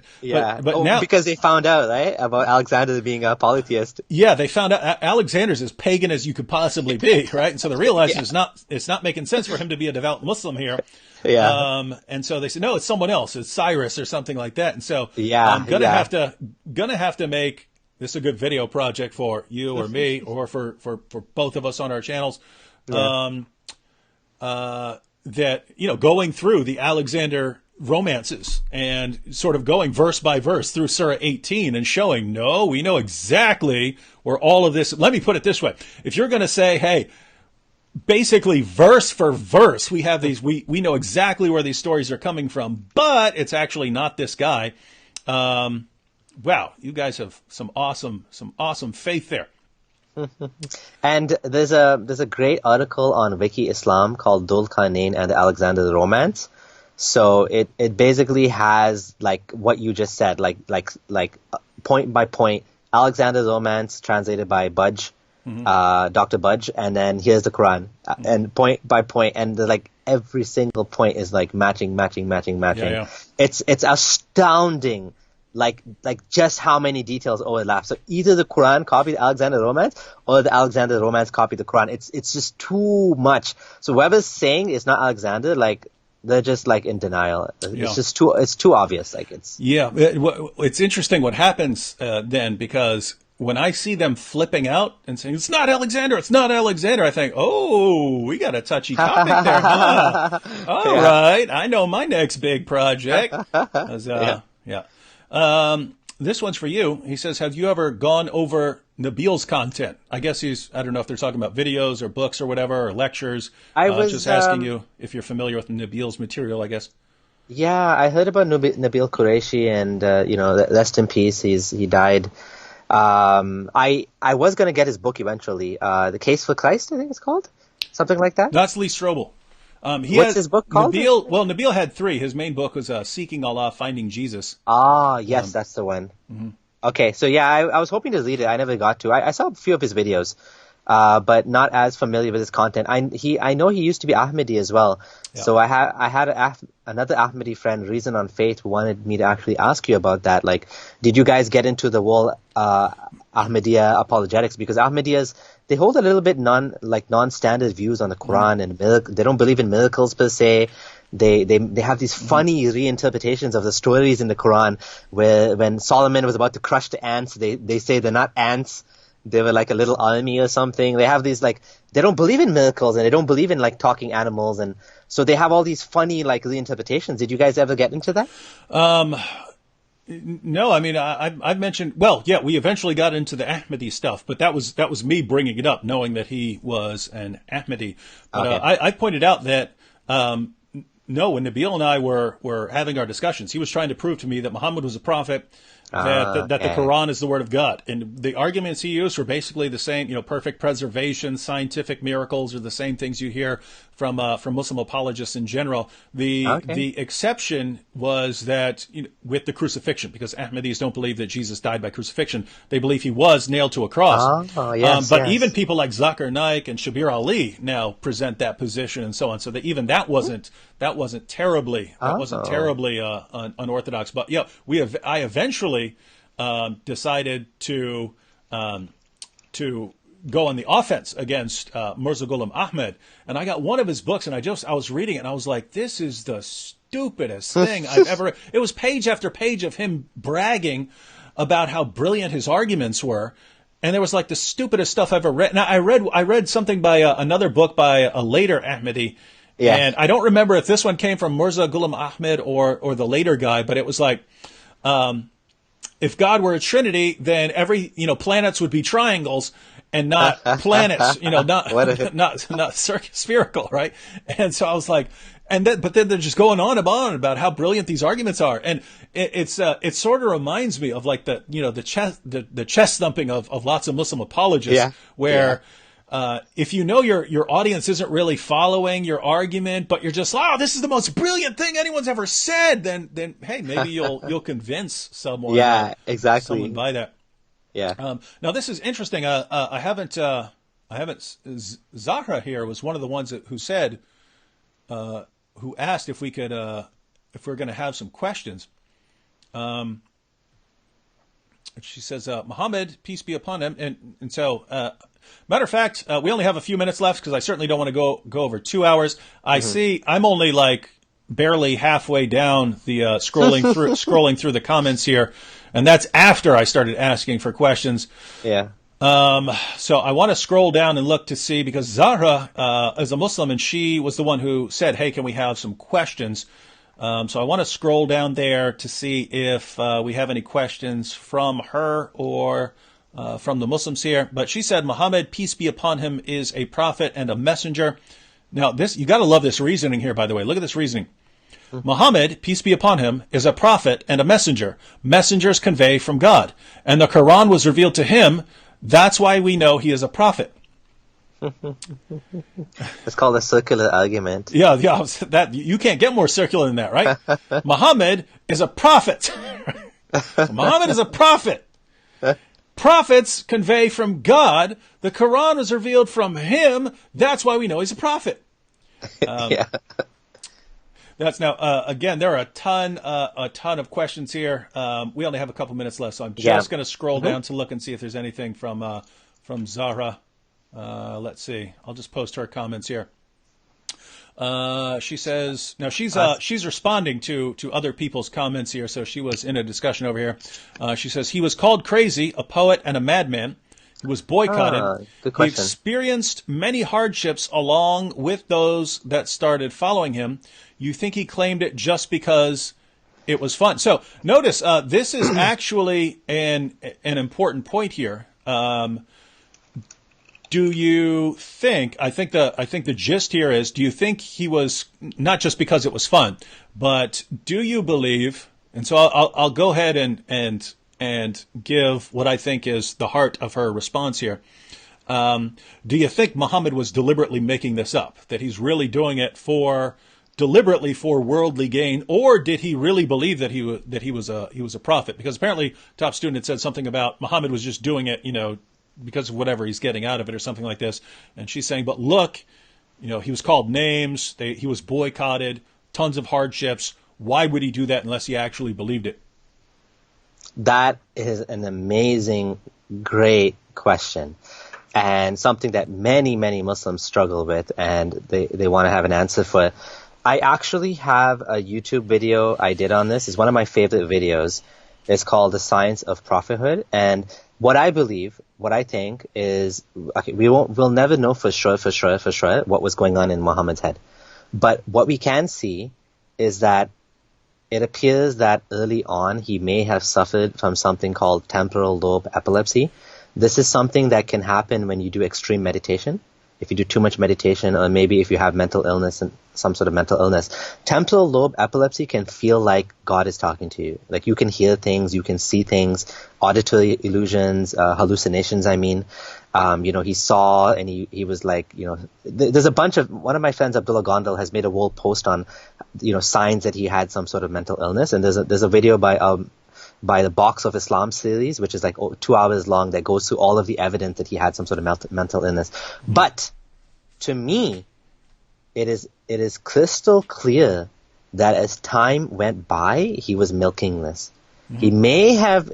But now, because they found out, right, about Alexander being a polytheist. Yeah, they found out Alexander's as pagan as you could possibly be, right? And so they realized it's not making sense for him to be a devout Muslim here. Yeah. And so they said, no, it's someone else. It's Cyrus or something like that. And so I'm gonna have to make this a good video project for you or me or for both of us on our channels. That, going through the Alexander romances and sort of going verse by verse through Surah 18 and showing, no, we know exactly where all of this, let me put it this way. If you're going to say, hey, basically verse for verse, we have these, we know exactly where these stories are coming from, but it's actually not this guy. Wow, you guys have some awesome faith there. And there's a great article on Wiki Islam called Dhul Qarnayn and the Alexander the Romance. So it basically has like what you just said, like point by point, Alexander the Romance translated by Budge. Dr. Budge, and then here's the Quran, and point by point, and like every single point is like matching. Yeah. It's astounding, like just how many details overlap. So either the Quran copied Alexander the Romance, or the Alexander the Romance copied the Quran. It's just too much. So whoever's saying it's not Alexander, like they're just like in denial. It's just too obvious. Like it's interesting what happens then, because when I see them flipping out and saying, it's not Alexander, I think, oh, we got a touchy topic there, huh? All right, I know my next big project. This one's for you. He says, have you ever gone over Nabil's content? I guess I don't know if they're talking about videos or books or whatever, or lectures. I was just asking you if you're familiar with Nabil's material, I guess. Yeah, I heard about Nabil Qureshi, and, rest in peace, he died. I was going to get his book eventually. The Case for Christ, I think it's called. Something like that. That's Lee Strobel. What's his book called? Nabil had 3. His main book was Seeking Allah, Finding Jesus. Ah, yes, that's the one. Mm-hmm. Okay, so yeah, I was hoping to read it. I never got to. I saw a few of his videos, but not as familiar with his content. I know he used to be Ahmadi as well. Yeah. So I had another Ahmadi friend, Reason on Faith, who wanted me to actually ask you about that. Like, did you guys get into the whole Ahmadiyya apologetics? Because Ahmadiyyas, they hold a little bit non-standard views on the Quran, and they don't believe in miracles per se. They have these funny reinterpretations of the stories in the Quran, where when Solomon was about to crush the ants, they say they're not ants. They were like a little army or something. They have these they don't believe in miracles, and they don't believe in talking animals, and so they have all these funny reinterpretations. Did you guys ever get into that? No, I mean I've mentioned. Well, yeah, we eventually got into the Ahmadi stuff, but that was me bringing it up, knowing that he was an Ahmadi. But okay. I pointed out that no, when Nabil and I were having our discussions, he was trying to prove to me that Muhammad was a prophet. that the Okay. Quran is the word of God. And the arguments he used were basically the same, perfect preservation, scientific miracles are the same things you hear from Muslim apologists in general. Okay. The exception was that with the crucifixion, because Ahmadis don't believe that Jesus died by crucifixion. They believe he was nailed to a cross. Oh, yes, But yes. even people like Zakir Naik and Shabir Ali now present that position and so on. So that even that wasn't terribly unorthodox. But yeah, I eventually decided to go on the offense against Mirza Ghulam Ahmad, and I got one of his books, and I was reading it, and I was like, this is the stupidest thing I've ever. It was page after page of him bragging about how brilliant his arguments were. And there was like the stupidest stuff I've ever read. Now I read something by another book by a later Ahmadi, Yeah. and I don't remember if this one came from Mirza Ghulam Ahmad or the later guy, but it was like, if God were a trinity, then every planets would be triangles and not planets, not spherical, right? And so I was like, but then they're just going on about how brilliant these arguments are, and it sort of reminds me of like the chest thumping of lots of Muslim apologists, Yeah. where if your audience isn't really following your argument, but you're just, this is the most brilliant thing anyone's ever said, then hey, maybe you'll convince someone. Yeah, exactly. Someone by that. Yeah. Now this is interesting. I haven't. Zahra here was one of the ones who said, who asked if we could, if we're going to have some questions. She says, Muhammad, peace be upon him, and so. Matter of fact, we only have a few minutes left because I certainly don't want to go over 2 hours. I see I'm only like barely halfway down the scrolling through the comments here, and that's after I started asking for questions. Yeah. So I want to scroll down and look to see, because Zahra is a Muslim and she was the one who said, "Hey, can we have some questions?" So I want to scroll down there to see if we have any questions from her or from the Muslims here. But she said, Muhammad, peace be upon him, is a prophet and a messenger. Now, you got to love this reasoning here, by the way. Look at this reasoning. Muhammad, peace be upon him, is a prophet and a messenger. Messengers convey from God. And the Quran was revealed to him. That's why we know he is a prophet. It's called a circular argument. Yeah, that you can't get more circular than that, right? Muhammad is a prophet. Muhammad is a prophet. Prophets convey from God. The Quran was revealed from him. That's why we know he's a prophet. Yeah. That's now, again, there are a ton of questions here. We only have a couple minutes left, so I'm just going to scroll down to look and see if there's anything from Zahra. Let's see. I'll just post her comments here. She says, now she's responding to other people's comments here, so she was in a discussion over here. She says, he was called crazy, a poet and a madman. He was boycotted. Good He question. experienced many hardships along with those that started following him. You think he claimed it just because it was fun? So notice, this is actually an important point here. Do you think? I think the gist here is: do you think he was not just because it was fun, but do you believe? And so I'll go ahead and give what I think is the heart of her response here. Do you think Muhammad was deliberately making this up? That he's really doing it deliberately for worldly gain, or did he really believe that he was a prophet? Because apparently, Top Student had said something about Muhammad was just doing it, because of whatever he's getting out of it or something like this. And she's saying, but look, he was called names. He was boycotted, tons of hardships. Why would he do that unless he actually believed it? That is an amazing, great question, and something that many, many Muslims struggle with, and they want to have an answer for it. I actually have a YouTube video I did on this. It's one of my favorite videos. It's called The Science of Prophethood, and what I think is, okay, we'll never know for sure what was going on in Muhammad's head. But what we can see is that it appears that early on he may have suffered from something called temporal lobe epilepsy. This is something that can happen when you do extreme meditation. if you do too much meditation, or maybe if you have mental illness and some sort of mental illness, temporal lobe epilepsy can feel like God is talking to you. Like you can hear things, you can see things, auditory illusions, hallucinations, I mean. He saw and he was like, there's a bunch of, one of my friends, Abdullah Gondal, has made a whole post on, signs that he had some sort of mental illness. And there's a video by the Box of Islam series, which is like 2 hours long, that goes through all of the evidence that he had some sort of mental illness. But to me, it is crystal clear that as time went by, he was milking this. He may have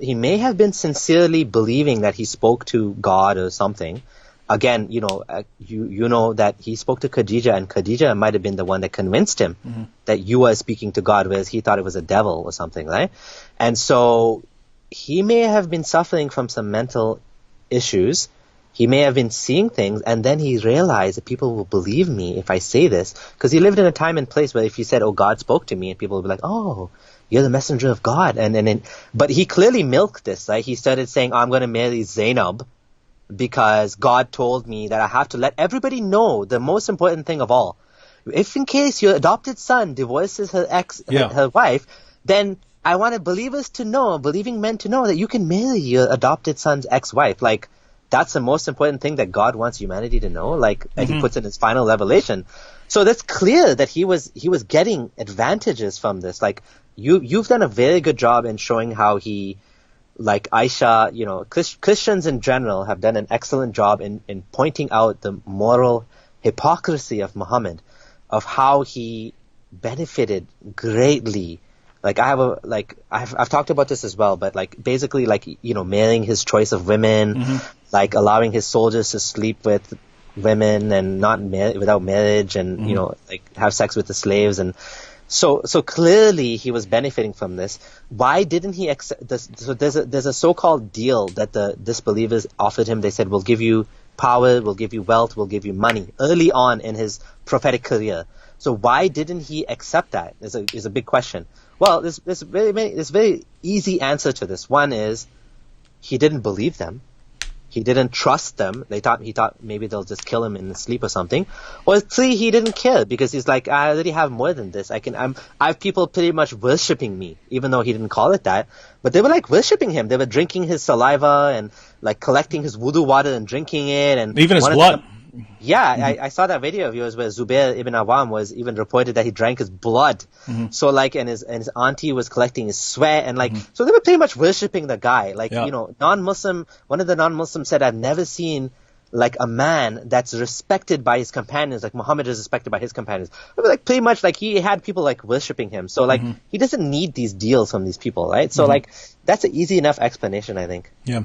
been sincerely believing that he spoke to God or something. Again, you know that he spoke to Khadija, and Khadija might have been the one that convinced him that you were speaking to God, whereas he thought it was a devil or something, right? And so he may have been suffering from some mental issues. He may have been seeing things, and then he realized that people will believe me if I say this, because he lived in a time and place where if you said, "Oh, God spoke to me," and people would be like, "Oh, you're the messenger of God." But he clearly milked this, right? He started saying, "I'm going to marry Zainab because God told me that I have to let everybody know the most important thing of all. If in case your adopted son divorces her wife, then I want believing men to know that you can marry your adopted son's ex-wife." Like, that's the most important thing that God wants humanity to know. Like, and he puts in his final revelation. So that's clear that he was getting advantages from this. Like, you've done a very good job in showing how he, like Aisha, Christians in general have done an excellent job in pointing out the moral hypocrisy of Muhammad, of how he benefited greatly. Like I've talked about this as well, but like basically marrying his choice of women, like allowing his soldiers to sleep with women and not without marriage, and have sex with the slaves, and so clearly he was benefiting from this. Why didn't he accept this? So there's a so-called deal that the disbelievers offered him. They said, "We'll give you power, we'll give you wealth, we'll give you money," early on in his prophetic career. So why didn't he accept that? Is a big question. Well, there's very easy answer to this. One is he didn't believe them. He didn't trust them. He thought maybe they'll just kill him in his sleep or something. Or three, he didn't care because he's like, I already have more than this. I have people pretty much worshipping me, even though he didn't call it that. But they were like worshipping him. They were drinking his saliva and like collecting his wudu water and drinking it, and even his blood. I saw that video of yours where Zubair ibn Awam was even reported that he drank his blood. So like, and his auntie was collecting his sweat, and like, so they were pretty much worshipping the guy. Like, non-Muslim, one of the non-Muslims said, "I've never seen like a man that's respected by his companions, like Muhammad is respected by his companions." But like pretty much like he had people like worshipping him. So like he doesn't need these deals from these people, right? So like that's an easy enough explanation, I think. Yeah.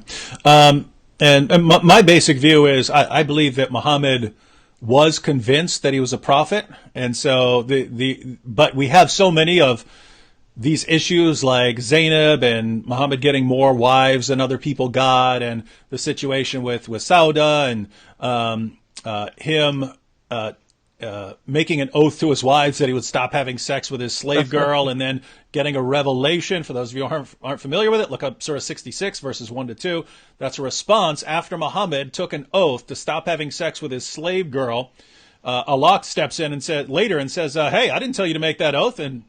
And my basic view is I believe that Muhammad was convinced that he was a prophet, and so but we have so many of these issues like Zainab and Muhammad getting more wives than other people got, and the situation with Sauda, and him making an oath to his wives that he would stop having sex with his slave girl, and then getting a revelation. For those of you who aren't familiar with it, look up Surah 66, verses 1-2. That's a response after Muhammad took an oath to stop having sex with his slave girl. Allah steps in and says, "Hey, I didn't tell you to make that oath," and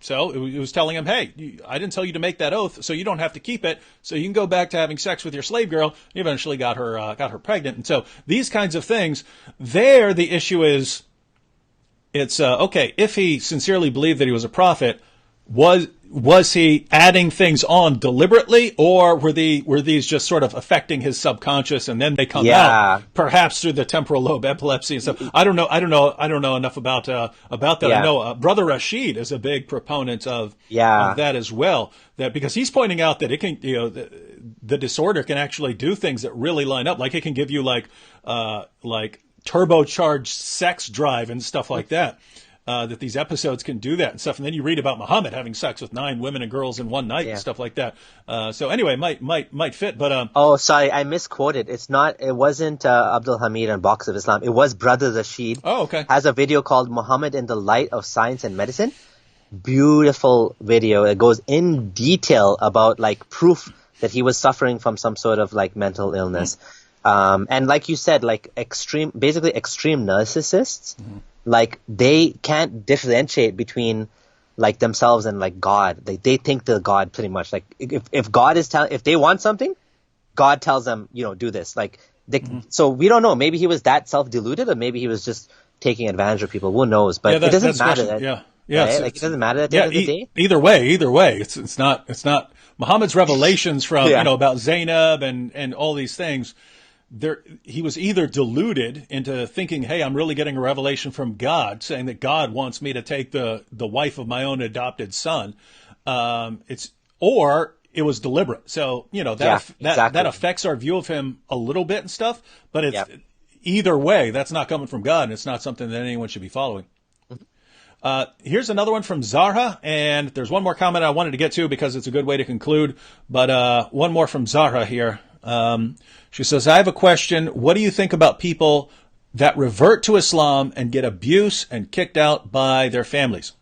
so it was telling him, "Hey, I didn't tell you to make that oath, so you don't have to keep it. So you can go back to having sex with your slave girl." He eventually got her pregnant, and so these kinds of things. There, the issue is, it's okay if he sincerely believed that he was a prophet. Was he adding things on deliberately, or were these just sort of affecting his subconscious, and then they come out perhaps through the temporal lobe epilepsy and stuff? I don't know enough about that. Yeah. I know Brother Rashid is a big proponent of that as well. That because he's pointing out that it can, the disorder can actually do things that really line up. Like it can give you like turbocharged sex drive and stuff like that. That these episodes can do that and stuff, and then you read about Muhammad having sex with 9 women and girls in one night and stuff like that. So anyway, might fit, but oh, sorry, I misquoted. It wasn't Abdul Hamid and Box of Islam. It was Brother Rashid. Oh, okay. Has a video called "Muhammad in the Light of Science and Medicine." Beautiful video. It goes in detail about like proof that he was suffering from some sort of like mental illness. And like you said, like basically extreme narcissists, like they can't differentiate between like themselves and like God. They think they're God pretty much. Like if God is if they want something, God tells them, do this. Like so we don't know. Maybe he was that self-deluded, or maybe he was just taking advantage of people. Who knows? But it doesn't matter. Yeah. Right? It doesn't matter at the end of the day. Either way. It's not Muhammad's revelations from about Zainab and all these things. He was either deluded into thinking, hey, I'm really getting a revelation from God, saying that God wants me to take the wife of my own adopted son. Or it was deliberate. So, that affects our view of him a little bit and stuff, but it's either way, that's not coming from God, and it's not something that anyone should be following. Here's another one from Zahra, and there's one more comment I wanted to get to because it's a good way to conclude, but one more from Zahra here. She says, I have a question. What do you think about people that revert to Islam and get abuse and kicked out by their families?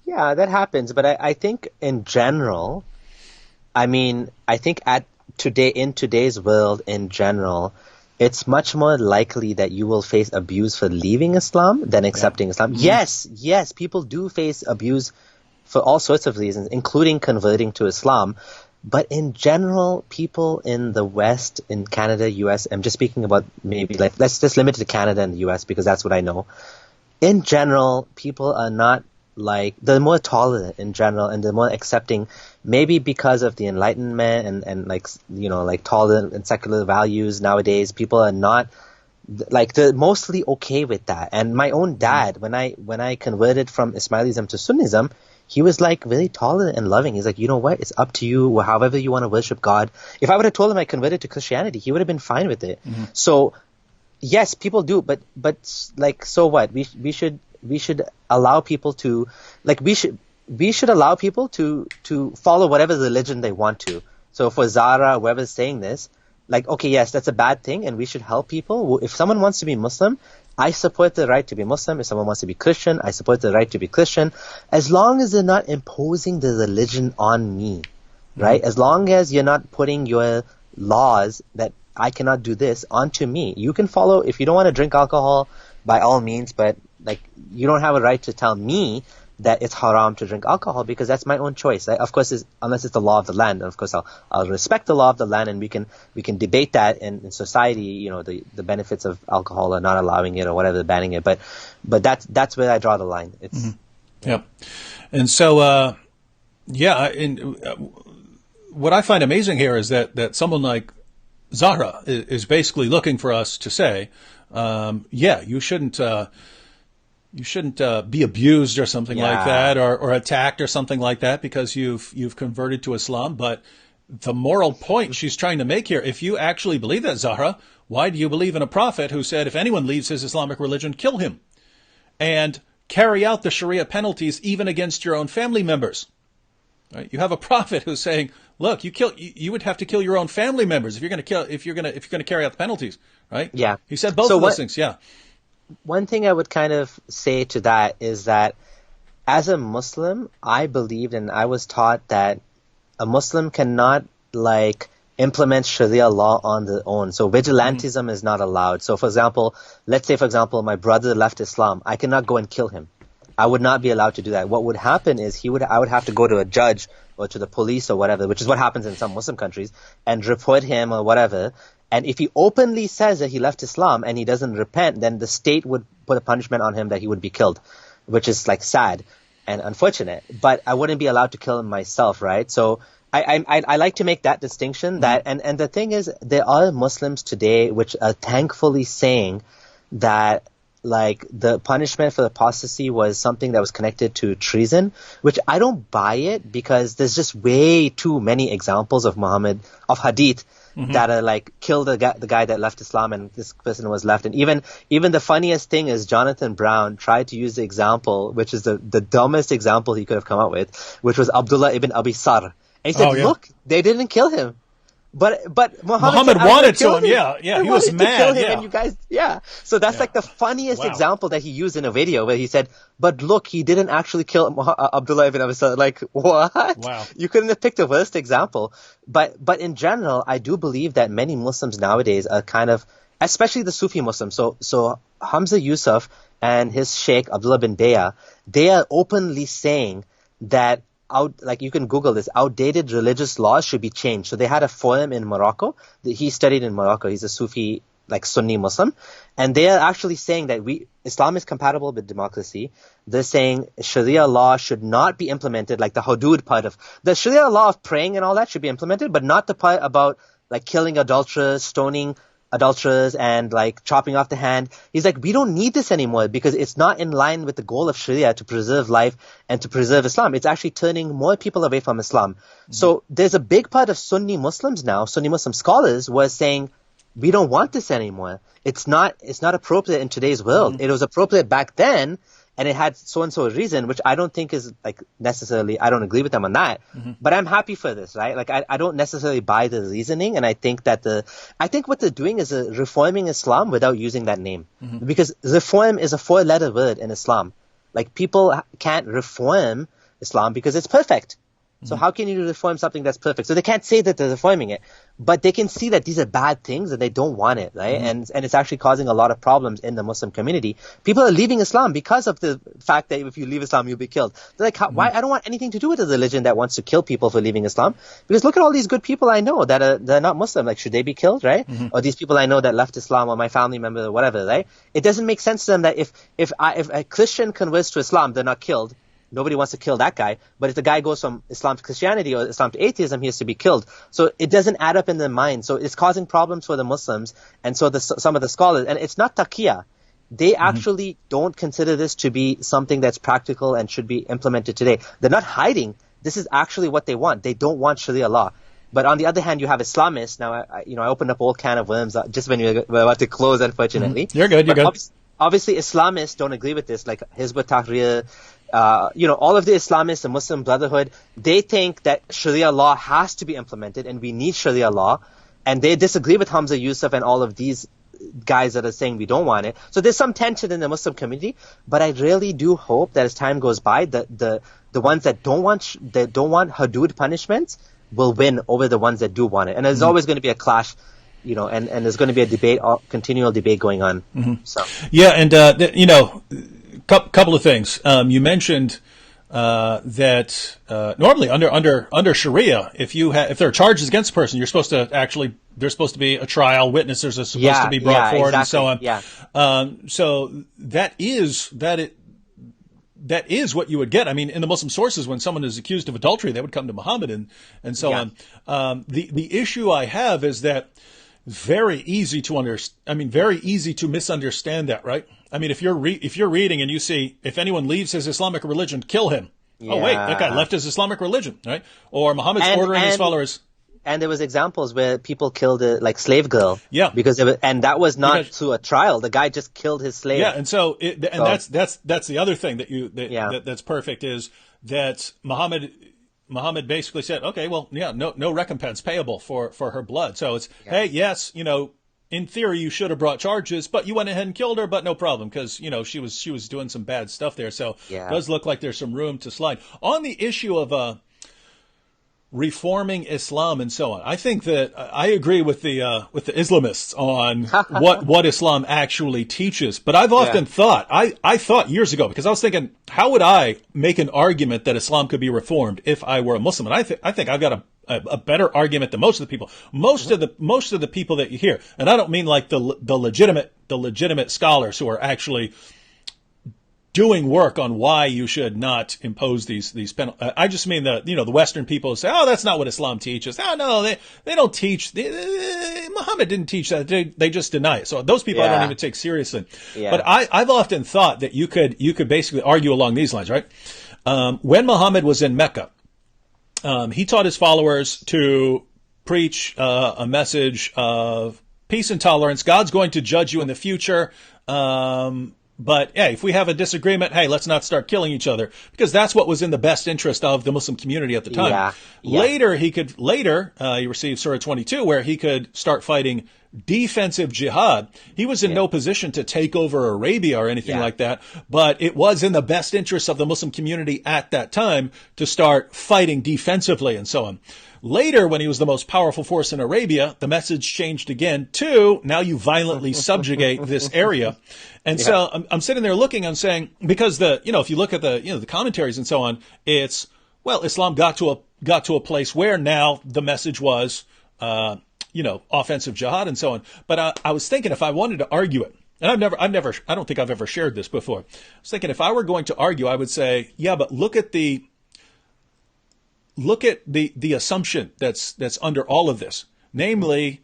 Yeah, that happens. But I think in general, I think in today's world in general, it's much more likely that you will face abuse for leaving Islam than accepting Islam. Mm-hmm. Yes, people do face abuse for all sorts of reasons, including converting to Islam. But in general, people in the West, in Canada, US, I'm just speaking about maybe let's just limit it to Canada and the US because that's what I know. In general, people are not they're more tolerant in general and they're more accepting, maybe because of the Enlightenment and tolerant and secular values nowadays. People are not they're mostly okay with that. And my own dad, when I converted from Ismailism to Sunnism, he was really tolerant and loving. He's like, you know what? It's up to you, however you want to worship God. If I would have told him I converted to Christianity, he would have been fine with it. Mm-hmm. So, yes, people do, but so what? We should allow people to we should allow people to follow whatever religion they want to. So for Zara, whoever's saying this, okay, yes, that's a bad thing, and we should help people. If someone wants to be Muslim, I support the right to be Muslim. If someone wants to be Christian, I support the right to be Christian, as long as they're not imposing the religion on me, right? Mm-hmm. As long as you're not putting your laws that I cannot do this onto me. You can follow, if you don't want to drink alcohol, by all means, but you don't have a right to tell me that it's haram to drink alcohol because that's my own choice. Of course, unless it's the law of the land. And of course, I'll respect the law of the land, and we can debate that in society. The benefits of alcohol or not allowing it or whatever, banning it. But that's where I draw the line. It's yeah. And so what I find amazing here is that someone like Zahra is basically looking for us to say, you shouldn't. You shouldn't be abused or something like that, or attacked or something like that because you've converted to Islam. But the moral point she's trying to make here, if you actually believe that, Zahra, why do you believe in a prophet who said if anyone leaves his Islamic religion, kill him and carry out the Sharia penalties even against your own family members? Right? You have a prophet who's saying, look, you would have to kill your own family members if you're going to carry out the penalties, right? Yeah. He said both of those things. Yeah. One thing I would kind of say to that is that as a Muslim, I believed and I was taught that a Muslim cannot implement Sharia law on their own. So vigilantism is not allowed. So let's say, my brother left Islam. I cannot go and kill him. I would not be allowed to do that. What would happen is I would have to go to a judge or to the police or whatever, which is what happens in some Muslim countries, and report him or whatever. And if he openly says that he left Islam and he doesn't repent, then the state would put a punishment on him that he would be killed, which is sad and unfortunate. But I wouldn't be allowed to kill him myself, right? So I like to make that distinction. That and the thing is, there are Muslims today which are thankfully saying that the punishment for apostasy was something that was connected to treason, which I don't buy it because there's just way too many examples of hadith. Mm-hmm. That are kill the guy that left Islam and this person was left. And even the funniest thing is Jonathan Brown tried to use the example, which is the dumbest example he could have come up with, which was Abdullah ibn Abi Sar. And he said, look, they didn't kill him. But Muhammad said, wanted to him. Yeah, he was mad. To kill him, yeah. and you guys, So that's like the funniest example that he used in a video where he said, "But look, he didn't actually kill Abdullah ibn Abi Salih." Like, what? Wow. You couldn't have picked a worse example. But in general, I do believe that many Muslims nowadays are kind of, especially the Sufi Muslims. So Hamza Yusuf and his Sheikh Abdullah bin Daya, they are openly saying that like you can Google this, outdated religious laws should be changed. So they had a forum in Morocco. He studied in Morocco. He's a Sufi, like Sunni Muslim. And they are actually saying that Islam is compatible with democracy. They're saying Sharia law should not be implemented, like the hudud part of the Sharia law of praying and all that should be implemented, but not the part about like killing adulterers, stoning adulterers, and like chopping off the hand. He's like, we don't need this anymore because it's not in line with the goal of Sharia to preserve life and to preserve Islam. It's actually turning more people away from Islam. Mm-hmm. So there's a big part of Sunni Muslims now, Sunni Muslim scholars, were saying, we don't want this anymore. It's not appropriate in today's world. Mm-hmm. It was appropriate back then, and it had so-and-so reason, which I don't think is like necessarily, I don't agree with them on that. Mm-hmm. But I'm happy for this, right? Like I don't necessarily buy the reasoning, and I think what they're doing is reforming Islam without using that name. Mm-hmm. Because reform is a 4-letter word in Islam. Like people can't reform Islam because it's perfect. So how can you reform something that's perfect? So they can't say that they're reforming it, but they can see that these are bad things and they don't want it, right? Mm-hmm. And it's actually causing a lot of problems in the Muslim community. People are leaving Islam because of the fact that if you leave Islam, you'll be killed. They're like, why? I don't want anything to do with a religion that wants to kill people for leaving Islam. Because look at all these good people I know they're not Muslim. Like, should they be killed, right? Mm-hmm. Or these people I know that left Islam, or my family member or whatever, right? It doesn't make sense to them that if a Christian converts to Islam, they're not killed. Nobody wants to kill that guy. But if the guy goes from Islam to Christianity or Islam to atheism, he has to be killed. So it doesn't add up in their mind. So it's causing problems for the Muslims. And so some of the scholars, and it's not taqiyya. They actually don't consider this to be something that's practical and should be implemented today. They're not hiding. This is actually what they want. They don't want Sharia law. But on the other hand, you have Islamists. Now, I opened up a whole can of worms just when we were about to close, unfortunately. You're good. Obviously, Islamists don't agree with this, like Hizb ut-Tahrir, all of the Islamists, the Muslim Brotherhood, they think that Sharia law has to be implemented and we need Sharia law. And they disagree with Hamza Yusuf and all of these guys that are saying we don't want it. So there's some tension in the Muslim community, but I really do hope that as time goes by, the ones that don't want hudud punishments will win over the ones that do want it. And there's always going to be a clash, and there's going to be a debate, continual debate going on. Mm-hmm. So yeah, and couple of things. You mentioned that normally under Sharia, if there are charges against a person, there's supposed to be a trial, witnesses are supposed to be brought forward, exactly. and so on. So that is what you would get. I mean, in the Muslim sources, when someone is accused of adultery, they would come to Muhammad and so on. The issue I have is that very easy to misunderstand that, right? I mean, if you're reading and you see, if anyone leaves his Islamic religion, kill him. Yeah. Oh wait, that guy left his Islamic religion, right? Or Muhammad's ordering his followers. And there was examples where people killed a like slave girl. Yeah. And that was not through a trial. The guy just killed his slave. Yeah, and so that's the other thing that's perfect is that Muhammad basically said, okay, well, no recompense payable for her blood. So it's, hey, yes, in theory you should have brought charges, but you went ahead and killed her, but no problem, because, she was doing some bad stuff there. So it does look like there's some room to slide. On the issue of reforming Islam and so on, I think that I agree with the Islamists on what Islam actually teaches. But I've often thought, I thought years ago, because I was thinking, how would I make an argument that Islam could be reformed if I were a Muslim? And I think I've got a better argument than most of the people. Most of the people that you hear, and I don't mean like the legitimate scholars who are actually doing work on why you should not impose these penalties. I just mean the Western people who say, oh, that's not what Islam teaches. Oh, no, they don't teach. Muhammad didn't teach that. They just deny it. So those people I don't even take seriously. Yeah. But I've often thought that you could basically argue along these lines, right? When Muhammad was in Mecca, he taught his followers to preach a message of peace and tolerance. God's going to judge you in the future. But hey, if we have a disagreement, hey, let's not start killing each other, because that's what was in the best interest of the Muslim community at the time. Later, he received Surah 22, where he could start fighting defensive jihad. He was in no position to take over Arabia or anything like that, but it was in the best interest of the Muslim community at that time to start fighting defensively and so on. Later, when he was the most powerful force in Arabia, the message changed again to, now you violently subjugate this area. And so I'm sitting there looking, I'm saying, because if you look at the commentaries and so on, it's, well, Islam got to a place where now the message was, offensive jihad and so on. But I was thinking, if I wanted to argue it, and I don't think I've ever shared this before. I was thinking, if I were going to argue, I would say, yeah, but look at the assumption that's under all of this. Namely,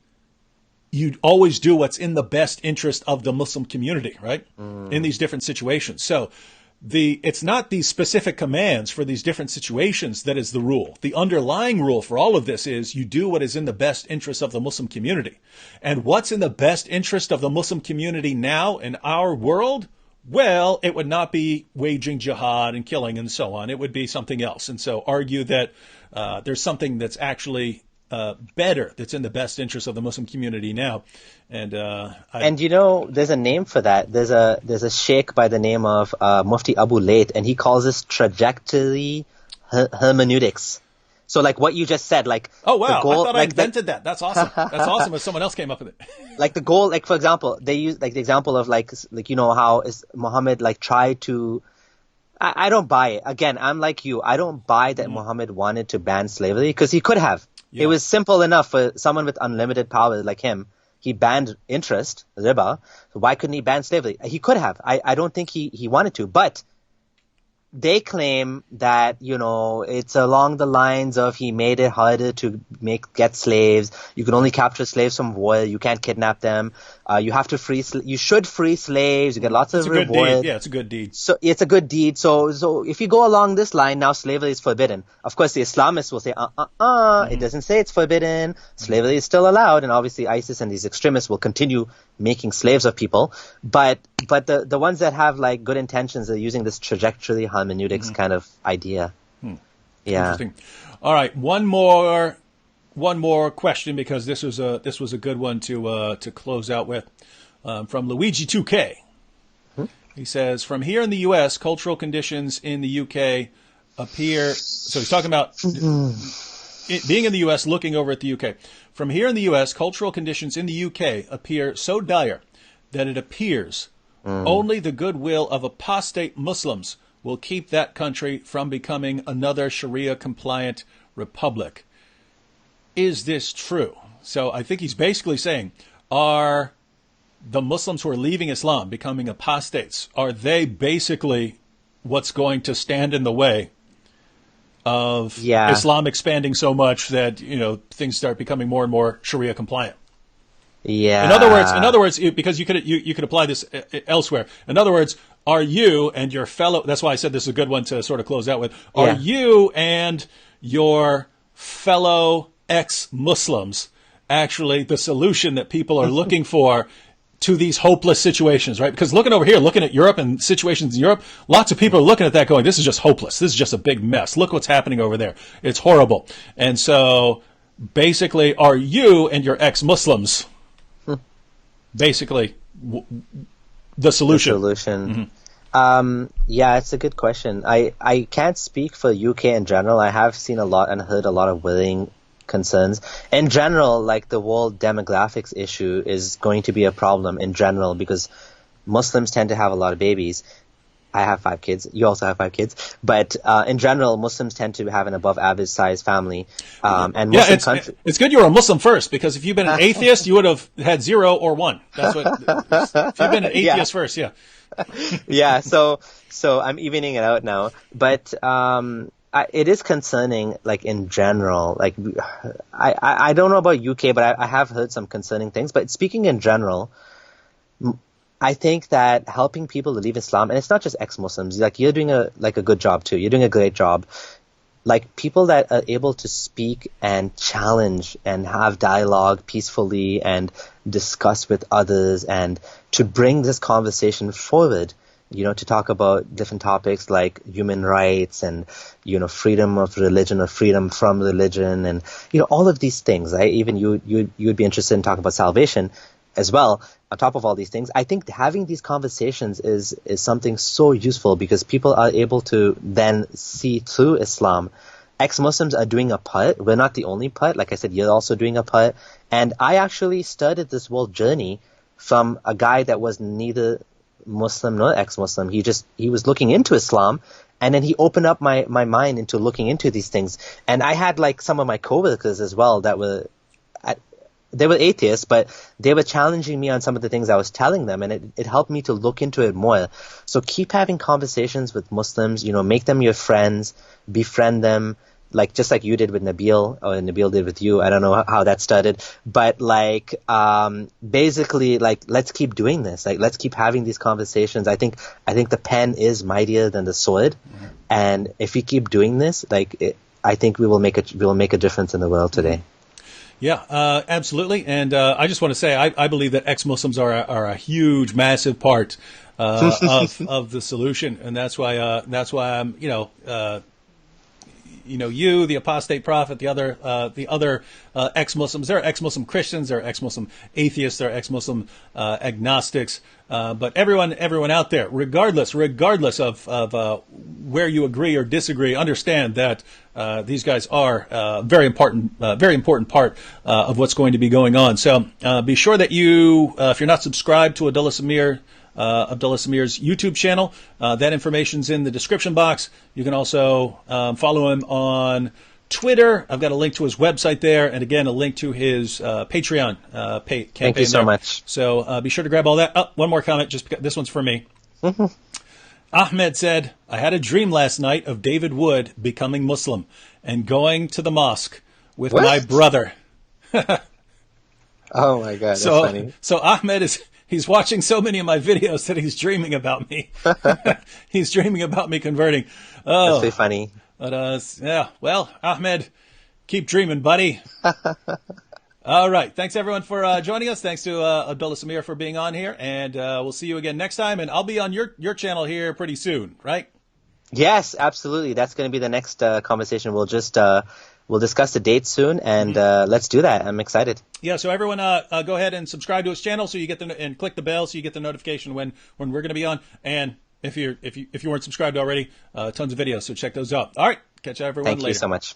you always do what's in the best interest of the Muslim community, right? In these different situations. So it's not these specific commands for these different situations that is the rule. The underlying rule for all of this is you do what is in the best interest of the Muslim community. And what's in the best interest of the Muslim community now in our world? Well, it would not be waging jihad and killing and so on. It would be something else. And so argue that there's something that's actually better, that's in the best interest of the Muslim community now. And there's a name for that. There's a sheikh by the name of Mufti Abu Layth, and he calls this trajectory hermeneutics. So like what you just said, like, oh wow, the goal, I thought I invented that. That's awesome. That's awesome if someone else came up with it. Like the goal, like for example, they use like the example of like how is Muhammad like tried to. I don't buy it. Again, I'm like you. I don't buy that Muhammad wanted to ban slavery, because he could have. Yeah. It was simple enough for someone with unlimited power like him. He banned interest, riba. So why couldn't he ban slavery? He could have. I don't think he wanted to, but they claim that, it's along the lines of he made it harder to get slaves. You can only capture slaves from war. You can't kidnap them. You have to you should free slaves. You get lots of reward. Yeah, it's a good deed. So it's a good deed. So if you go along this line, now slavery is forbidden. Of course, the Islamists will say, it doesn't say it's forbidden. Slavery is still allowed. And obviously ISIS and these extremists will continue making slaves of people. But the ones that have like good intentions are using this trajectory hermeneutics kind of idea. Yeah. Interesting. All right. One more question, because this was a good one to close out with, from Luigi 2K. He says, from here in the U.S., cultural conditions in the U.K. appear. So he's talking about being in the U.S., looking over at the U.K. From here in the U.S., cultural conditions in the U.K. appear so dire that it appears only the goodwill of apostate Muslims will keep that country from becoming another Sharia-compliant republic. Is this true? So I think he's basically saying, are the Muslims who are leaving Islam, becoming apostates, are they basically what's going to stand in the way of Islam expanding so much that, things start becoming more and more Sharia compliant? Yeah. In other words, because you could apply this elsewhere. In other words, are you and your fellow, that's why I said this is a good one to sort of close out with, are you and your fellow ex-Muslims actually the solution that people are looking for to these hopeless situations, right? Because looking over here, looking at Europe and situations in Europe, lots of people are looking at that going, this is just hopeless. This is just a big mess. Look what's happening over there. It's horrible. And so basically, are you and your ex-Muslims basically the solution? The solution. Yeah, it's a good question. I can't speak for UK in general. I have seen a lot and heard a lot of worrying concerns. In general, like the world demographics issue is going to be a problem in general because Muslims tend to have a lot of babies. I have 5 kids. You also have 5 kids. But in general, Muslims tend to have an above average size family. And it's good you were a Muslim first, because if you've been an atheist, you would have had 0 or 1. That's what. If you've been an atheist first, yeah. Yeah. So I'm evening it out now. But it is concerning, like in general. Like I don't know about UK, but I have heard some concerning things. But speaking in general, I think that helping people to leave Islam, and it's not just ex-Muslims, like you're doing a good job too. You're doing a great job. like people that are able to speak and challenge and have dialogue peacefully and discuss with others and to bring this conversation forward, to talk about different topics like human rights and, freedom of religion or freedom from religion and, all of these things, right? Even you'd be interested in talking about salvation as well. On top of all these things, I think having these conversations is something so useful because people are able to then see through Islam. Ex-Muslims are doing a part. We're not the only part. Like I said, you're also doing a part. And I actually started this whole journey from a guy that was neither Muslim nor ex-Muslim. He was looking into Islam, and then he opened up my mind into looking into these things. And I had like some of my coworkers as well that were they were atheists, but they were challenging me on some of the things I was telling them, and it helped me to look into it more. So keep having conversations with Muslims, make them your friends, befriend them, just like you did with Nabil, or Nabil did with you. I don't know how that started, but basically, let's keep doing this. Let's keep having these conversations. I think the pen is mightier than the sword, and if we keep doing this, I think we will make a difference in the world today. Yeah, absolutely. And I just want to say, I believe that ex-Muslims are a huge, massive part of the solution, and that's why I'm you, the apostate prophet, the other ex-Muslims. There are ex-Muslim Christians, there are ex-Muslim atheists, there are ex-Muslim agnostics. But everyone out there, regardless of where you agree or disagree, understand that these guys are very important part of what's going to be going on. So be sure that you, if you're not subscribed to Abdullah Samir's YouTube channel, that information's in the description box. You can also follow him on Twitter. I've got a link to his website there, and again, a link to his Patreon campaign. Thank you so much. So be sure to grab all that. Oh, one more comment, just because this one's for me. Ahmed said, I had a dream last night of David Wood becoming Muslim and going to the mosque with my brother. Oh my God, that's funny. So Ahmed he's watching so many of my videos that he's dreaming about me. He's dreaming about me converting. Oh, that's pretty funny. But yeah, well, Ahmed, keep dreaming, buddy. All right. Thanks, everyone, for joining us. Thanks to Abdullah Samir for being on here. And we'll see you again next time. And I'll be on your channel here pretty soon, right? Yes, absolutely. That's going to be the next conversation. We'll discuss the date soon, and let's do that. I'm excited. Yeah, so everyone go ahead and subscribe to his channel so you get and click the bell so you get the notification when we're going to be on. And if you weren't subscribed already, tons of videos, so check those out. All right, catch everyone later. Thank you so much.